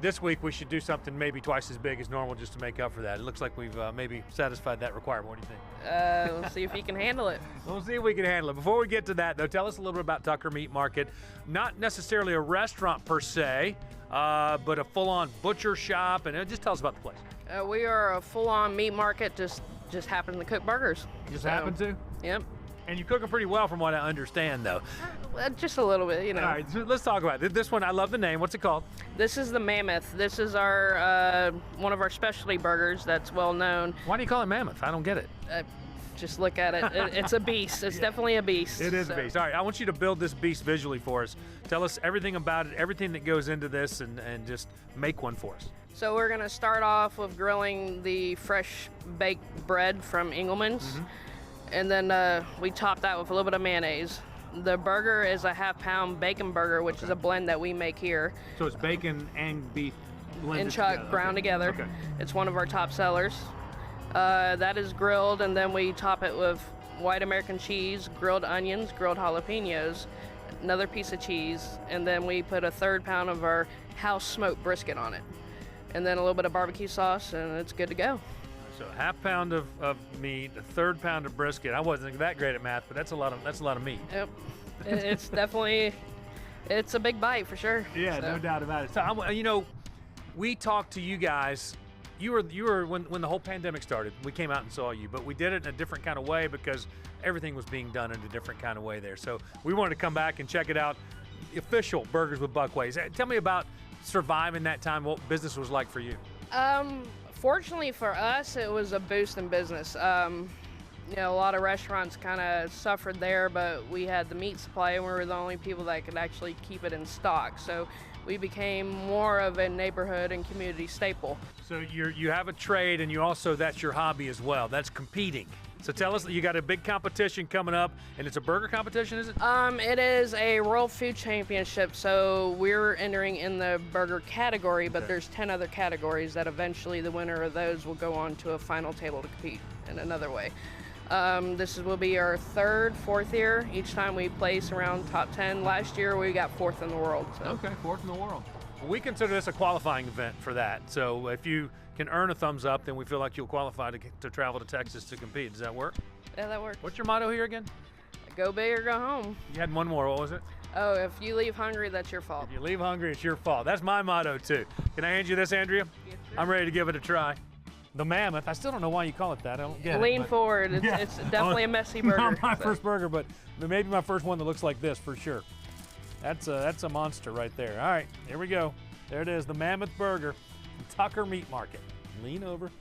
[SPEAKER 17] this week we should do something maybe twice as big as normal just to make up for that. It looks like we've maybe satisfied that requirement. What do you think?
[SPEAKER 15] We'll see if you can handle it.
[SPEAKER 17] We'll see if we can handle it. Before we get to that, though, tell us a little bit about Tucker Meat Market. Not necessarily a restaurant per se, but a full-on butcher shop, and just tell us about the place.
[SPEAKER 15] We are a full-on meat market, just happen to cook burgers.
[SPEAKER 17] Just happen to?
[SPEAKER 15] Yep.
[SPEAKER 17] And you cook them pretty well from what I understand, though.
[SPEAKER 3] Just a little bit, you know.
[SPEAKER 17] All right, so let's talk about it. This one, I love the name. What's it called?
[SPEAKER 3] This is the Mammoth. This is our one of our specialty burgers that's well known.
[SPEAKER 17] Why do you call it Mammoth? I don't get it.
[SPEAKER 3] Just look at it. It's a beast. It's definitely a beast.
[SPEAKER 17] It is a beast. All right, I want you to build this beast visually for us. Tell us everything about it, everything that goes into this, and just make one for us.
[SPEAKER 3] So we're gonna start off with grilling the fresh baked bread from Engelman's. And then we top that with a little bit of mayonnaise. The burger is a half-pound bacon burger, which is a blend that we make here.
[SPEAKER 17] So it's bacon and beef blended
[SPEAKER 3] and chuck
[SPEAKER 17] together.
[SPEAKER 3] ground together.
[SPEAKER 17] Okay.
[SPEAKER 3] It's one of our top sellers. That is grilled, and then we top it with white American cheese, grilled onions, grilled jalapenos, another piece of cheese, and then we put a 1/3 pound of our house smoked brisket on it. And then a little bit of barbecue sauce, and it's good to go.
[SPEAKER 17] So a half pound of meat, a 1/3 pound of brisket. I wasn't that great at math, but that's a lot of meat.
[SPEAKER 3] Yep. It's definitely, it's a big bite for sure.
[SPEAKER 17] Yeah,
[SPEAKER 3] so.
[SPEAKER 17] No doubt about it. So, you know, we talked to you guys. You were when the whole pandemic started. We came out and saw you, but we did it in a different kind of way because everything was being done in a different kind of way there. So we wanted to come back and check it out. The official Burgers with Buck ways. Tell me about surviving that time. What business was like for you?
[SPEAKER 3] Fortunately for us, it was a boost in business. You know, a lot of restaurants kind of suffered there, but we had the meat supply, and we were the only people that could actually keep it in stock. So we became more of a neighborhood and community staple.
[SPEAKER 17] So you have a trade, and you also, that's your hobby as well. That's competing. So tell us, you got a big competition coming up, and it's a burger competition, is it?
[SPEAKER 3] It is a World Food Championship, so we're entering in the burger category, but there's 10 other categories that eventually the winner of those will go on to a final table to compete in another way. Will be our fourth year. Each time we place around top 10. Last year we got 4th in the world. So.
[SPEAKER 17] Okay, 4th in the world. Well, we consider this a qualifying event for that. So if you can earn a thumbs up, then we feel like you'll qualify to travel to Texas to compete. Does that work?
[SPEAKER 3] Yeah, that works.
[SPEAKER 17] What's your motto here again?
[SPEAKER 3] Go big or go home.
[SPEAKER 17] You had one more. What was it?
[SPEAKER 3] Oh, if you leave hungry, that's your fault.
[SPEAKER 17] If you leave hungry, it's your fault. That's my motto, too. Can I hand you this, Andrea? Yes, sir. I'm ready to give it a try. The Mammoth. I still don't know why you call it that. I don't get it.
[SPEAKER 3] Lean forward. It's definitely a messy burger.
[SPEAKER 17] Not my first burger, but maybe my first one that looks like this for sure. That's a monster right there. All right, here we go. There it is, the Mammoth Burger from Tucker Meat Market. Lean over.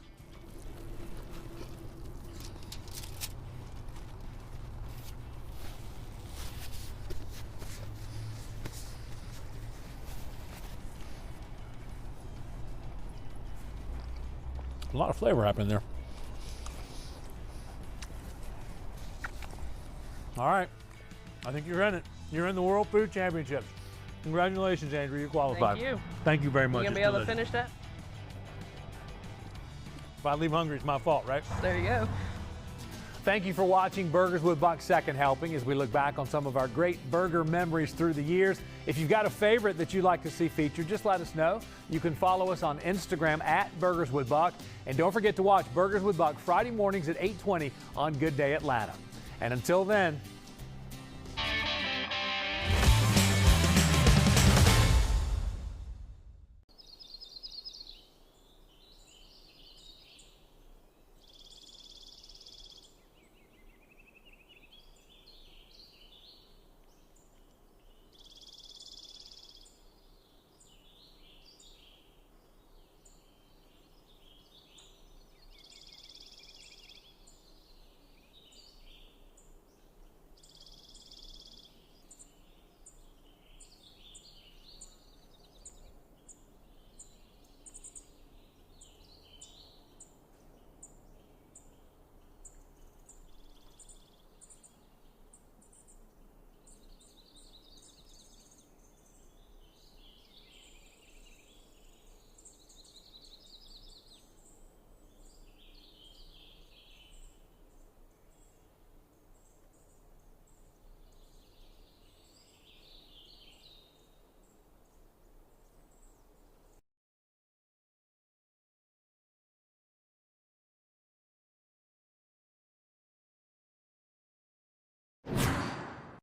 [SPEAKER 17] A lot of flavor happening there. All right, I think you're in it. You're in the World Food Championships. Congratulations, Andrew, you qualified.
[SPEAKER 3] Thank you.
[SPEAKER 17] Thank you very much.
[SPEAKER 3] You gonna be able to finish that?
[SPEAKER 17] If I leave hungry, it's my fault, right?
[SPEAKER 3] There you go.
[SPEAKER 17] Thank you for watching Burgers with Buck's Second Helping as we look back on some of our great burger memories through the years. If you've got a favorite that you'd like to see featured, just let us know. You can follow us on Instagram at Burgers with Buck. And don't forget to watch Burgers with Buck Friday mornings at 8:20 on Good Day Atlanta. And until then,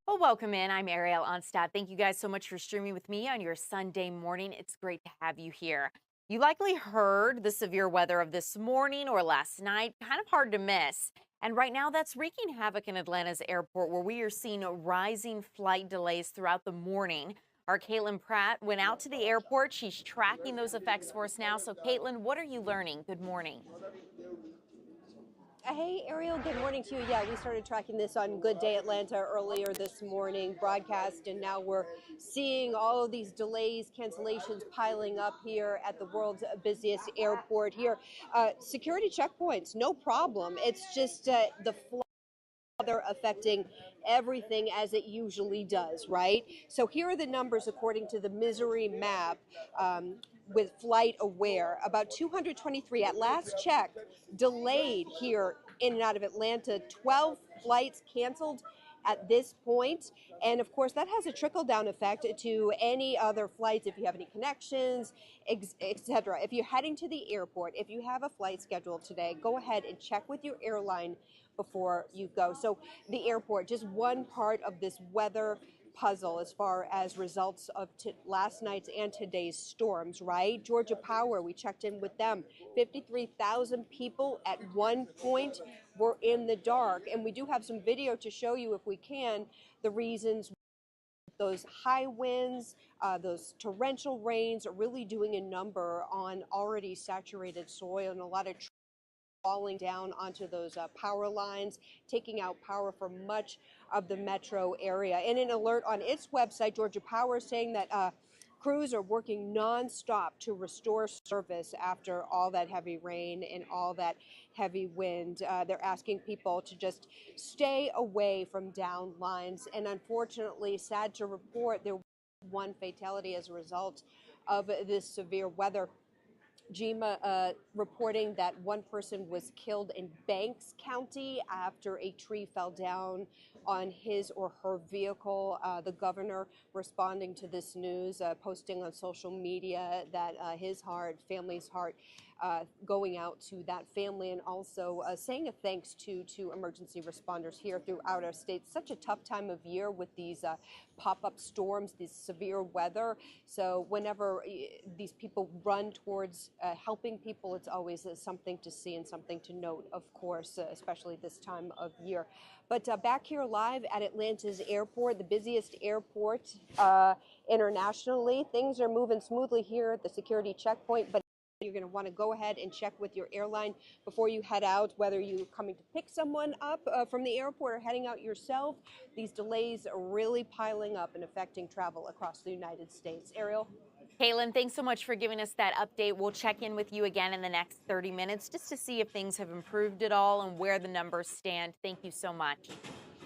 [SPEAKER 2] Well, welcome in. I'm Ariel Onstad. Thank you guys so much for streaming with me on your Sunday morning. It's great to have you here. You likely heard the severe weather of this morning or last night, kind of hard to miss. And right now, that's wreaking havoc in Atlanta's airport, where we are seeing rising flight delays throughout the morning. Our Caitlin Pratt went out to the airport. She's tracking those effects for us now. So, Caitlin, what are you learning? Good morning.
[SPEAKER 16] Hey, Ariel, good morning to you. Yeah, we started tracking this on Good Day Atlanta earlier this morning, broadcast, and now we're seeing all of these delays, cancellations piling up here at the world's busiest airport here. Security checkpoints, no problem. It's just the weather affecting everything as it usually does, right? So here are the numbers according to the Misery map with Flight Aware. About 223 at last check delayed here in and out of Atlanta. 12 flights canceled at this point. And of course, that has a trickle-down effect to any other flights if you have any connections, etc. If you're heading to the airport, if you have a flight scheduled today, go ahead and check with your airline before you go. So the airport, just one part of this weather puzzle as far as results of last night's and today's storms, right? Georgia Power, we checked in with them. 53,000 people at one point were in the dark. And we do have some video to show you, if we can, the reasons those high winds, those torrential rains are really doing a number on already saturated soil, and a lot of falling down onto those power lines, taking out power for much of the metro area. In an alert on its website, Georgia Power is saying that crews are working nonstop to restore service after all that heavy rain and all that heavy wind. They're asking people to just stay away from down lines. And unfortunately, sad to report, there was one fatality as a result of this severe weather. GEMA reporting that one person was killed in Banks County after a tree fell down on his or her vehicle. The governor responding to this news, posting on social media that his heart, family's heart, going out to that family, and also saying a thanks to emergency responders here throughout our state. Such a tough time of year with these pop-up storms, this severe weather. So whenever these people run towards helping people, it's always something to see and something to note, of course, especially this time of year. But back here live at Atlanta's airport, the busiest airport internationally, things are moving smoothly here at the security checkpoint, but you're going to want to go ahead and check with your airline before you head out, whether you're coming to pick someone up from the airport or heading out yourself. These delays are really piling up and affecting travel across the United States. Ariel?
[SPEAKER 2] Caitlin, thanks so much for giving us that update. We'll check in with you again in the next 30 minutes just to see if things have improved at all and where the numbers stand. Thank you so much.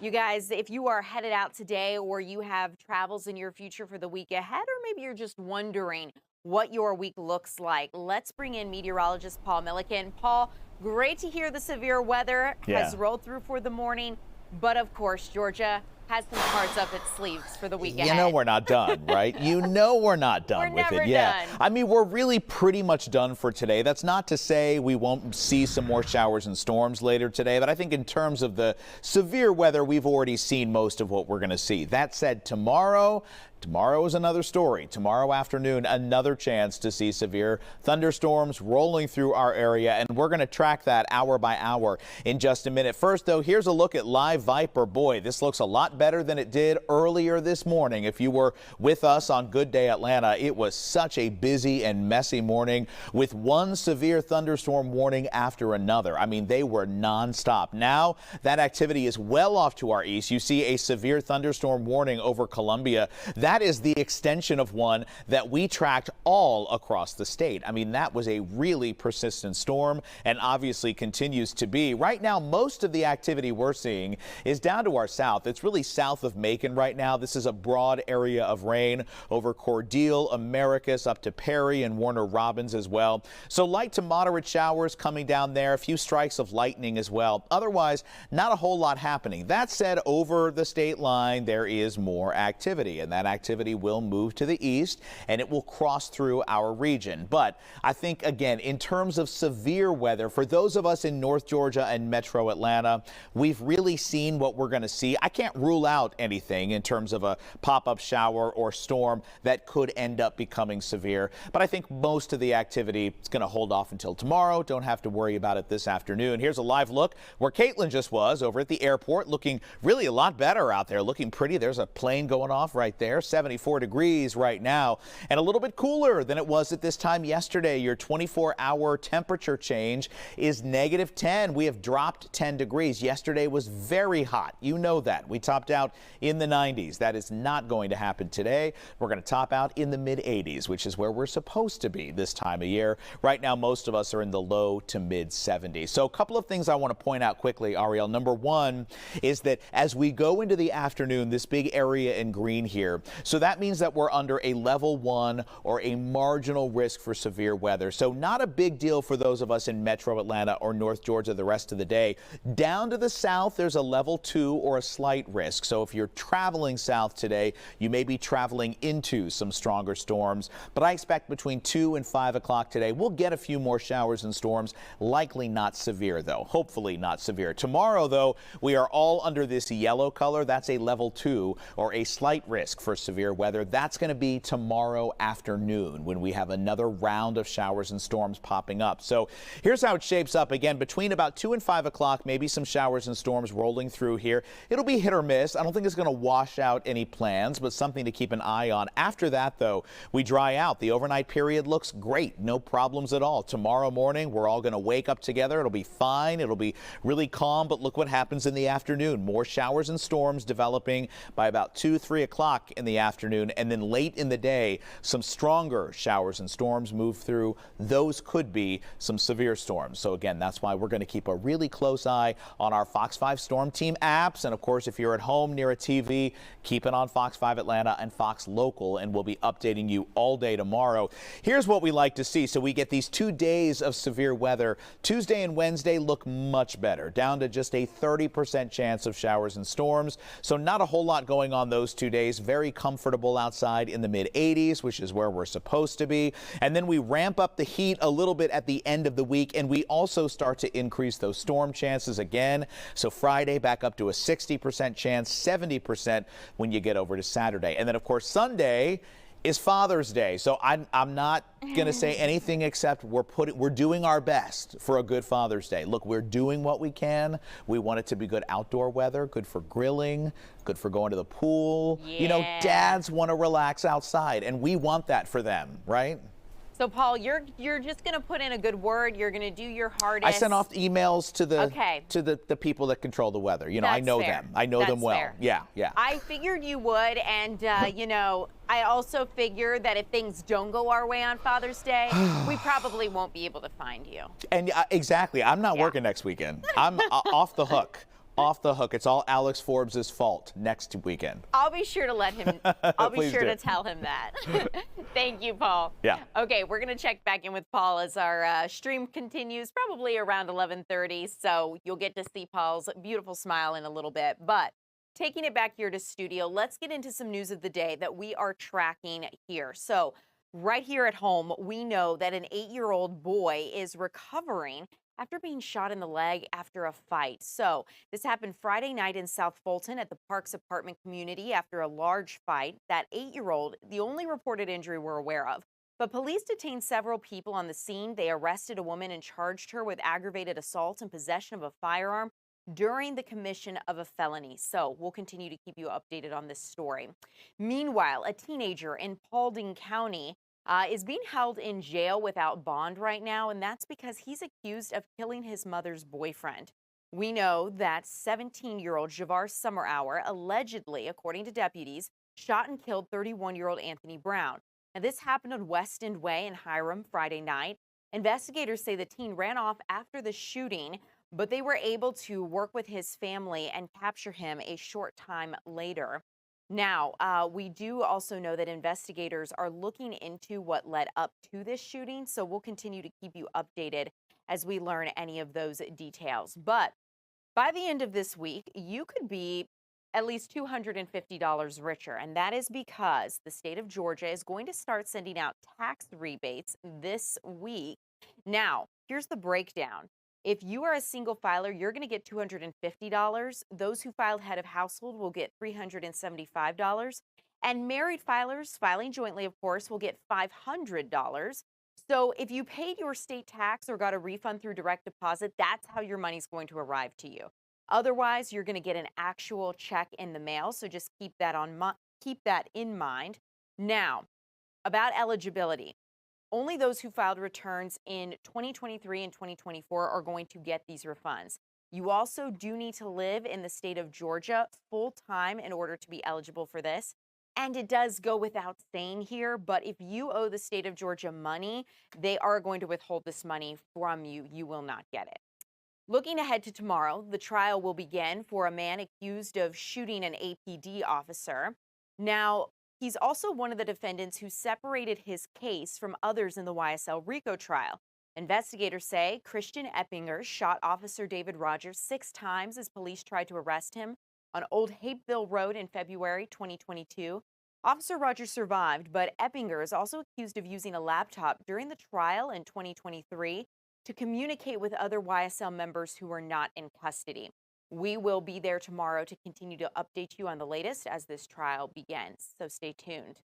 [SPEAKER 2] You guys, if you are headed out today or you have travels in your future for the week ahead, or maybe you're just wondering what your week looks like, let's bring in meteorologist Paul Milliken. Paul, great to hear the severe weather has rolled through for the morning, but of course, Georgia has some cards up its sleeves for the weekend.
[SPEAKER 4] You know we're not done, right? You know we're not done with it. Yeah. I mean, we're really pretty much done for today. That's not to say we won't see some more showers and storms later today, but I think in terms of the severe weather, we've already seen most of what we're going to see. That said, tomorrow is another story. Tomorrow afternoon, another chance to see severe thunderstorms rolling through our area, and we're going to track that hour by hour in just a minute. First, though, here's a look at live Viper. Boy, this looks a lot better than it did earlier this morning. If you were with us on Good Day Atlanta, it was such a busy and messy morning with one severe thunderstorm warning after another. I mean, they were nonstop. Now that activity is well off to our east. You see a severe thunderstorm warning over Columbia. That is the extension of one that we tracked all across the state. I mean, that was a really persistent storm and obviously continues to be. Right now, most of the activity we're seeing is down to our south. It's really south of Macon right now. This is a broad area of rain over Cordele, Americus, up to Perry and Warner Robins as well. So light to moderate showers coming down there, a few strikes of lightning as well. Otherwise, not a whole lot happening. That said, over the state line, there is more activity, and that activity activity will move to the east and it will cross through our region. But I think, again, in terms of severe weather, for those of us in North Georgia and Metro Atlanta, we've really seen what we're going to see. I can't rule out anything in terms of a pop-up shower or storm that could end up becoming severe. But I think most of the activity is going to hold off until tomorrow. Don't have to worry about it this afternoon. Here's a live look where Caitlin just was over at the airport, looking really a lot better out there, looking pretty. There's a plane going off right there, 74 degrees right now, and a little bit cooler than it was at this time yesterday. Your 24-hour temperature change is -10. We have dropped 10 degrees. Yesterday was very hot. You know that. We topped out in the 90s. That is not going to happen today. We're going to top out in the mid-80s, which is where we're supposed to be this time of year. Right now, most of us are in the low to mid-70s. So a couple of things I want to point out quickly, Ariel. Number one is that as we go into the afternoon, this big area in green here, so that means that we're under a level 1 or a marginal risk for severe weather. So not a big deal for those of us in Metro Atlanta or North Georgia the rest of the day. Down to the south, there's a level 2 or a slight risk. So if you're traveling south today, you may be traveling into some stronger storms. But I expect between 2 and 5 o'clock today, we'll get a few more showers and storms, likely not severe though, hopefully not severe. Tomorrow though, we are all under this yellow color. That's a level 2 or a slight risk for severe weather. That's going to be tomorrow afternoon when we have another round of showers and storms popping up. So here's how it shapes up. Again, between about 2 and 5 o'clock, maybe some showers and storms rolling through here. It'll be hit or miss. I don't think it's going to wash out any plans, but something to keep an eye on. After that, though, we dry out. The overnight period looks great. No problems at all. Tomorrow morning, we're all going to wake up together. It'll be fine. It'll be really calm, but look what happens in the afternoon. More showers and storms developing by about 2, 3 o'clock in the afternoon, and then late in the day, some stronger showers and storms move through. Those could be some severe storms. So again, that's why we're going to keep a really close eye on our Fox 5 Storm Team apps. And of course, if you're at home near a TV, keep it on Fox 5 Atlanta and Fox Local, and we'll be updating you all day tomorrow. Here's what we like to see. So we get these 2 days of severe weather. Tuesday and Wednesday look much better, down to just a 30% chance of showers and storms. So not a whole lot going on those 2 days. Very comfortable outside in the mid-80s, which is where we're supposed to be. And then we ramp up the heat a little bit at the end of the week, and we also start to increase those storm chances again. So Friday back up to a 60% chance, 70% when you get over to Saturday. And then, of course, Sunday is Father's Day. So I'm not going to say anything except we're doing our best for a good Father's Day. Look, we're doing what we can. We want it to be good outdoor weather, good for grilling, good for going to the pool.
[SPEAKER 2] Yeah.
[SPEAKER 4] You know, dads want to relax outside, and we want that for them, right?
[SPEAKER 2] So, Paul, you're just going to put in a good word. You're going to do your hardest.
[SPEAKER 4] I sent off emails to the people that control the weather. You know,
[SPEAKER 2] That's
[SPEAKER 4] I know
[SPEAKER 2] fair.
[SPEAKER 4] them. I know them well.
[SPEAKER 2] Fair.
[SPEAKER 4] Yeah, yeah.
[SPEAKER 2] I figured you would, and you know, I also figured that if things don't go our way on Father's Day, we probably won't be able to find you.
[SPEAKER 4] And exactly. I'm not working next weekend. I'm off the hook. Off the hook. It's all Alex Forbes' fault next weekend.
[SPEAKER 2] I'll be sure to let him. I'll be
[SPEAKER 4] Please
[SPEAKER 2] sure
[SPEAKER 4] do.
[SPEAKER 2] to tell him that. Thank you, Paul.
[SPEAKER 4] Yeah.
[SPEAKER 2] Okay, we're gonna check back in with Paul as our stream continues, probably around 11:30. So you'll get to see Paul's beautiful smile in a little bit. But taking it back here to studio, let's get into some news of the day that we are tracking here. So right here at home, we know that an 8-year-old boy is recovering after being shot in the leg after a fight. So this happened Friday night in South Fulton at the Parks apartment community after a large fight. That 8-year-old, the only reported injury we're aware of. But police detained several people on the scene. They arrested a woman and charged her with aggravated assault and possession of a firearm during the commission of a felony. So we'll continue to keep you updated on this story. Meanwhile, a teenager in Paulding County is being held in jail without bond right now, and that's because he's accused of killing his mother's boyfriend. We know that 17-year-old Javar Summerhour allegedly, according to deputies, shot and killed 31-year-old Anthony Brown. Now, this happened on West End Way in Hiram Friday night. Investigators say the teen ran off after the shooting, but they were able to work with his family and capture him a short time later. Now, we do also know that investigators are looking into what led up to this shooting, so we'll continue to keep you updated as we learn any of those details. But by the end of this week, you could be at least $250 richer. And that is because the state of Georgia is going to start sending out tax rebates this week. Now, here's the breakdown. If you are a single filer, you're going to get $250. Those who filed head of household will get $375. And married filers, filing jointly, of course, will get $500. So if you paid your state tax or got a refund through direct deposit, that's how your money's going to arrive to you. Otherwise, you're going to get an actual check in the mail. So just keep that in mind. Now, about eligibility. Only those who filed returns in 2023 and 2024 are going to get these refunds. You also do need to live in the state of Georgia full-time in order to be eligible for this. And it does go without saying here, but if you owe the state of Georgia money, they are going to withhold this money from you. You will not get it. Looking ahead to tomorrow, the trial will begin for a man accused of shooting an APD officer. Now, he's also one of the defendants who separated his case from others in the YSL RICO trial. Investigators say Christian Eppinger shot Officer David Rogers 6 times as police tried to arrest him on Old Hapeville Road in February 2022. Officer Rogers survived, but Eppinger is also accused of using a laptop during the trial in 2023 to communicate with other YSL members who are not in custody. We will be there tomorrow to continue to update you on the latest as this trial begins, so stay tuned.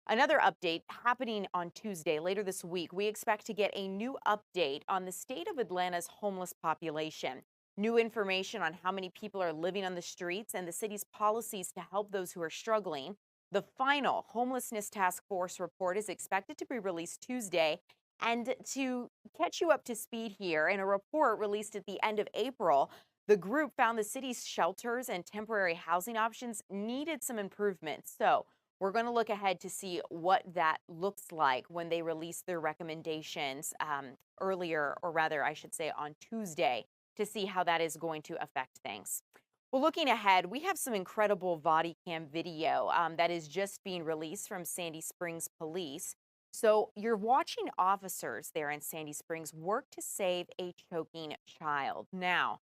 [SPEAKER 2] Another update happening on Tuesday, later this week, we expect to get a new update on the state of Atlanta's homeless population. New information on how many people are living on the streets and the city's policies to help those who are struggling. The final Homelessness Task Force report is expected to be released Tuesday. And to catch you up to speed here, in a report released at the end of April, the group found the city's shelters and temporary housing options needed some improvements. So we're going to look ahead to see what that looks like when they release their recommendations earlier, or rather, I should say on Tuesday, to see how that is going to affect things. Well, looking ahead, we have some incredible body cam video that is just being released from Sandy Springs Police. So you're watching officers there in Sandy Springs work to save a choking child. Now,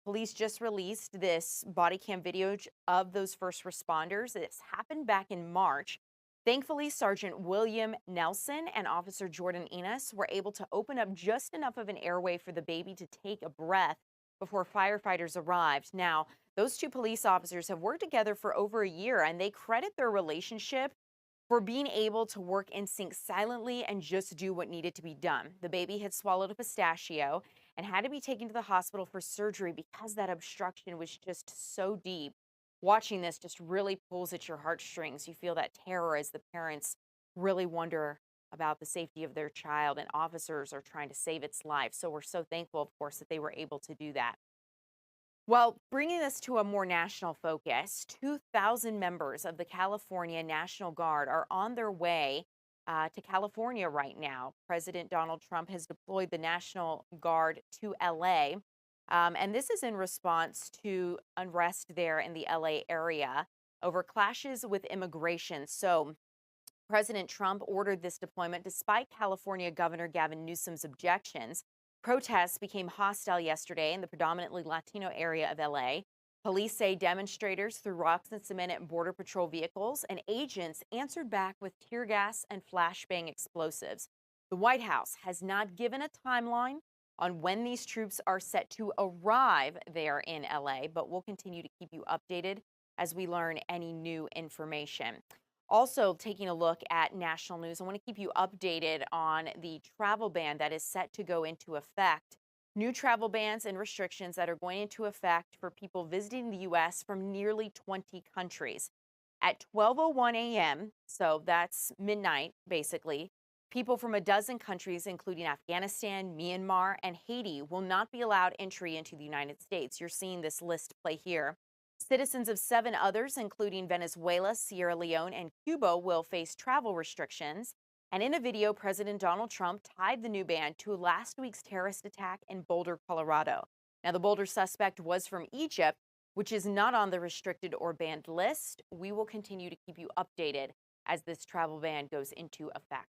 [SPEAKER 2] police just released this body cam video of those first responders. This happened back in March. Thankfully, Sergeant William Nelson and Officer Jordan Enos were able to open up just enough of an airway for the baby to take a breath before firefighters arrived. Now, those two police officers have worked together for over a year, and they credit their relationship for being able to work in sync silently and just do what needed to be done. The baby had swallowed a pistachio and had to be taken to the hospital for surgery because that obstruction was just so deep. Watching this just really pulls at your heartstrings. You feel that terror as the parents really wonder about the safety of their child, and officers are trying to save its life. So we're so thankful, of course, that they were able to do that. Well, bringing this to a more national focus, 2,000 members of the California National Guard are on their way to California right now. President Donald Trump has deployed the National Guard to LA. And this is in response to unrest there in the LA area over clashes with immigration. So President Trump ordered this deployment despite California Governor Gavin Newsom's objections. Protests became hostile yesterday in the predominantly Latino area of LA. Police say demonstrators threw rocks and cement at Border Patrol vehicles, and agents answered back with tear gas and flashbang explosives. The White House has not given a timeline on when these troops are set to arrive there in LA, but we'll continue to keep you updated as we learn any new information. Also, taking a look at national news, I want to keep you updated on the travel ban that is set to go into effect. New travel bans and restrictions that are going into effect for people visiting the U.S. from nearly 20 countries. At 12:01 a.m., so that's midnight, basically, people from a dozen countries, including Afghanistan, Myanmar, and Haiti, will not be allowed entry into the United States. You're seeing this list play here. Citizens of 7 others, including Venezuela, Sierra Leone, and Cuba, will face travel restrictions. And in a video, President Donald Trump tied the new ban to last week's terrorist attack in Boulder, Colorado. Now, the Boulder suspect was from Egypt, which is not on the restricted or banned list. We will continue to keep you updated as this travel ban goes into effect.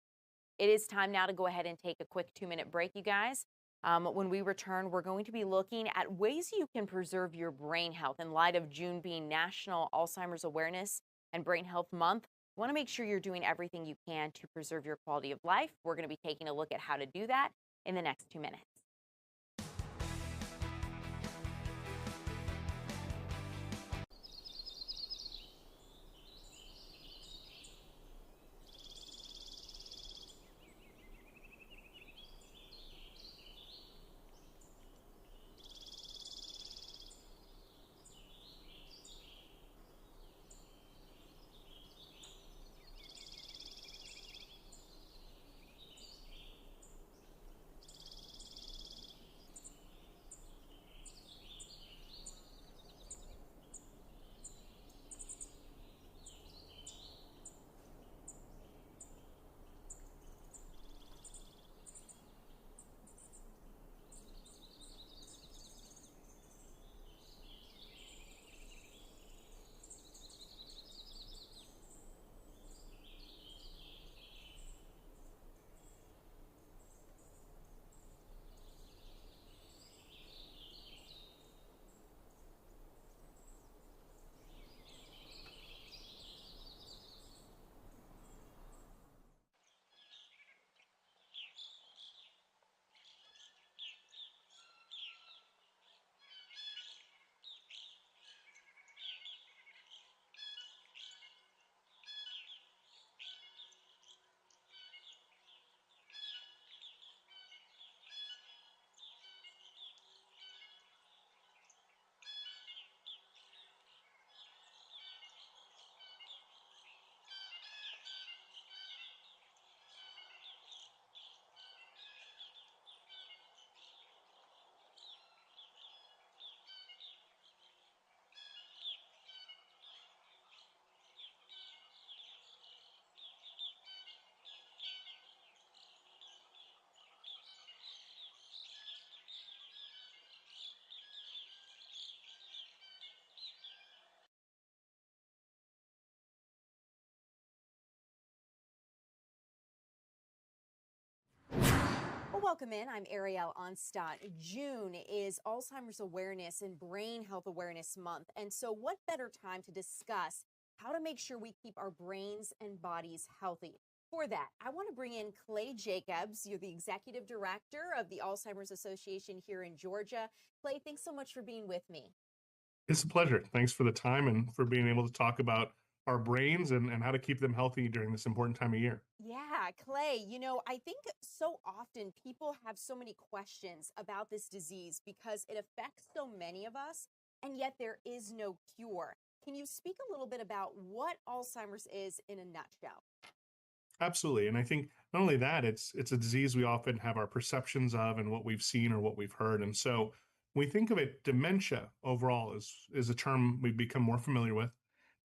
[SPEAKER 2] It is time now to go ahead and take a quick 2-minute break, you guys. When we return, we're going to be looking at ways you can preserve your brain health in light of June being National Alzheimer's Awareness and Brain Health Month. You want to make sure you're doing everything you can to preserve your quality of life. We're going to be taking a look at how to do that in the next 2 minutes. Well, welcome in. I'm Ariel Onstadt. June is Alzheimer's Awareness and Brain Health Awareness Month. And so what better time to discuss how to make sure we keep our brains and bodies healthy? For that, I want to bring in Clay Jacobs. You're the Executive Director of the Alzheimer's Association here in Georgia. Clay, thanks so much for being with me.
[SPEAKER 7] It's a pleasure. Thanks for the time and for being able to talk about our brains and how to keep them healthy during this important time of year.
[SPEAKER 2] Yeah, Clay, I think so often people have so many questions about this disease because it affects so many of us, and yet there is no cure. Can you speak a little bit about what Alzheimer's is in a nutshell?
[SPEAKER 7] Absolutely. And I think not only that, it's a disease we often have our perceptions of and what we've seen or what we've heard. And so when we think of it, dementia overall is a term we've become more familiar with.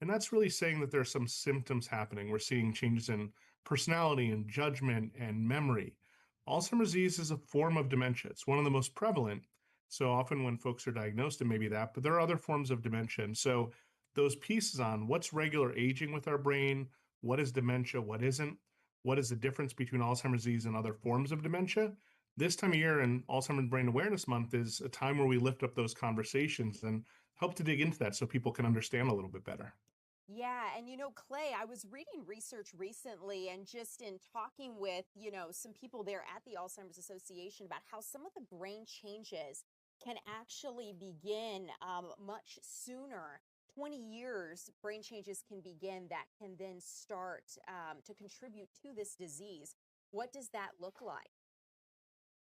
[SPEAKER 7] And that's really saying that there are some symptoms happening. We're seeing changes in personality and judgment and memory. Alzheimer's disease is a form of dementia. It's one of the most prevalent. So often when folks are diagnosed, it may be that, but there are other forms of dementia. And so those pieces on what's regular aging with our brain, what is dementia, what isn't, what is the difference between Alzheimer's disease and other forms of dementia. This time of year in Alzheimer's Brain Awareness Month is a time where we lift up those conversations and help to dig into that so people can understand a little bit better.
[SPEAKER 2] Yeah, and Clay, I was reading research recently and just in talking with, some people there at the Alzheimer's Association about how some of the brain changes can actually begin much sooner. 20 years, brain changes can begin that can then start to contribute to this disease. What does that look like?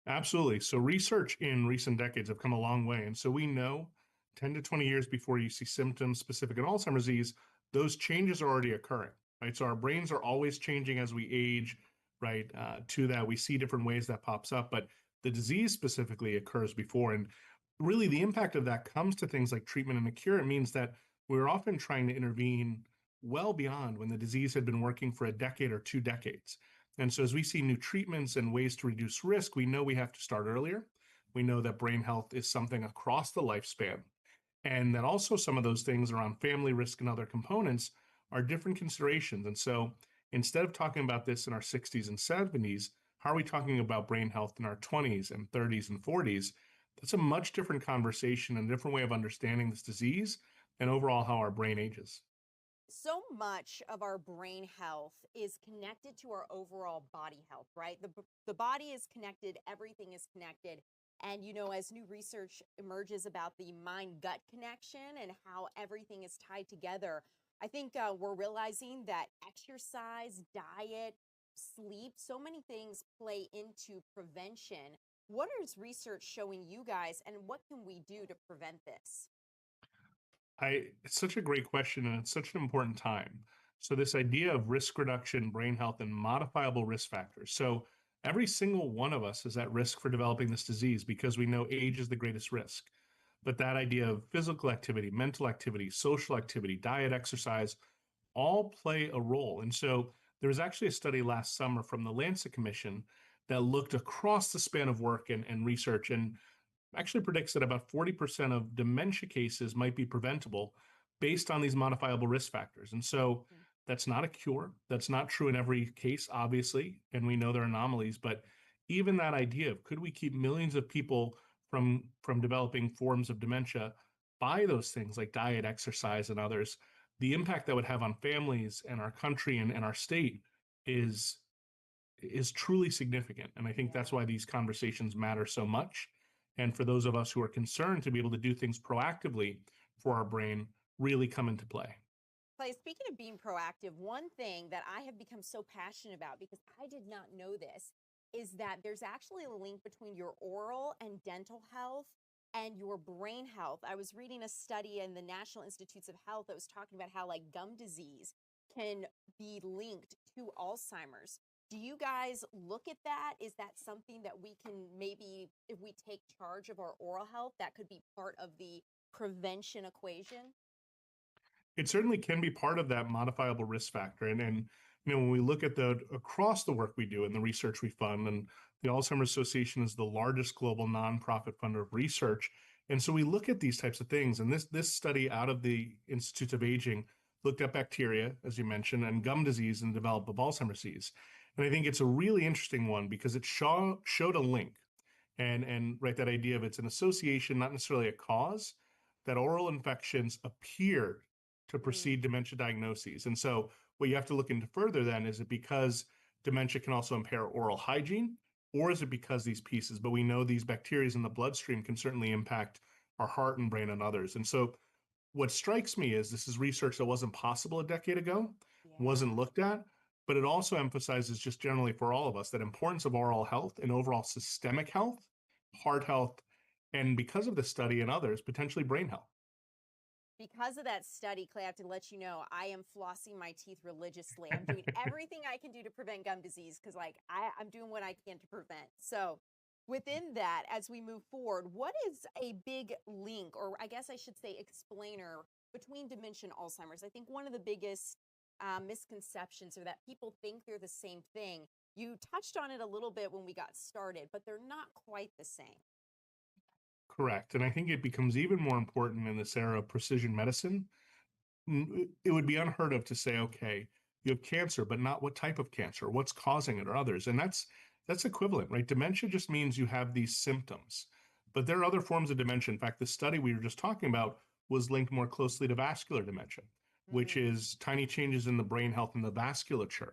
[SPEAKER 7] Absolutely. So research in recent decades have come a long way. And so we know 10 to 20 years before you see symptoms specific in Alzheimer's disease, those changes are already occurring, right? So our brains are always changing as we age, right? To that, we see different ways that pops up, but the disease specifically occurs before. And really the impact of that comes to things like treatment and a cure. It means that we're often trying to intervene well beyond when the disease had been working for a decade or 2 decades. And so as we see new treatments and ways to reduce risk, we know we have to start earlier. We know that brain health is something across the lifespan. And that also some of those things around family risk and other components are different considerations. And so instead of talking about this in our 60s and 70s, How are we talking about brain health in our 20s and 30s and 40s? That's a much different conversation and a different way of understanding this disease and overall how our brain ages.
[SPEAKER 2] So much of our brain health is connected to our overall body health, right? The body is connected, everything is connected. And, you know, as new research emerges about the mind-gut connection and how everything is tied together, I think we're realizing that exercise, diet, sleep, so many things play into prevention. What is research showing you guys, and what can we do to prevent this?
[SPEAKER 7] It's such a great question, and it's such an important time. So this idea of risk reduction, brain health, and modifiable risk factors. So every single one of us is at risk for developing this disease because we know age is the greatest risk. But that idea of physical activity, mental activity, social activity, diet, exercise, all play a role. And so there was actually a study last summer from the Lancet Commission that looked across the span of work and research and actually predicts that about 40% of dementia cases might be preventable based on these modifiable risk factors. And so that's not a cure. That's not true in every case, obviously, and we know there are anomalies, but even that idea of could we keep millions of people from developing forms of dementia by those things like diet, exercise, and others, the impact that would have on families and our country and our state is truly significant. And I think that's why these conversations matter so much. And for those of us who are concerned to be able to do things proactively for our brain really come into play.
[SPEAKER 2] Clay, speaking of being proactive, one thing that I have become so passionate about, because I did not know this, is that there's actually a link between your oral and dental health and your brain health. I was reading a study in the National Institutes of Health that was talking about how like gum disease can be linked to Alzheimer's. Do you guys look at that? Is that something that we can maybe, if we take charge of our oral health, that could be part of the prevention equation?
[SPEAKER 7] It certainly can be part of that modifiable risk factor. And you know, when we look at across the work we do and the research we fund, and the Alzheimer's Association is the largest global nonprofit funder of research. And so we look at these types of things. And this study out of the Institute of Aging looked at bacteria, as you mentioned, and gum disease and development of Alzheimer's disease. And I think it's a really interesting one because it showed a link and right, that idea of it's an association, not necessarily a cause, that oral infections appear to precede dementia diagnoses. And so what you have to look into further then is it because dementia can also impair oral hygiene, or is it because these pieces? But we know these bacteria in the bloodstream can certainly impact our heart and brain and others. And so what strikes me is this is research that wasn't possible a decade ago, wasn't looked at, but it also emphasizes just generally for all of us that importance of oral health and overall systemic health, heart health, and because of this study and others, potentially brain health.
[SPEAKER 2] Because of that study, Clay, I have to let you know, I am flossing my teeth religiously. I'm doing everything I can do to prevent gum disease because like I'm doing what I can to prevent. So within that, as we move forward, what is a big link, or I guess I should say explainer, between dementia and Alzheimer's? I think one of the biggest misconceptions are that people think they're the same thing. You touched on it a little bit when we got started, but they're not quite the same.
[SPEAKER 7] Correct. And I think it becomes even more important in this era of precision medicine. It would be unheard of to say, okay, you have cancer, but not what type of cancer, what's causing it, or others. And that's equivalent, right? Dementia just means you have these symptoms, but there are other forms of dementia. In fact, the study we were just talking about was linked more closely to vascular dementia, which is tiny changes in the brain health and the vasculature,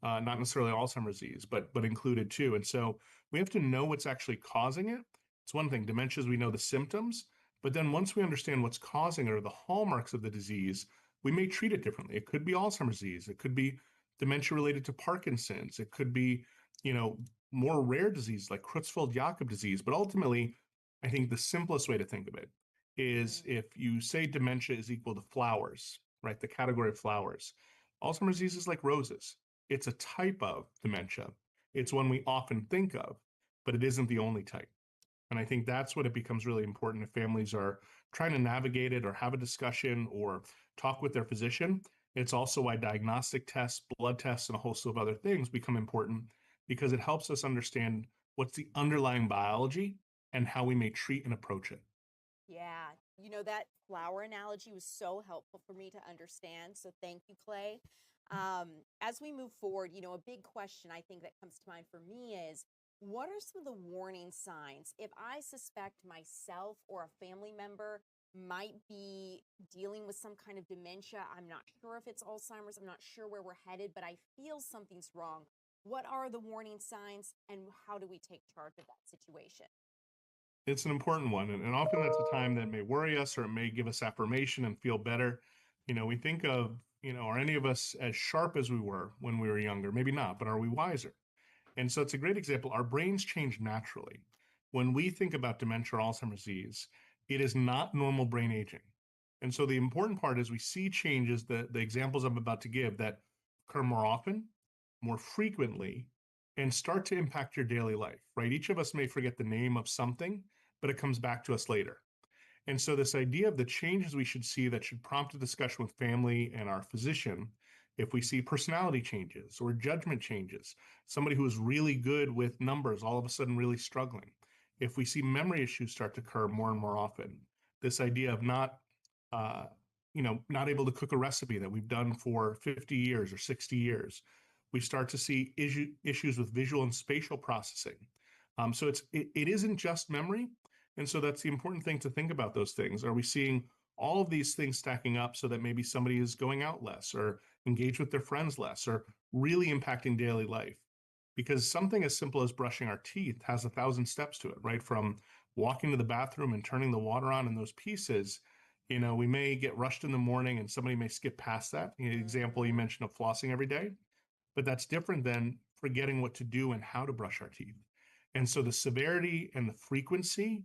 [SPEAKER 7] not necessarily Alzheimer's disease, but included too. And so we have to know what's actually causing it. It's one thing, dementias, we know the symptoms, but then once we understand what's causing it or the hallmarks of the disease, we may treat it differently. It could be Alzheimer's disease. It could be dementia related to Parkinson's. It could be, you know, more rare disease like Creutzfeldt-Jakob disease. But ultimately, I think the simplest way to think of it is if you say dementia is equal to flowers, right? The category of flowers. Alzheimer's disease is like roses. It's a type of dementia. It's one we often think of, but it isn't the only type. And I think that's what it becomes really important if families are trying to navigate it or have a discussion or talk with their physician. It's also why diagnostic tests, blood tests, and a host of other things become important because it helps us understand what's the underlying biology and how we may treat and approach it.
[SPEAKER 2] Yeah, you know, that flower analogy was so helpful for me to understand. So thank you, Clay. As we move forward, a big question I think that comes to mind for me is, what are some of the warning signs if I suspect myself or a family member might be dealing with some kind of dementia? I'm not sure if it's Alzheimer's. I'm not sure where we're headed, but I feel something's wrong. What are the warning signs, and how do we take charge of that situation?
[SPEAKER 7] It's an important one, and often that's a time that may worry us, or it may give us affirmation and feel better. We think of, are any of us as sharp as we were when we were younger? Maybe not, but are we wiser? And so it's a great example. Our brains change naturally. When we think about dementia or Alzheimer's disease, it is not normal brain aging. And so the important part is we see changes, the examples I'm about to give, that occur more often, more frequently, and start to impact your daily life, right? Each of us may forget the name of something, but it comes back to us later. And so this idea of the changes we should see that should prompt a discussion with family and our physician, if we see personality changes or judgment changes, somebody who is really good with numbers all of a sudden really struggling, if we see memory issues start to occur more and more often, this idea of not able to cook a recipe that we've done for 50 years or 60 years, we start to see issues with visual and spatial processing. So it isn't just memory. And so that's the important thing to think about those things. Are we seeing all of these things stacking up so that maybe somebody is going out less or engaged with their friends less or really impacting daily life? Because something as simple as brushing our teeth has 1,000 steps to it, right? From walking to the bathroom and turning the water on and those pieces, we may get rushed in the morning and somebody may skip past that. The example you mentioned of flossing every day, but that's different than forgetting what to do and how to brush our teeth. And so the severity and the frequency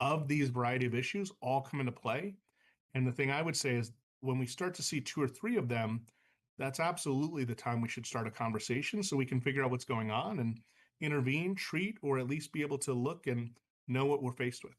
[SPEAKER 7] of these variety of issues all come into play. And the thing I would say is, when we start to see 2 or 3 of them, that's absolutely the time we should start a conversation so we can figure out what's going on and intervene, treat, or at least be able to look and know what we're faced with.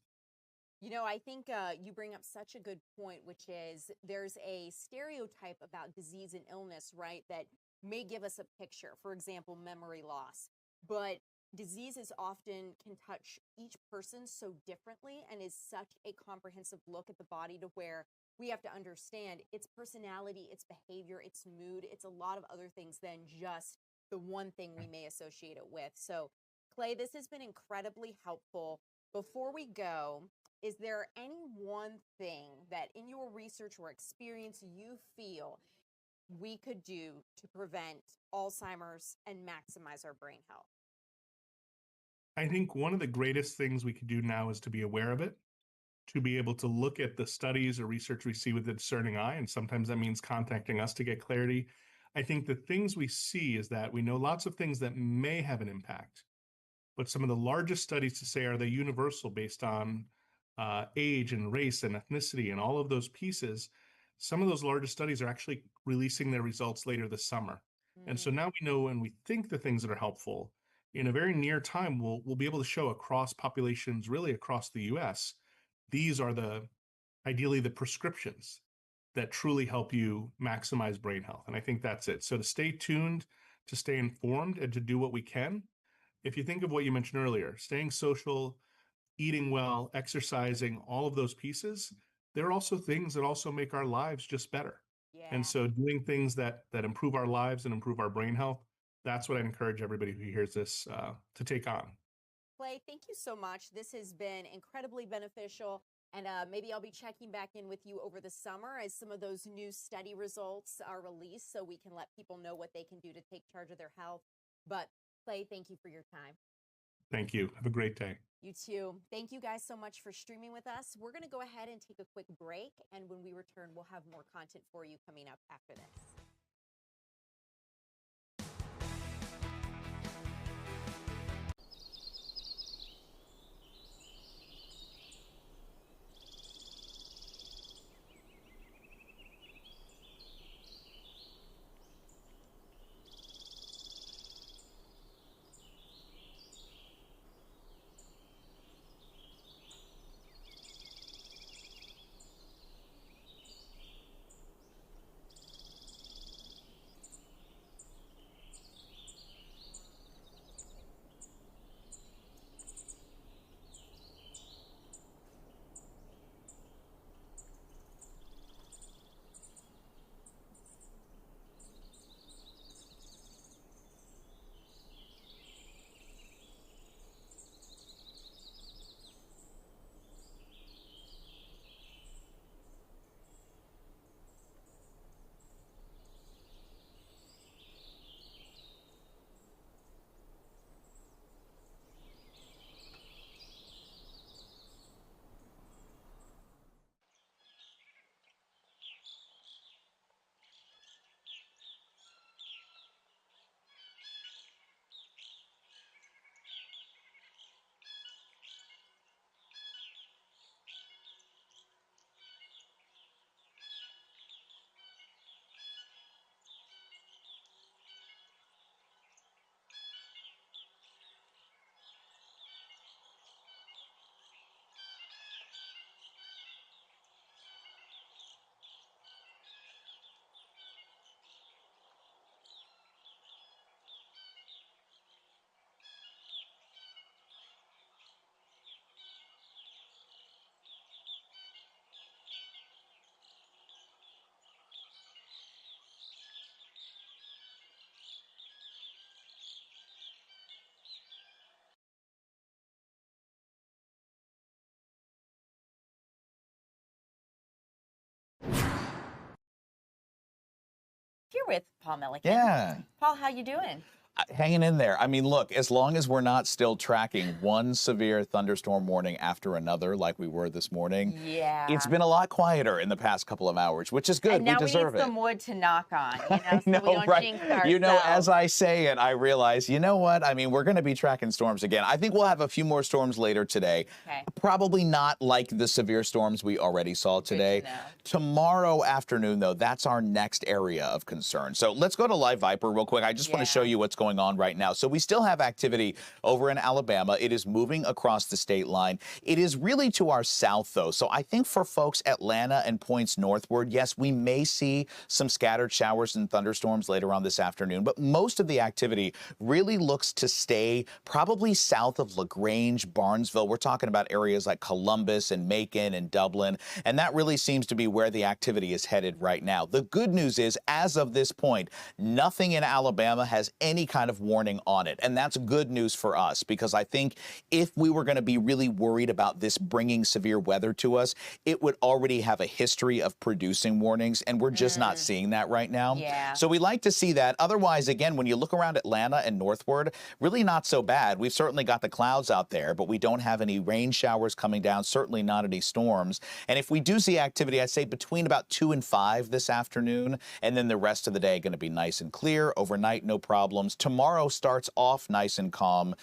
[SPEAKER 2] I think you bring up such a good point, which is there's a stereotype about disease and illness, right, that may give us a picture, for example, memory loss. But diseases often can touch each person so differently and is such a comprehensive look at the body, to where we have to understand its personality, its behavior, its mood. It's a lot of other things than just the one thing we may associate it with. So, Clay, this has been incredibly helpful. Before we go, is there any one thing that in your research or experience you feel we could do to prevent Alzheimer's and maximize our brain health?
[SPEAKER 7] I think one of the greatest things we could do now is to be aware of it, to be able to look at the studies or research we see with a discerning eye, and sometimes that means contacting us to get clarity. I think the things we see is that we know lots of things that may have an impact, but some of the largest studies to say, are they universal based on age and race and ethnicity and all of those pieces? Some of those largest studies are actually releasing their results later this summer. And so now we know, when we think the things that are helpful, in a very near time, we'll be able to show across populations, really across the US, these are ideally the prescriptions that truly help you maximize brain health. And I think that's it. So to stay tuned, to stay informed, and to do what we can. If you think of what you mentioned earlier, staying social, eating well, exercising, all of those pieces, there are also things that also make our lives just better.
[SPEAKER 2] Yeah.
[SPEAKER 7] And so doing things that improve our lives and improve our brain health, that's what I encourage everybody who hears this to take on.
[SPEAKER 2] Clay, thank you so much. This has been incredibly beneficial. And maybe I'll be checking back in with you over the summer as some of those new study results are released, so we can let people know what they can do to take charge of their health. But Clay, thank you for your time.
[SPEAKER 7] Thank you. Have a great day.
[SPEAKER 2] You too. Thank you guys so much for streaming with us. We're going to go ahead and take a quick break. And when we return, we'll have more content for you coming up after this. here with Paul Milliken.
[SPEAKER 4] Yeah.
[SPEAKER 2] Paul, how you doing?
[SPEAKER 4] Hanging in there. I mean, look, as long as we're not still tracking one severe thunderstorm warning after another like we were this morning, it's been a lot quieter in the past couple of hours, which is good.
[SPEAKER 2] And now
[SPEAKER 4] we deserve
[SPEAKER 2] need
[SPEAKER 4] it.
[SPEAKER 2] some wood to knock on, so we don't
[SPEAKER 4] right?
[SPEAKER 2] jinx ourselves.
[SPEAKER 4] You know, as I say it, I realize, you know what? I mean, we're going to be tracking storms again. I think we'll have a few more storms later today. Probably not like the severe storms we already saw today. Tomorrow afternoon, though, that's our next area of concern. So let's go to Live Viper real quick. I just want to show you what's going on right now. So we still have activity over in Alabama. It is moving across the state line. It is really to our south, though. So I think for folks Atlanta and points northward, yes, we may see some scattered showers and thunderstorms later on this afternoon, but most of the activity really looks to stay probably south of LaGrange, Barnesville. We're talking about areas like Columbus and Macon and Dublin, and that really seems to be where the activity is headed right now. The good news is, as of this point, nothing in Alabama has any kind of warning on it, and that's good news for us, because I think if we were going to be really worried about this bringing severe weather to us, it would already have a history of producing warnings, and we're just not seeing that right now. So we like to see that. Otherwise, again, when you look around Atlanta and northward, really not so bad. We've certainly got the clouds out there, but we don't have any rain showers coming down, certainly not any storms. And if we do see activity, I'd say between about 2 and 5 this afternoon, and then the rest of the day going to be nice and clear. Overnight, no problems. Tomorrow starts off nice and calm.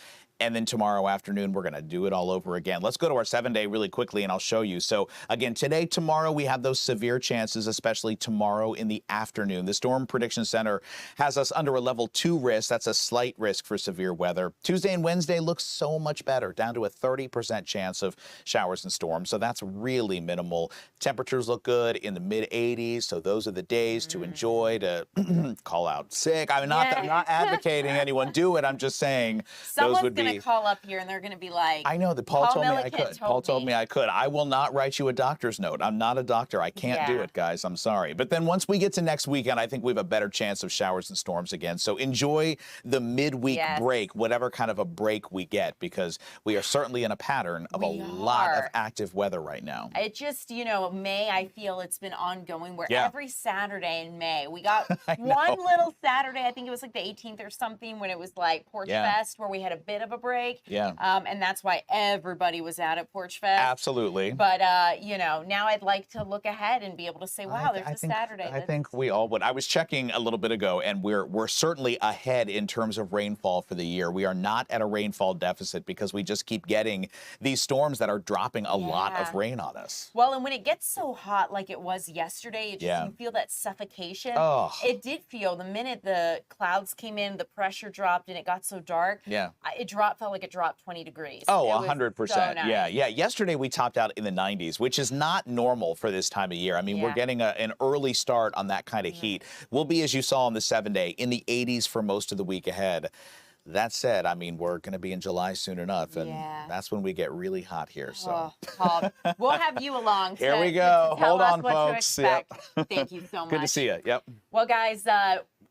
[SPEAKER 4] And then tomorrow afternoon, we're going to do it all over again. Let's go to our 7-day really quickly, and I'll show you. So again, today, tomorrow, we have those severe chances, especially tomorrow in the afternoon. The Storm Prediction Center has us under a level 2 risk. That's a slight risk for severe weather. Tuesday and Wednesday looks so much better, down to a 30% chance of showers and storms. So that's really minimal. Temperatures look good in the mid-80s. So those are the days to enjoy, to call out sick. I'm not advocating anyone do it. I'm just saying those would be.
[SPEAKER 2] Call up here and they're going to be like,
[SPEAKER 4] I know that Paul told me I could. Paul told me I could. I will not write you a doctor's note. I'm not a doctor. I can't do it, guys. I'm sorry. But then once we get to next weekend, I think we have a better chance of showers and storms again. So enjoy the midweek break, whatever kind of a break we get, because we are certainly in a pattern of a lot of active weather right now.
[SPEAKER 2] It just, you know, May, I feel it's been ongoing where every Saturday in May, we got one little Saturday, I think it was like the 18th or something, when it was like Porch Fest, where we had a bit of a break. And that's why everybody was out at Porch Fest.
[SPEAKER 4] Absolutely.
[SPEAKER 2] But, you know, now I'd like to look ahead and be able to say, wow, there's a Saturday.
[SPEAKER 4] I think we all would. I was checking a little bit ago, and we're certainly ahead in terms of rainfall for the year. We are not at a rainfall deficit because we just keep getting these storms that are dropping a lot of rain on us.
[SPEAKER 2] Well, and when it gets so hot like it was yesterday, it just, you feel that suffocation. It did feel, the minute the clouds came in, the pressure dropped, and it got so dark. It felt like it dropped 20 degrees.
[SPEAKER 4] 100%.
[SPEAKER 2] So nice.
[SPEAKER 4] Yeah. Yesterday we topped out in the 90s, which is not normal for this time of year. I mean, we're getting an early start on that kind of heat. We'll be, as you saw on the 7-day, in the 80s for most of the week ahead. That said, I mean, we're going to be in July soon enough, and that's when we get really hot here. So
[SPEAKER 2] Paul, we'll have you along.
[SPEAKER 4] Here we go. Hold on, folks.
[SPEAKER 2] Thank you so much.
[SPEAKER 4] Good to see you.
[SPEAKER 2] Well, guys,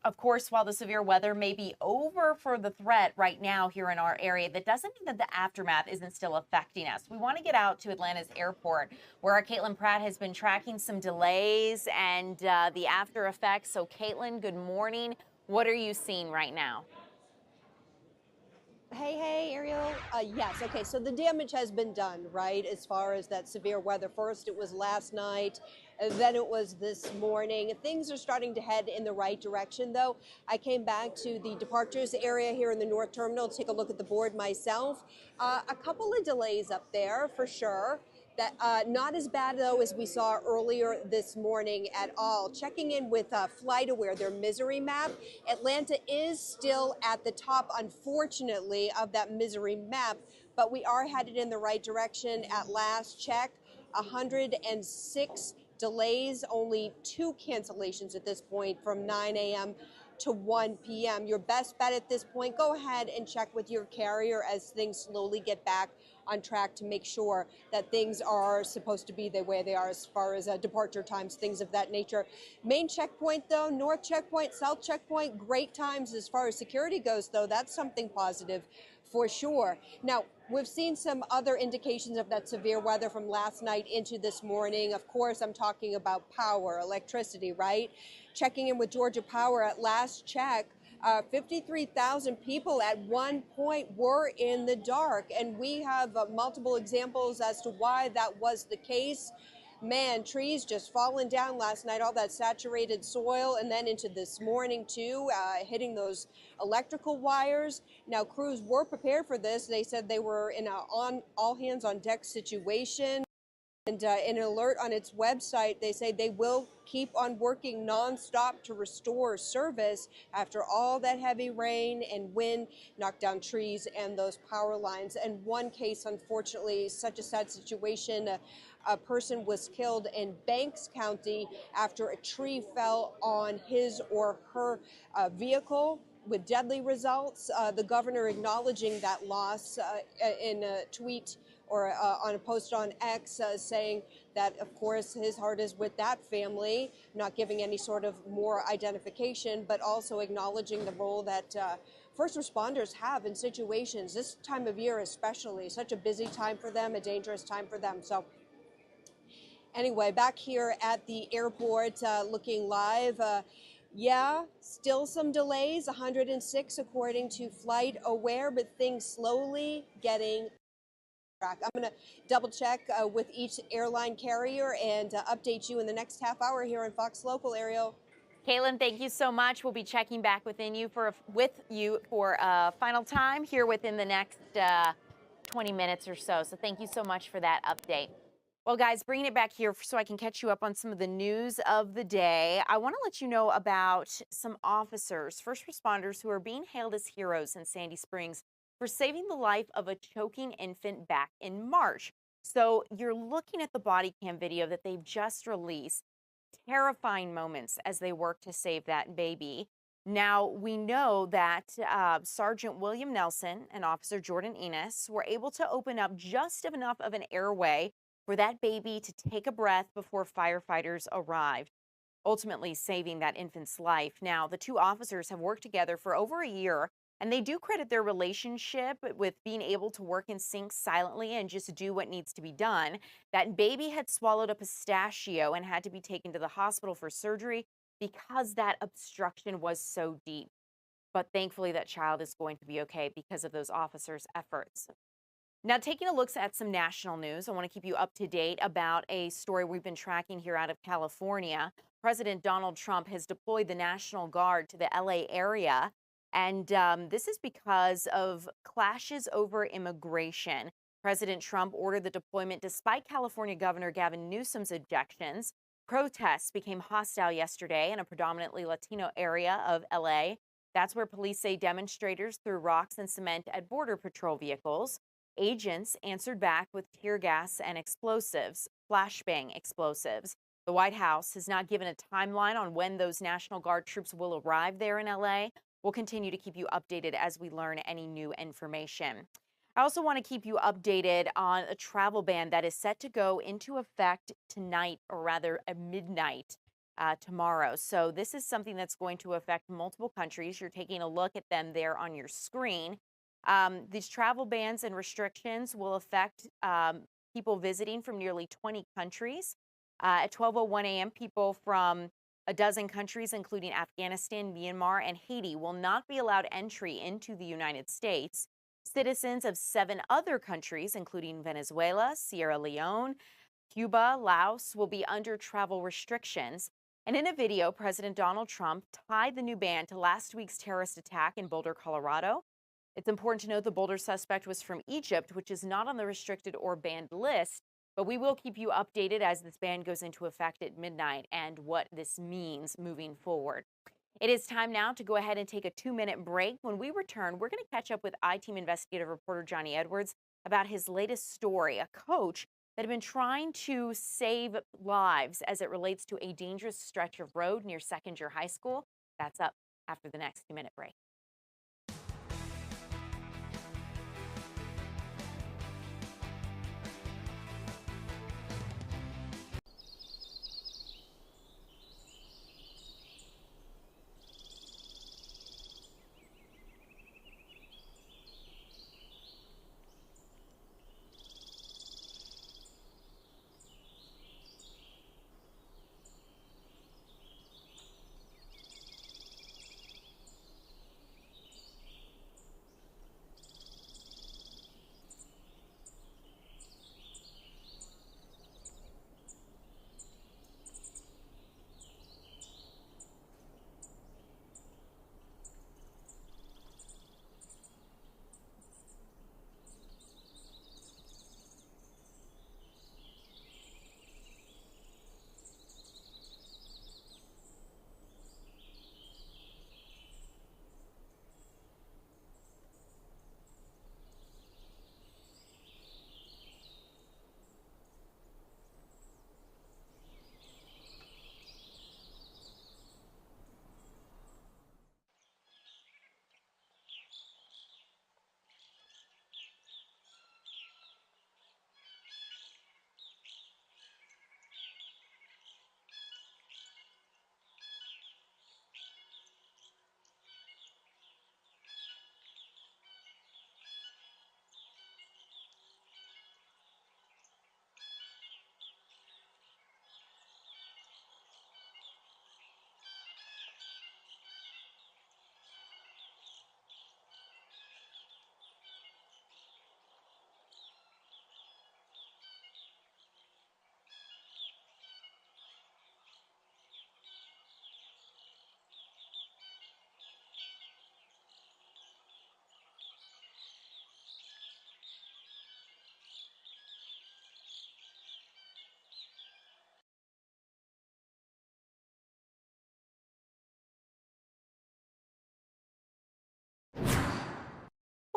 [SPEAKER 2] of course, while the severe weather may be over for the threat right now here in our area, that doesn't mean that the aftermath isn't still affecting us. We want to get out to Atlanta's airport, where our Caitlin Pratt has been tracking some delays and the after effects. So, Caitlin, good morning. What are you seeing right now?
[SPEAKER 16] Hey, Ariel. Yes, okay, so the damage has been done, right, as far as that severe weather. First, it was last night, and then it was this morning. Things are starting to head in the right direction, though. I came back to the departures area here in the North Terminal to take a look at the board myself. A couple of delays up there, for sure. That, not as bad, though, as we saw earlier this morning at all. Checking in with FlightAware, their misery map, Atlanta is still at the top, unfortunately, of that misery map, but we are headed in the right direction at last check. 106 delays, only 2 cancellations at this point from 9 a.m. to 1 p.m. Your best bet at this point, go ahead and check with your carrier as things slowly get back on track to make sure that things are supposed to be the way they are as far as departure times, things of that nature. Main checkpoint, though, north checkpoint, south checkpoint, great times as far as security goes, though. That's something positive for sure. Now, we've seen some other indications of that severe weather from last night into this morning. Of course, I'm talking about power, electricity, right? Checking in with Georgia Power at last check, 53,000 people at one point were in the dark, and we have multiple examples as to why that was the case. Man, trees just falling down last night, all that saturated soil, and then into this morning too, hitting those electrical wires. Now, crews were prepared for this. They said they were in an all-hands-on-deck situation. And in an alert on its website, they say they will keep on working nonstop to restore service after all that heavy rain and wind knocked down trees and those power lines. And one case, unfortunately, such a sad situation, a person was killed in Banks County after a tree fell on his or her vehicle with deadly results. The governor acknowledging that loss in a tweet or on a post on X, saying that, of course, his heart is with that family, not giving any sort of more identification, but also acknowledging the role that first responders have in situations, this time of year especially, such a busy time for them, a dangerous time for them. So anyway, back here at the airport, looking live. Yeah, still some delays, 106 according to Flight Aware, but things slowly getting track. I'm going to double check with each airline carrier and update you in the next half hour here on Fox Local. Ariel.
[SPEAKER 2] Kaylin, thank you so much. We'll be checking back with you for a final time here within the next 20 minutes or so. So thank you so much for that update. Well, guys, bringing it back here so I can catch you up on some of the news of the day. I want to let you know about some officers, first responders, who are being hailed as heroes in Sandy Springs for saving the life of a choking infant back in March. So you're looking at the body cam video that they've just released. Terrifying moments as they work to save that baby. Now, we know that Sergeant William Nelson and Officer Jordan Enos were able to open up just enough of an airway for that baby to take a breath before firefighters arrived, ultimately saving that infant's life. Now, the two officers have worked together for over a year, and they do credit their relationship with being able to work in sync silently and just do what needs to be done. That baby had swallowed a pistachio and had to be taken to the hospital for surgery because that obstruction was so deep. But thankfully, that child is going to be okay because of those officers' efforts. Now, taking a look at some national news, I want to keep you up to date about a story we've been tracking here out of California. President Donald Trump has deployed the National Guard to the LA area. And this is because of clashes over immigration. President Trump ordered the deployment despite California Governor Gavin Newsom's objections. Protests became hostile yesterday in a predominantly Latino area of LA. That's where police say demonstrators threw rocks and cement at Border Patrol vehicles. Agents answered back with tear gas and explosives, flashbang explosives. The White House has not given a timeline on when those National Guard troops will arrive there in LA. We'll continue to keep you updated as we learn any new information. I also want to keep you updated on a travel ban that is set to go into effect tonight, or rather at midnight tomorrow. So this is something that's going to affect multiple countries. You're taking a look at them there on your screen. These travel bans and restrictions will affect people visiting from nearly 20 countries. At 12:01 a.m., people from a dozen countries, including Afghanistan, Myanmar, and Haiti, will not be allowed entry into the United States. Citizens of 7 other countries, including Venezuela, Sierra Leone, Cuba, Laos, will be under travel restrictions. And in a video, President Donald Trump tied the new ban to last week's terrorist attack in Boulder, Colorado. It's important to note the Boulder suspect was from Egypt, which is not on the restricted or banned list. But we will keep you updated as this ban goes into effect at midnight and what this means moving forward. It is time now to go ahead and take a 2-minute break. When we return, we're going to catch up with I-Team investigative reporter Johnny Edwards about his latest story, a coach that had been trying to save lives as it relates to a dangerous stretch of road near Second Year High School. That's up after the next 2-minute break.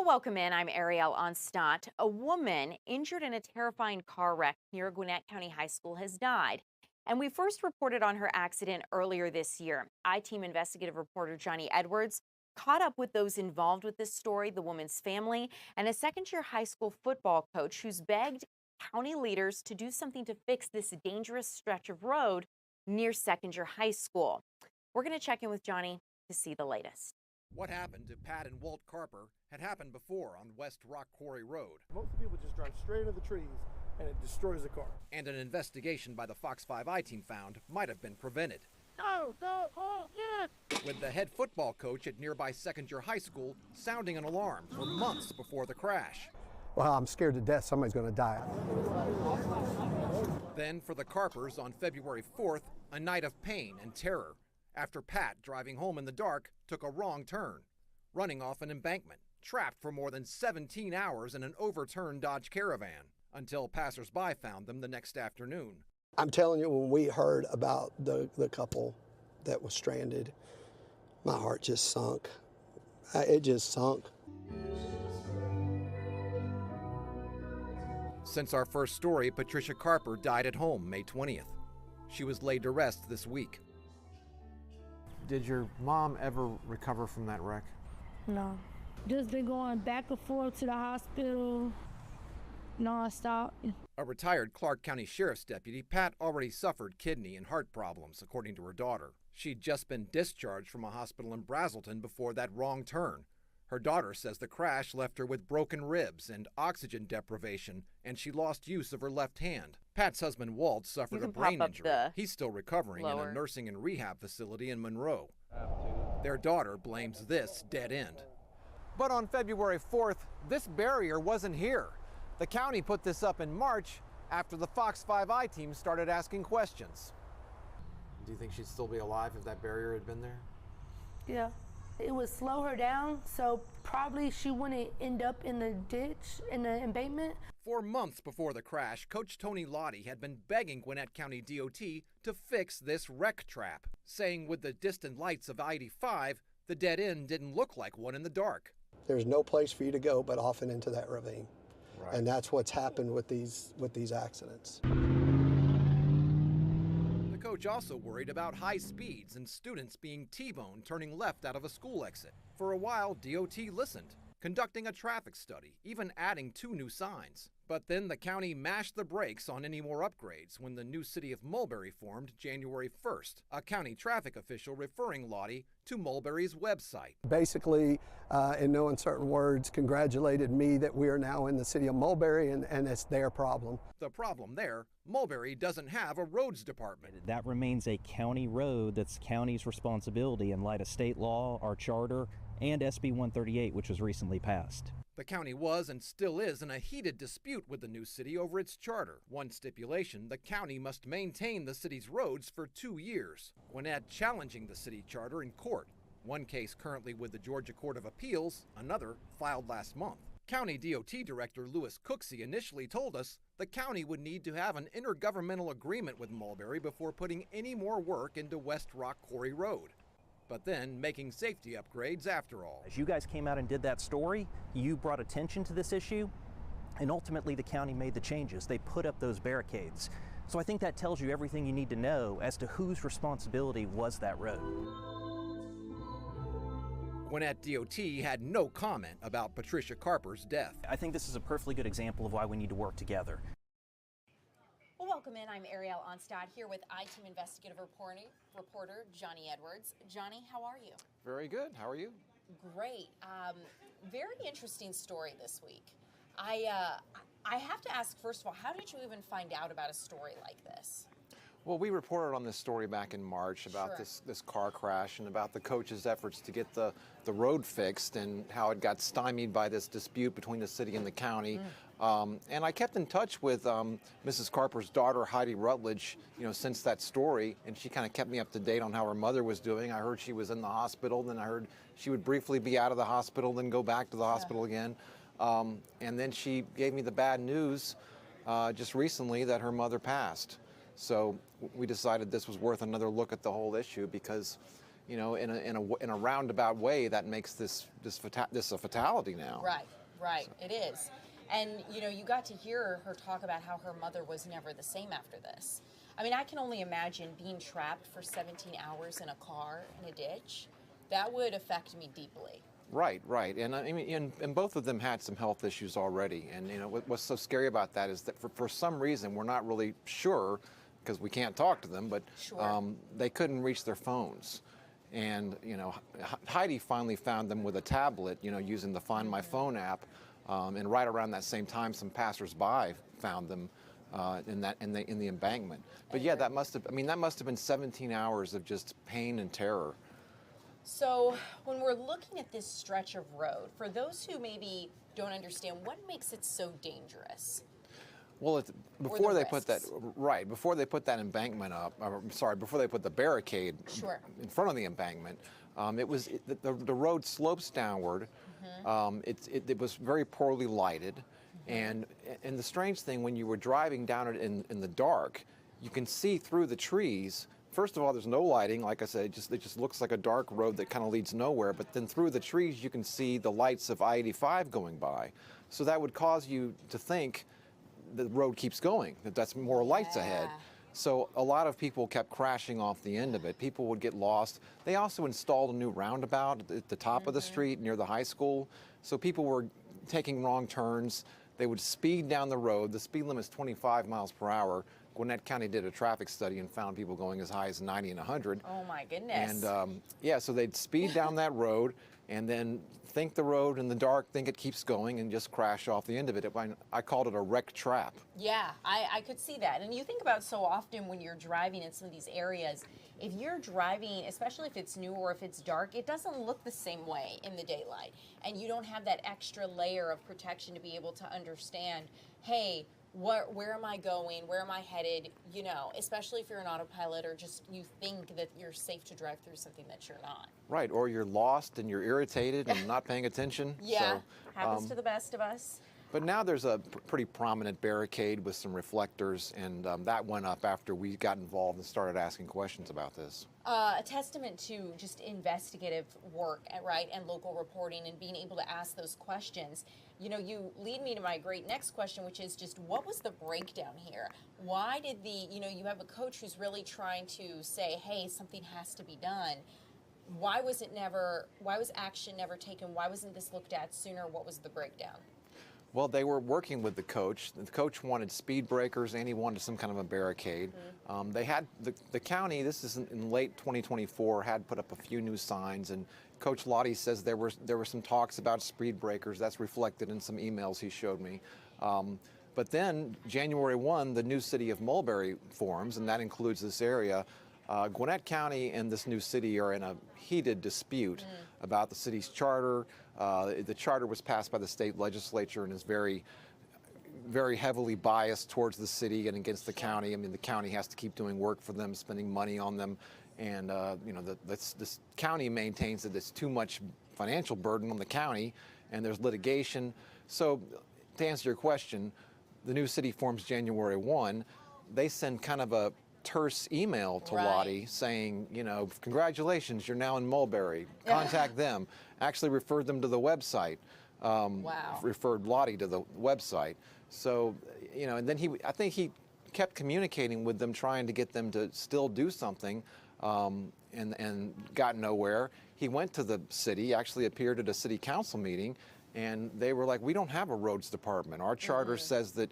[SPEAKER 2] Well, welcome in. I'm Ariel Onstott. A woman injured in a terrifying car wreck near Gwinnett County High School has died. And we first reported on her accident earlier this year. I-Team investigative reporter Johnny Edwards caught up with those involved with this story, the woman's family, and a second-year high school football coach who's begged county leaders to do something to fix this dangerous stretch of road near second-year high school. We're going to check in with Johnny to see the latest.
[SPEAKER 6] What happened to Pat and Walt Carper had happened before on West Rock Quarry Road.
[SPEAKER 8] Most people just drive straight into the trees and it destroys the car.
[SPEAKER 6] And an investigation by the Fox 5 I-Team found might have been prevented.
[SPEAKER 8] No, yeah.
[SPEAKER 6] With the head football coach at nearby second-year high school sounding an alarm for months before the crash.
[SPEAKER 8] Well, I'm scared to death somebody's going to die.
[SPEAKER 6] Then for the Carpers on February 4th, a night of pain and terror after Pat, driving home in the dark, took a wrong turn, running off an embankment, trapped for more than 17 hours in an overturned Dodge Caravan, until passersby found them the next afternoon.
[SPEAKER 8] I'm telling you, when we heard about the couple that was stranded, my heart just sunk. It just sunk.
[SPEAKER 6] Since our first story, Patricia Carper died at home May 20th. She was laid to rest this week.
[SPEAKER 23] Did your mom ever recover from that wreck?
[SPEAKER 24] No. Just been going back and forth to the hospital nonstop.
[SPEAKER 6] A retired Clark County Sheriff's deputy, Pat already suffered kidney and heart problems, according to her daughter. She'd just been discharged from a hospital in Brazelton before that wrong turn. Her daughter says the crash left her with broken ribs and oxygen deprivation, and she lost use of her left hand. Pat's husband, Walt, suffered a brain injury. He's still recovering in a nursing and rehab facility in Monroe. Their daughter blames this dead end.
[SPEAKER 23] But on February 4th, this barrier wasn't here. The county put this up in March after the Fox 5 I-Team started asking questions. Do you think she'd still be alive if that barrier had been there?
[SPEAKER 24] Yeah. It would slow her down, so probably she wouldn't end up in the ditch, in the embankment.
[SPEAKER 6] For months before the crash, Coach Tony Lottie had been begging Gwinnett County DOT to fix this wreck trap, saying with the distant lights of I-85, the dead end didn't look like one in the dark.
[SPEAKER 8] There's no place for you to go but off and into that ravine. Right. And that's what's happened with these accidents.
[SPEAKER 6] The coach also worried about high speeds and students being T-boned turning left out of a school exit. For a while, DOT listened, conducting a traffic study, even adding 2 new signs. But then the county mashed the brakes on any more upgrades when the new city of Mulberry formed January 1st, a county traffic official referring Lottie to Mulberry's website.
[SPEAKER 8] Basically, in no uncertain words, congratulated me that we are now in the city of Mulberry and it's their problem.
[SPEAKER 6] The problem there, Mulberry doesn't have a roads department.
[SPEAKER 25] That remains a county road that's county's responsibility in light of state law, our charter, and SB 138, which was recently passed.
[SPEAKER 6] The county was and still is in a heated dispute with the new city over its charter. One stipulation, the county must maintain the city's roads for 2 years. Gwinnett challenging the city charter in court. One case currently with the Georgia Court of Appeals, another filed last month. County DOT Director Louis Cooksey initially told us the county would need to have an intergovernmental agreement with Mulberry before putting any more work into West Rock Quarry Road. But then making safety upgrades after all.
[SPEAKER 25] As you guys came out and did that story, you brought attention to this issue, and ultimately the county made the changes. They put up those barricades. So I think that tells you everything you need to know as to whose responsibility was that road.
[SPEAKER 6] Gwinnett DOT had no comment about Patricia Carper's death.
[SPEAKER 25] I think this is a perfectly good example of why we need to work together.
[SPEAKER 2] Well, welcome in. I'm Ariel Onstott here with I-Team investigative reporter Johnny Edwards. Johnny, how are you?
[SPEAKER 23] Very good. How are you?
[SPEAKER 2] Great. Very interesting story this week. I have to ask, first of all, how did you even find out about a story like this?
[SPEAKER 23] Well, we reported on this story back in March about this car crash and about the coach's efforts to get the road fixed and how it got stymied by this dispute between the city and the county. And I kept in touch with Mrs. Carper's daughter, Heidi Rutledge, since that story, and she kind of kept me up to date on how her mother was doing. I heard she was in the hospital, then I heard she would briefly be out of the hospital, then go back to the hospital again. And then she gave me the bad news just recently that her mother passed. So we decided this was worth another look at the whole issue because, in a roundabout way that makes this a fatality now.
[SPEAKER 2] Right, it is. And you got to hear her talk about how her mother was never the same after this. I mean, I can only imagine being trapped for 17 hours in a car in a ditch. That would affect me deeply.
[SPEAKER 23] Right. And I mean, and both of them had some health issues already. And what's so scary about that is that for some reason we're not really sure, because we can't talk to them, but they couldn't reach their phones. And Heidi finally found them with a tablet, using the Find My Phone app. And right around that same time, some passersby found them in the embankment. But yeah, that must have been 17 hours of just pain and terror.
[SPEAKER 2] So when we're looking at this stretch of road, for those who maybe don't understand, what makes it so dangerous?
[SPEAKER 23] Well, before they put that embankment up, before they put the barricade in front of the embankment, the road slopes downward. It was very poorly lighted, and the strange thing, when you were driving down it in the dark, you can see through the trees. First of all, there's no lighting. Like I said, it just looks like a dark road that kind of leads nowhere. But then through the trees, you can see the lights of I-85 going by. So that would cause you to think the road keeps going, that's more lights ahead. So a lot of people kept crashing off the end of it. People would get lost. They also installed a new roundabout at the top of the street near the high school. So people were taking wrong turns. They would speed down the road. The speed limit is 25 miles per hour. Gwinnett County did a traffic study and found people going as high as 90 and 100.
[SPEAKER 2] Oh my goodness.
[SPEAKER 23] And so they'd speed down that road and then think the road in the dark, think it keeps going, and just crash off the end of it. I called it a wreck trap.
[SPEAKER 2] Yeah, I could see that. And you think about so often when you're driving in some of these areas, if you're driving, especially if it's new or if it's dark, it doesn't look the same way in the daylight. And you don't have that extra layer of protection to be able to understand, hey, where am I going? Where am I headed? Especially if you're an autopilot or just you think that you're safe to drive through something that you're not.
[SPEAKER 23] Right, or you're lost and you're irritated and not paying attention.
[SPEAKER 2] Yeah, happens to the best of us.
[SPEAKER 23] But now there's a pretty prominent barricade with some reflectors, and that went up after we got involved and started asking questions about this.
[SPEAKER 2] A testament to just investigative work, right, and local reporting and being able to ask those questions. You lead me to my great next question, which is just what was the breakdown here? Why did you have a coach who's really trying to say, hey, something has to be done. Why was action never taken? Why wasn't this looked at sooner? What was the breakdown?
[SPEAKER 23] Well, they were working with the coach. The coach wanted speed breakers and he wanted some kind of a barricade. They had the county, this is in late 2024, had put up a few new signs, and Coach Lottie says there were some talks about speed breakers. That's reflected in some emails he showed me. But then January 1, the new city of Mulberry forms, and that includes this area. Gwinnett County and this new city are in a heated dispute about the city's charter. The charter was passed by the state legislature and is very, very heavily biased towards the city and against the county. I mean, the county has to keep doing work for them, spending money on them. And, this county maintains that it's too much financial burden on the county, and there's litigation. So to answer your question, the new city forms January 1. They send kind of a terse email to Lottie saying, congratulations, you're now in Mulberry. Contact them. Actually referred them to the website. Referred Lottie to the website. So, and then I think he kept communicating with them, trying to get them to still do something, and got nowhere. He went to the city, actually appeared at a city council meeting, and they were like, we don't have a roads department. Our charter says that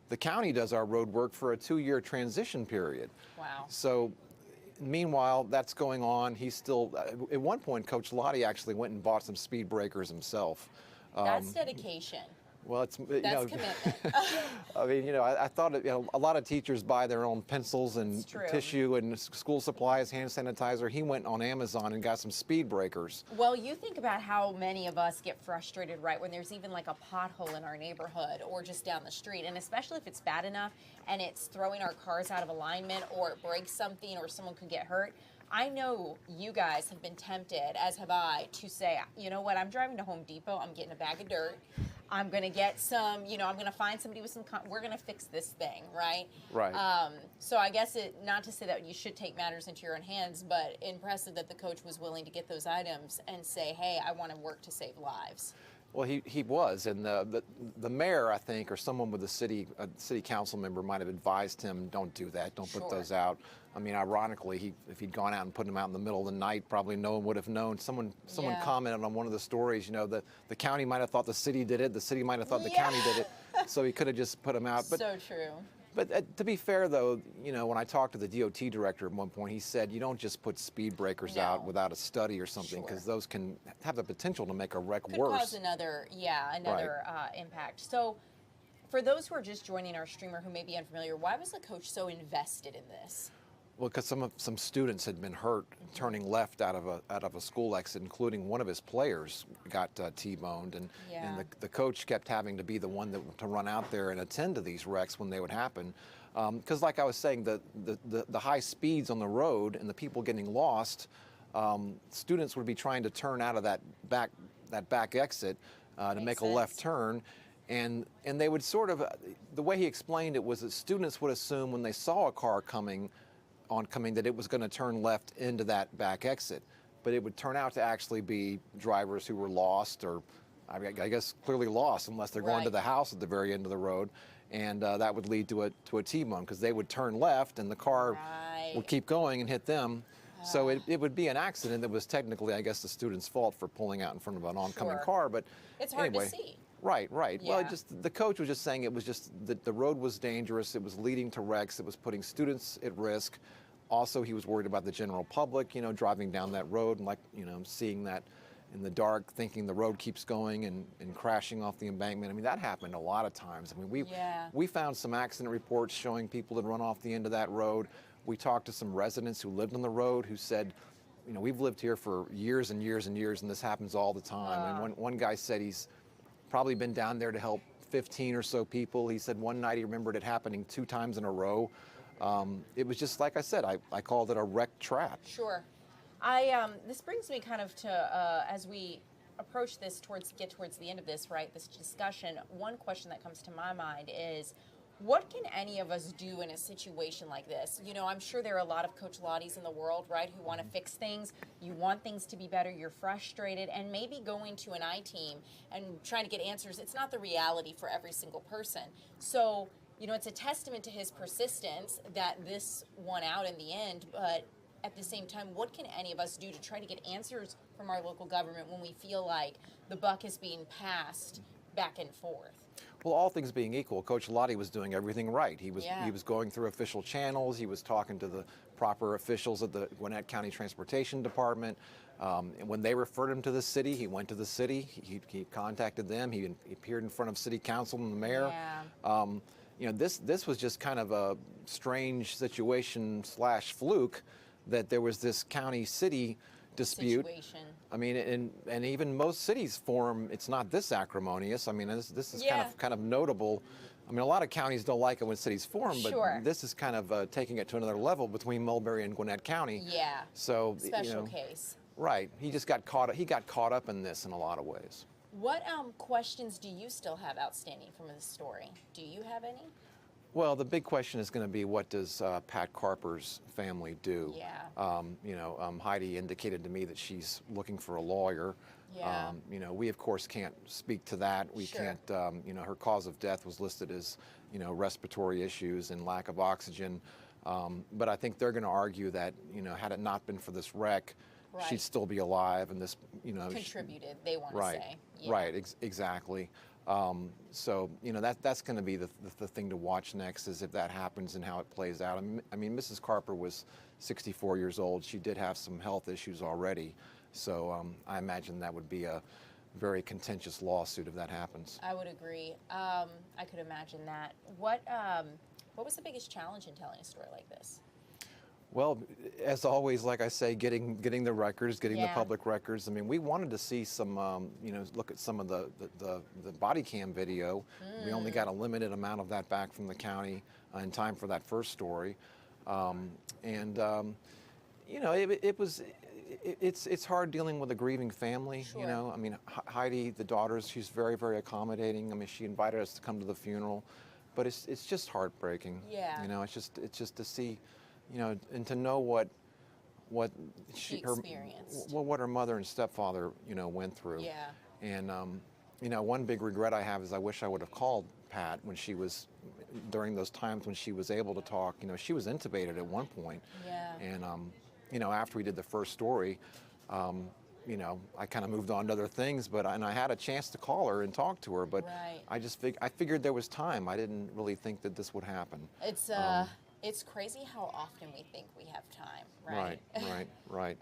[SPEAKER 23] the county does our road work for a 2-year transition period.
[SPEAKER 2] Wow.
[SPEAKER 23] So meanwhile, that's going on. He's still, at one point, Coach Lottie actually went and bought some speed breakers himself.
[SPEAKER 2] That's dedication.
[SPEAKER 23] Well,
[SPEAKER 2] that's commitment.
[SPEAKER 23] I mean, I thought a lot of teachers buy their own pencils and tissue and school supplies, hand sanitizer. He went on Amazon and got some speed breakers.
[SPEAKER 2] Well, you think about how many of us get frustrated, right, when there's even like a pothole in our neighborhood or just down the street, and especially if it's bad enough and it's throwing our cars out of alignment or it breaks something or someone could get hurt. I know you guys have been tempted, as have I, to say, you know what, I'm driving to Home Depot, I'm getting a bag of dirt, I'm going to get some, you know, I'm going to find somebody with some, we're going to fix this thing, right?
[SPEAKER 23] Right.
[SPEAKER 2] So I guess not to say that you should take matters into your own hands, but impressive that the coach was willing to get those items and say, hey, I want to work to save lives.
[SPEAKER 23] Well, he was, and the mayor, I think, or someone with a city council member might have advised him, don't do that, don't put those out. I mean, ironically, if he'd gone out and put them out in the middle of the night, probably no one would have known. Someone commented on one of the stories, you know, the county might have thought the city did it, the city might have thought the county did it, so he could have just put them out. But,
[SPEAKER 2] so true.
[SPEAKER 23] But to be fair, though, you know, when I talked to the DOT director at one point, he said you don't just put speed breakers out without a study or something, because those can have the potential to make a wreck worse.
[SPEAKER 2] Could cause another impact. So for those who are just joining our streamer who may be unfamiliar, why was the coach so invested in this?
[SPEAKER 23] Well, because some students had been hurt turning left out of a school exit, including one of his players got T-boned, and the coach kept having to be the one to run out there and attend to these wrecks when they would happen. Because, like I was saying, the high speeds on the road and the people getting lost, students would be trying to turn out of that back exit to make a left turn. And they would sort of, the way he explained it was that students would assume when they saw a car coming that it was going to turn left into that back exit, but it would turn out to actually be drivers who were lost, or I guess clearly lost, unless they're going to the house at the very end of the road, and that would lead to a T-bone, because they would turn left and the car would keep going and hit them. So it would be an accident that was technically, I guess, the student's fault for pulling out in front of an oncoming car, but
[SPEAKER 2] it's hard to see.
[SPEAKER 23] Right. Yeah. Well, the coach was just saying it was just that the road was dangerous. It was leading to wrecks. It was putting students at risk. Also, he was worried about the general public, you know, driving down that road and, like, you know, seeing that in the dark, thinking the road keeps going and crashing off the embankment. I mean, that happened a lot of times. I mean, we found some accident reports showing people that run off the end of that road. We talked to some residents who lived on the road who said, you know, we've lived here for years and years and years, and this happens all the time. And one guy said he's probably been down there to help 15 or so people. He said one night he remembered it happening 2 times in a row. It was just, like I said, I called it a wreck trap.
[SPEAKER 2] Sure. This brings me kind of to, as we approach this get towards the end of this, right, this discussion, one question that comes to my mind is, what can any of us do in a situation like this? You know, I'm sure there are a lot of Coach Lotties in the world, right, who want to fix things. You want things to be better. You're frustrated. And maybe going to an I-team and trying to get answers, it's not the reality for every single person. So, you know, it's a testament to his persistence that this won out in the end. But at the same time, what can any of us do to try to get answers from our local government when we feel like the buck is being passed back and forth?
[SPEAKER 23] Well, all things being equal, Coach Lottie was doing everything right. He was going through official channels. He was talking to the proper officials at the Gwinnett County Transportation Department. And when they referred him to the city, he went to the city. He contacted them. He appeared in front of city council and the mayor. You know, this was just kind of a strange situation / fluke that there was this county-city dispute. I mean, and even most cities form, it's not this acrimonious. I mean, this is kind of notable. I mean, a lot of counties don't like it when cities form, but this is kind of taking it to another level between Mulberry and Gwinnett County.
[SPEAKER 2] Yeah.
[SPEAKER 23] So
[SPEAKER 2] special case.
[SPEAKER 23] Right. He just got caught up in this in a lot of ways.
[SPEAKER 2] What questions do you still have outstanding from this story? Do you have any?
[SPEAKER 23] Well, the big question is going to be, what does Pat Carper's family do?
[SPEAKER 2] Yeah.
[SPEAKER 23] You know, Heidi indicated to me that she's looking for a lawyer.
[SPEAKER 2] Yeah.
[SPEAKER 23] You know, we of course can't speak to that. We can't. You know, her cause of death was listed as, you know, respiratory issues and lack of oxygen. But I think they're going to argue that, you know, had it not been for this wreck, she'd still be alive, and this, you know,
[SPEAKER 2] contributed. They want to say.
[SPEAKER 23] Yeah. Right. Exactly. So, you know, that's going to be the thing to watch next, is if that happens and how it plays out. I mean, Mrs. Carper was 64 years old. She did have some health issues already. So I imagine that would be a very contentious lawsuit if that happens.
[SPEAKER 2] I would agree. I could imagine that. What was the biggest challenge in telling a story like this?
[SPEAKER 23] Well, as always, like I say, getting the records, getting the public records. I mean, we wanted to see some, you know, look at some of the body cam video. We only got a limited amount of that back from the county in time for that first story. You know, it It's hard dealing with a grieving family,
[SPEAKER 2] Sure.
[SPEAKER 23] you know. I mean, Heidi, the daughter, she's very, very accommodating. I mean, she invited us to come to the funeral, but it's just heartbreaking.
[SPEAKER 2] Yeah.
[SPEAKER 23] You know, it's just to see, you know, and to know what
[SPEAKER 2] she experienced.
[SPEAKER 23] what her mother and stepfather, you know, went through.
[SPEAKER 2] Yeah.
[SPEAKER 23] And you know, one big regret I have is I wish I would have called Pat when she was, during those times when she was able to talk. You know, she was intubated at one point.
[SPEAKER 2] Yeah.
[SPEAKER 23] And you know, after we did the first story, you know, I kind of moved on to other things, but I had a chance to call her and talk to her, but
[SPEAKER 2] right.
[SPEAKER 23] I figured there was time. I didn't really think that this would happen.
[SPEAKER 2] It's crazy how often we think we have time, right?
[SPEAKER 23] Right.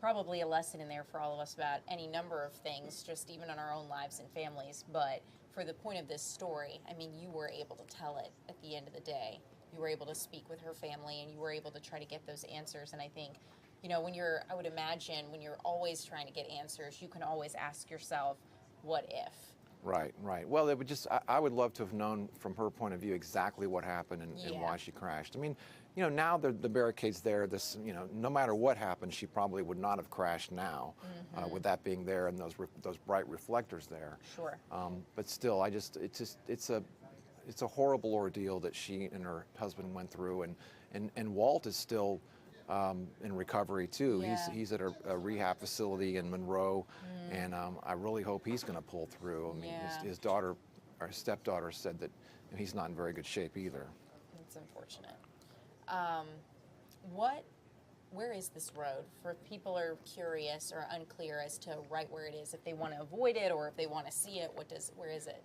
[SPEAKER 2] Probably a lesson in there for all of us about any number of things, just even in our own lives and families. But for the point of this story, I mean, you were able to tell it at the end of the day. You were able to speak with her family, and you were able to try to get those answers. And I think, you know, I would imagine when you're always trying to get answers, you can always ask yourself, what if?
[SPEAKER 23] Right. Well, it would I would love to have known from her point of view exactly what happened and why she crashed. I mean, you know, now the barricade's there. This, you know, no matter what happened, she probably would not have crashed now, with that being there and those bright reflectors there.
[SPEAKER 2] Sure.
[SPEAKER 23] But still, it's a horrible ordeal that she and her husband went through, and Walt is still in recovery too.
[SPEAKER 2] Yeah.
[SPEAKER 23] He's at a rehab facility in Monroe, and I really hope he's going to pull through. I mean, his daughter, or his stepdaughter, said that he's not in very good shape either.
[SPEAKER 2] That's unfortunate. Where is this road? For people are curious or unclear as to right where it is, if they want to avoid it or if they want to see it, where is it?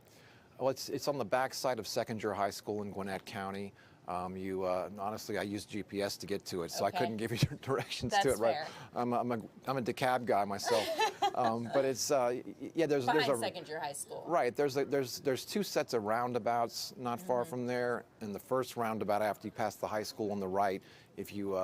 [SPEAKER 23] Well, it's on the back side of Second-Year High School in Gwinnett County. Honestly, I used GPS to get to it, so I couldn't give you directions to it. Right?
[SPEAKER 2] Fair.
[SPEAKER 23] I'm a DeKalb guy myself, but it's there's
[SPEAKER 2] behind Second-Year High School.
[SPEAKER 23] Right. There's two sets of roundabouts not far from there, and the first roundabout after you pass the high school on the right, if you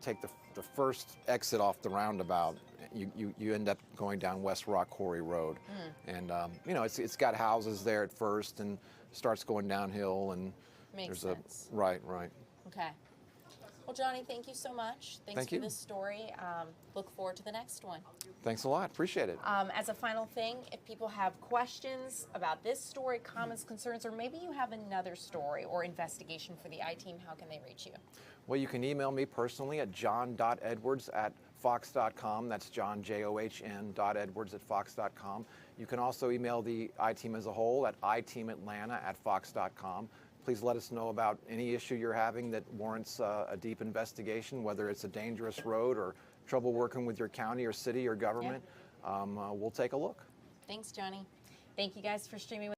[SPEAKER 23] take the first exit off the roundabout, you end up going down West Rock Quarry Road, and you know, it's got houses there at first and starts going downhill, and
[SPEAKER 2] Makes
[SPEAKER 23] there's
[SPEAKER 2] sense.
[SPEAKER 23] Right.
[SPEAKER 2] Okay. Well, Johnny, thank you so much. Thanks for this story. Look forward to the next one.
[SPEAKER 23] Thanks a lot. Appreciate it.
[SPEAKER 2] As a final thing, if people have questions about this story, comments, concerns, or maybe you have another story or investigation for the I-Team, how can they reach you?
[SPEAKER 23] Well, you can email me personally at john.edwards@fox.com. That's John, JOHN.edwards@fox.com. You can also email the I-Team as a whole at iteamatlanta@fox.com. Please let us know about any issue you're having that warrants a deep investigation, whether it's a dangerous road or trouble working with your county or city or government. We'll take a look.
[SPEAKER 2] Thanks, Johnny. Thank you guys for streaming with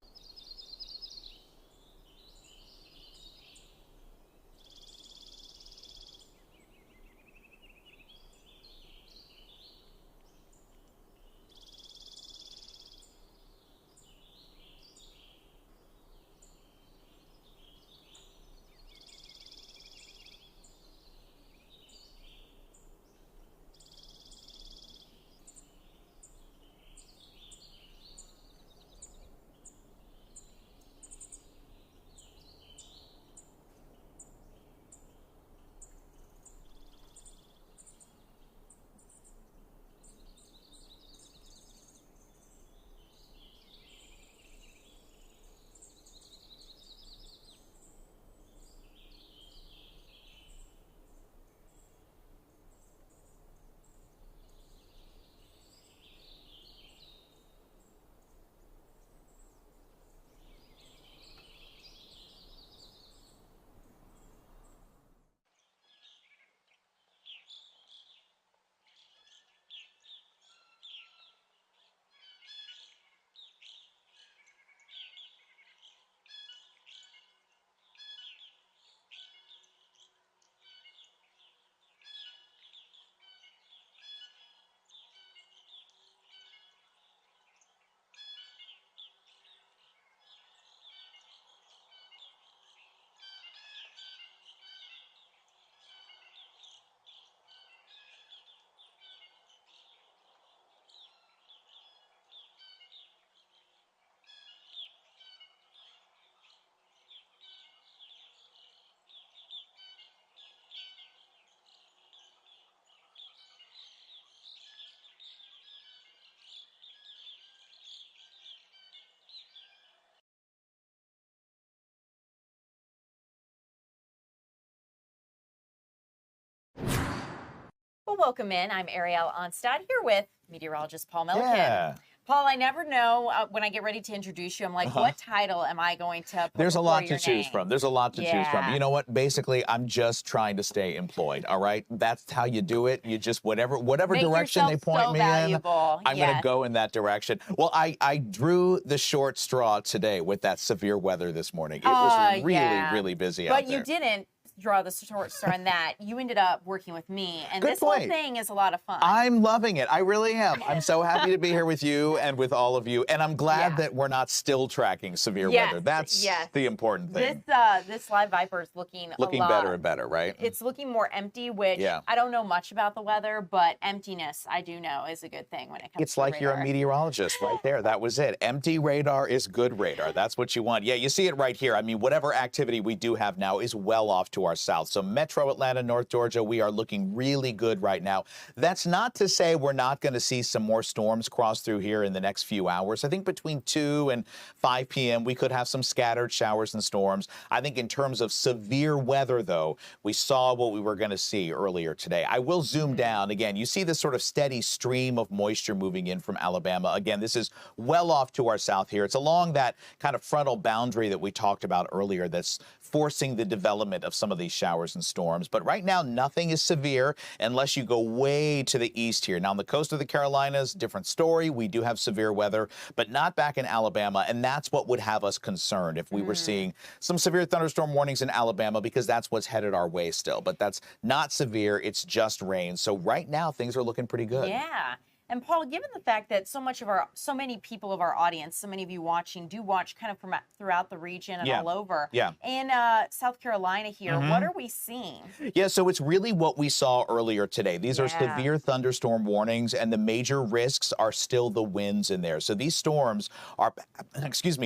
[SPEAKER 2] Well, welcome in. I'm Ariel Onstad here with meteorologist Paul Milliken.
[SPEAKER 4] Yeah.
[SPEAKER 2] Paul, I never know when I get ready to introduce you. I'm like, what title am I going to put
[SPEAKER 4] There's a
[SPEAKER 2] before
[SPEAKER 4] lot to
[SPEAKER 2] your
[SPEAKER 4] choose
[SPEAKER 2] name?
[SPEAKER 4] from. There's a lot to choose from. You know what? Basically, I'm just trying to stay employed, all right? That's how you do it. You just, whatever
[SPEAKER 2] Make
[SPEAKER 4] direction they point
[SPEAKER 2] so
[SPEAKER 4] me
[SPEAKER 2] valuable.
[SPEAKER 4] in, I'm going to go in that direction. Well, I drew the short straw today with that severe weather this morning. It was really busy out there.
[SPEAKER 2] But you didn't draw the short straw in that. You ended up working with me, and
[SPEAKER 4] Good
[SPEAKER 2] this
[SPEAKER 4] point.
[SPEAKER 2] whole thing is a lot of fun.
[SPEAKER 4] I'm loving it. I really am. I'm so happy to be here with you and with all of you. And I'm glad that we're not still tracking severe weather. That's the important thing.
[SPEAKER 2] This live Viper is looking a lot
[SPEAKER 4] better and better, right?
[SPEAKER 2] It's looking more empty, which I don't know much about the weather, but emptiness I do know is a good thing when it comes to
[SPEAKER 4] It's like
[SPEAKER 2] radar.
[SPEAKER 4] you're a meteorologist right there. That was it. Empty radar is good radar. That's what you want. Yeah, you see it right here. I mean, whatever activity we do have now is well off to our south. So Metro Atlanta, North Georgia, we are looking really good right now. That's not to say we're not going to see some more storms cross through here in the next few hours. I think between 2 and 5 p.m. we could have some scattered showers and storms. I think in terms of severe weather, though, we saw what we were going to see earlier today. I will zoom down. Again, you see this sort of steady stream of moisture moving in from Alabama. Again, this is well off to our south here. It's along that kind of frontal boundary that we talked about earlier that's forcing the development of some of these showers and storms. But right now, nothing is severe unless you go way to the east here. Now, on the coast of the Carolinas, different story. We do have severe weather, but not back in Alabama. And that's what would have us concerned if we were seeing some severe thunderstorm warnings in Alabama, because that's what's headed our way still. But that's not severe. It's just rain. So right now, things are looking pretty good.
[SPEAKER 2] Yeah. And Paul, given the fact that so many people of our audience, so many of you watching, do watch kind of from throughout the region and all over.
[SPEAKER 4] Yeah.
[SPEAKER 2] In South Carolina here, what are we seeing?
[SPEAKER 4] Yeah, so it's really what we saw earlier today. These are severe thunderstorm warnings, and the major risks are still the winds in there. So these storms are,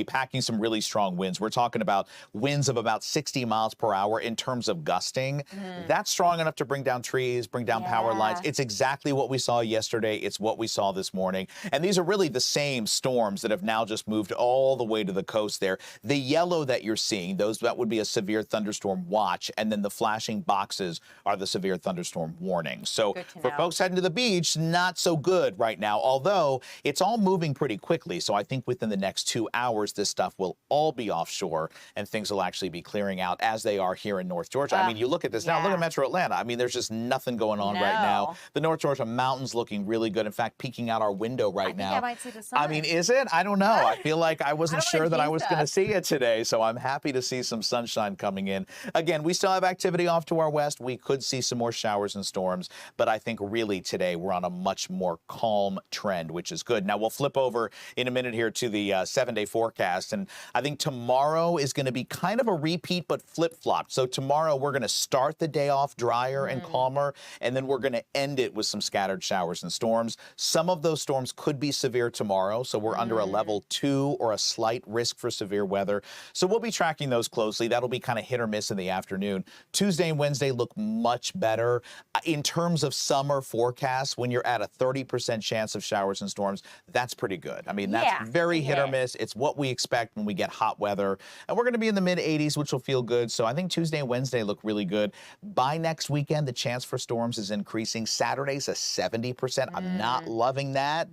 [SPEAKER 4] packing some really strong winds. We're talking about winds of about 60 miles per hour in terms of gusting. That's strong enough to bring down trees, bring down power lines. It's exactly what we saw yesterday. It's what we saw this morning. And these are really the same storms that have now just moved all the way to the coast there. The yellow that you're seeing, that would be a severe thunderstorm watch, and then the flashing boxes are the severe thunderstorm warnings. So for folks heading to the beach, not so good right now, although it's all moving pretty quickly. So I think within the next 2 hours, this stuff will all be offshore and things will actually be clearing out as they are here in North Georgia. I mean, you look at this now, look at Metro Atlanta. I mean, there's just nothing going on right now. The North Georgia mountains looking really good. In fact, peeking out our window right now.
[SPEAKER 2] I might see the sun.
[SPEAKER 4] I mean, is it? I don't know. I feel like I wasn't sure that I was going to see it today, so I'm happy to see some sunshine coming in. Again, we still have activity off to our west. We could see some more showers and storms, but I think really today we're on a much more calm trend, which is good. Now, we'll flip over in a minute here to the 7-day forecast, and I think tomorrow is going to be kind of a repeat, but flip-flop. So tomorrow we're going to start the day off drier and calmer, and then we're going to end it with some scattered showers and storms. Some of those storms could be severe tomorrow, so we're under a level 2 or a slight risk for severe weather. So we'll be tracking those closely. That'll be kind of hit or miss in the afternoon. Tuesday and Wednesday look much better. In terms of summer forecasts, when you're at a 30% chance of showers and storms, that's pretty good. I mean, that's very hit or miss. It's what we expect when we get hot weather. And we're going to be in the mid-80s, which will feel good. So I think Tuesday and Wednesday look really good. By next weekend, the chance for storms is increasing. Saturday's a 70%. I'm not loving that,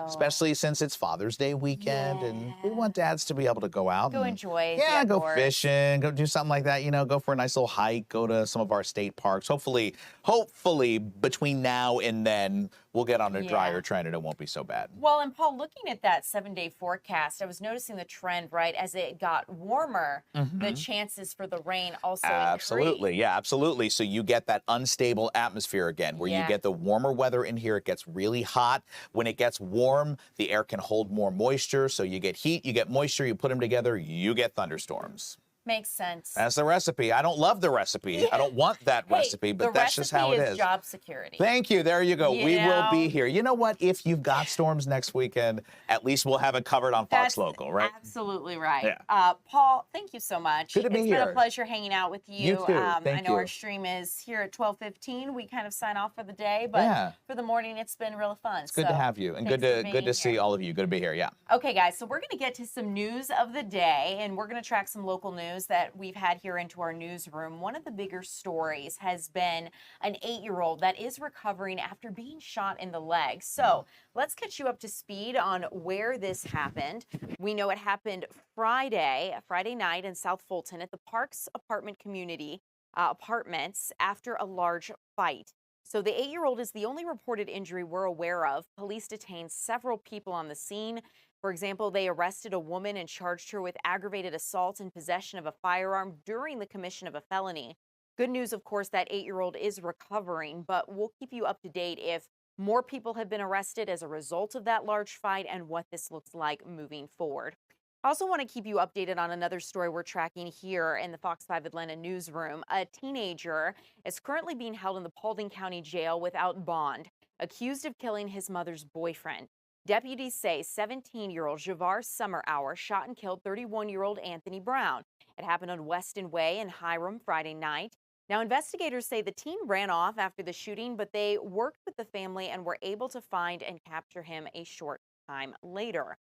[SPEAKER 4] especially since it's Father's Day weekend, and we want dads to be able to go out.
[SPEAKER 2] Go enjoy.
[SPEAKER 4] Yeah, go fishing, go do something like that, you know, go for a nice little hike, go to some of our state parks. Hopefully between now and then, we'll get on a drier trend and it won't be so bad.
[SPEAKER 2] Well, and Paul, looking at that 7-day forecast, I was noticing the trend, right? As it got warmer, the chances for the rain also
[SPEAKER 4] Absolutely. Yeah, absolutely. So you get that unstable atmosphere again, where you get the warmer weather in here. It gets really hot. When it gets warm, the air can hold more moisture. So you get heat, you get moisture, you put them together, you get thunderstorms.
[SPEAKER 2] Makes sense.
[SPEAKER 4] That's the recipe. I don't love the recipe. I don't want that recipe, but that's just how it is.
[SPEAKER 2] The recipe is job security.
[SPEAKER 4] Thank you. There you go. We will be here. You know what? If you've got storms next weekend, at least we'll have it covered on Fox Local, right?
[SPEAKER 2] Absolutely right.
[SPEAKER 4] Yeah.
[SPEAKER 2] Paul, thank you so much.
[SPEAKER 4] Good to be here.
[SPEAKER 2] It's been a pleasure hanging out with you.
[SPEAKER 4] You too.
[SPEAKER 2] I know our stream is here at 12:15. We kind of sign off for the day, but for the morning, it's been really fun.
[SPEAKER 4] It's good to have you, and good to see all of you. Good to be here. Yeah.
[SPEAKER 2] Okay, guys. So we're going to get to some news of the day, and we're going to track some local news. news that we've had here into our newsroom. One of the bigger stories has been an 8-year-old that is recovering after being shot in the leg. So let's catch you up to speed on where this happened. We know it happened Friday night in South Fulton at the Parks apartment community apartments after a large fight. So the 8-year-old is the only reported injury we're aware of. Police detained several people on the scene. For example, they arrested a woman and charged her with aggravated assault and possession of a firearm during the commission of a felony. Good news, of course, that 8-year-old is recovering, but we'll keep you up to date if more people have been arrested as a result of that large fight and what this looks like moving forward. I also want to keep you updated on another story we're tracking here in the Fox 5 Atlanta newsroom. A teenager is currently being held in the Paulding County Jail without bond, accused of killing his mother's boyfriend. Deputies say 17-year-old Javar Summerhour shot and killed 31-year-old Anthony Brown. It happened on Weston Way in Hiram Friday night. Now, investigators say the teen ran off after the shooting, but they worked with the family and were able to find and capture him a short time later.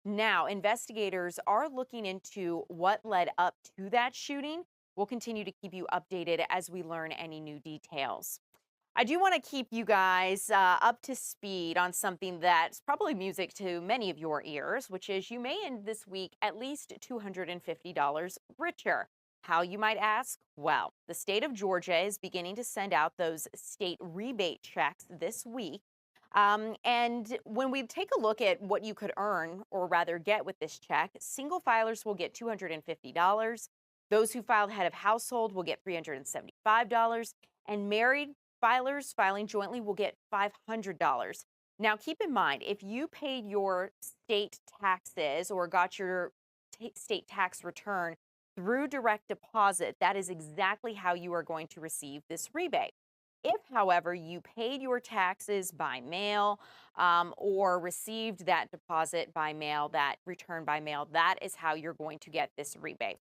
[SPEAKER 2] Now, investigators are looking into what led up to that shooting. We'll continue to keep you updated as we learn any new details. I do want to keep you guys up to speed on something that's probably music to many of your ears, which is you may end this week at least $250 richer. How, you might ask? Well, the state of Georgia is beginning to send out those state rebate checks this week. And when we take a look at what you could earn, or rather get with this check, single filers will get $250. Those who filed head of household will get $375. And married filers filing jointly will get $500. Now, keep in mind, if you paid your state taxes or got your state tax return through direct deposit, that is exactly how you are going to receive this rebate. If, however, you paid your taxes by mail or received that deposit by mail, that return by mail, that is how you're going to get this rebate.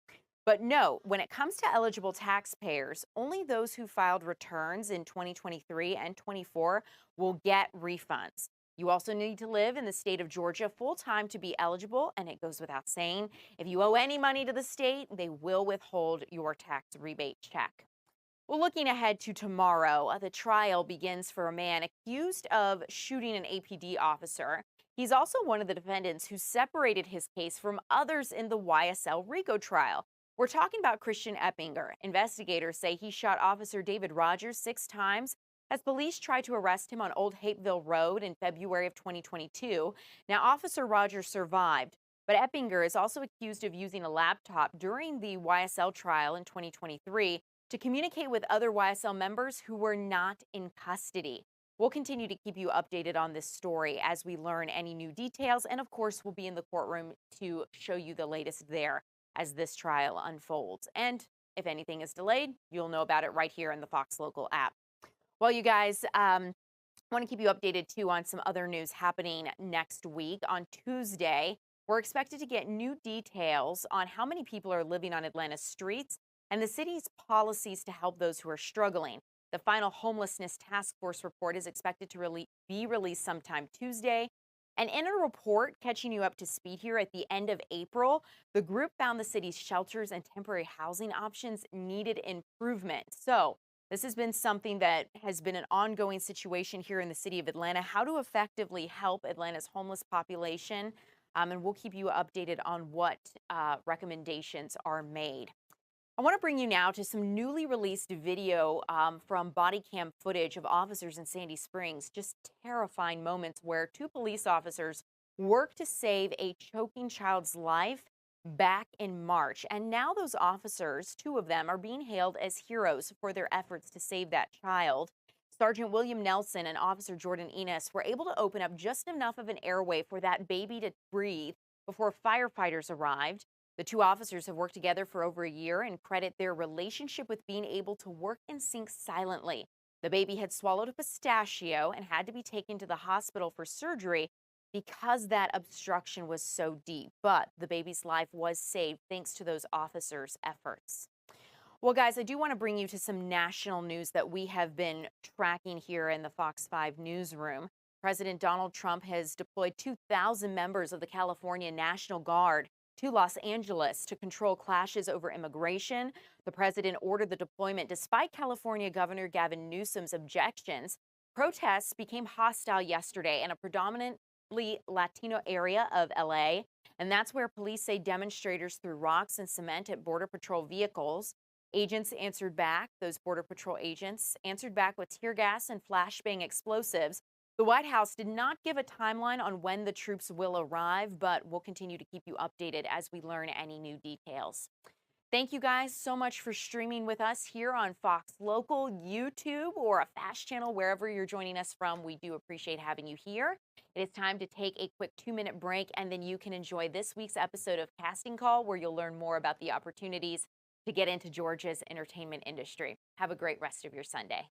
[SPEAKER 2] But note, when it comes to eligible taxpayers, only those who filed returns in 2023 and 24 will get refunds. You also need to live in the state of Georgia full-time to be eligible, and it goes without saying, if you owe any money to the state, they will withhold your tax rebate check. Well, looking ahead to tomorrow, the trial begins for a man accused of shooting an APD officer. He's also one of the defendants who separated his case from others in the YSL RICO trial. We're talking about Christian Eppinger. Investigators say he shot Officer David Rogers 6 times as police tried to arrest him on Old Hapeville Road in February of 2022. Now, Officer Rogers survived, but Eppinger is also accused of using a laptop during the YSL trial in 2023 to communicate with other YSL members who were not in custody. We'll continue to keep you updated on this story as we learn any new details, and of course, we'll be in the courtroom to show you the latest there as this trial unfolds. And if anything is delayed, you'll know about it right here in the Fox Local app. Well, you guys, I want to keep you updated too on some other news happening next week. On Tuesday, we're expected to get new details on how many people are living on Atlanta's streets and the city's policies to help those who are struggling. The final homelessness task force report is expected to be released sometime Tuesday. And in a report catching you up to speed here at the end of April, the group found the city's shelters and temporary housing options needed improvement. So this has been something that has been an ongoing situation here in the city of Atlanta, how to effectively help Atlanta's homeless population. And we'll keep you updated on what recommendations are made. I want to bring you now to some newly released video from body cam footage of officers in Sandy Springs. Just terrifying moments where 2 police officers worked to save a choking child's life back in March. And now those officers, 2 of them, are being hailed as heroes for their efforts to save that child. Sergeant William Nelson and Officer Jordan Enos were able to open up just enough of an airway for that baby to breathe before firefighters arrived. The 2 officers have worked together for over a year and credit their relationship with being able to work in sync silently. The baby had swallowed a pistachio and had to be taken to the hospital for surgery because that obstruction was so deep. But the baby's life was saved thanks to those officers' efforts. Well, guys, I do want to bring you to some national news that we have been tracking here in the Fox 5 newsroom. President Donald Trump has deployed 2,000 members of the California National Guard to Los Angeles to control clashes over immigration. The president ordered the deployment despite California Governor Gavin Newsom's objections. Protests became hostile yesterday in a predominantly Latino area of LA, and that's where police say demonstrators threw rocks and cement at Border Patrol vehicles. Agents answered back, those Border Patrol agents answered back with tear gas and flashbang explosives. The White House did not give a timeline on when the troops will arrive, but we'll continue to keep you updated as we learn any new details. Thank you guys so much for streaming with us here on Fox Local, YouTube, or a FAST channel, wherever you're joining us from. We do appreciate having you here. It is time to take a quick 2-minute break, and then you can enjoy this week's episode of Casting Call, where you'll learn more about the opportunities to get into Georgia's entertainment industry. Have a great rest of your Sunday.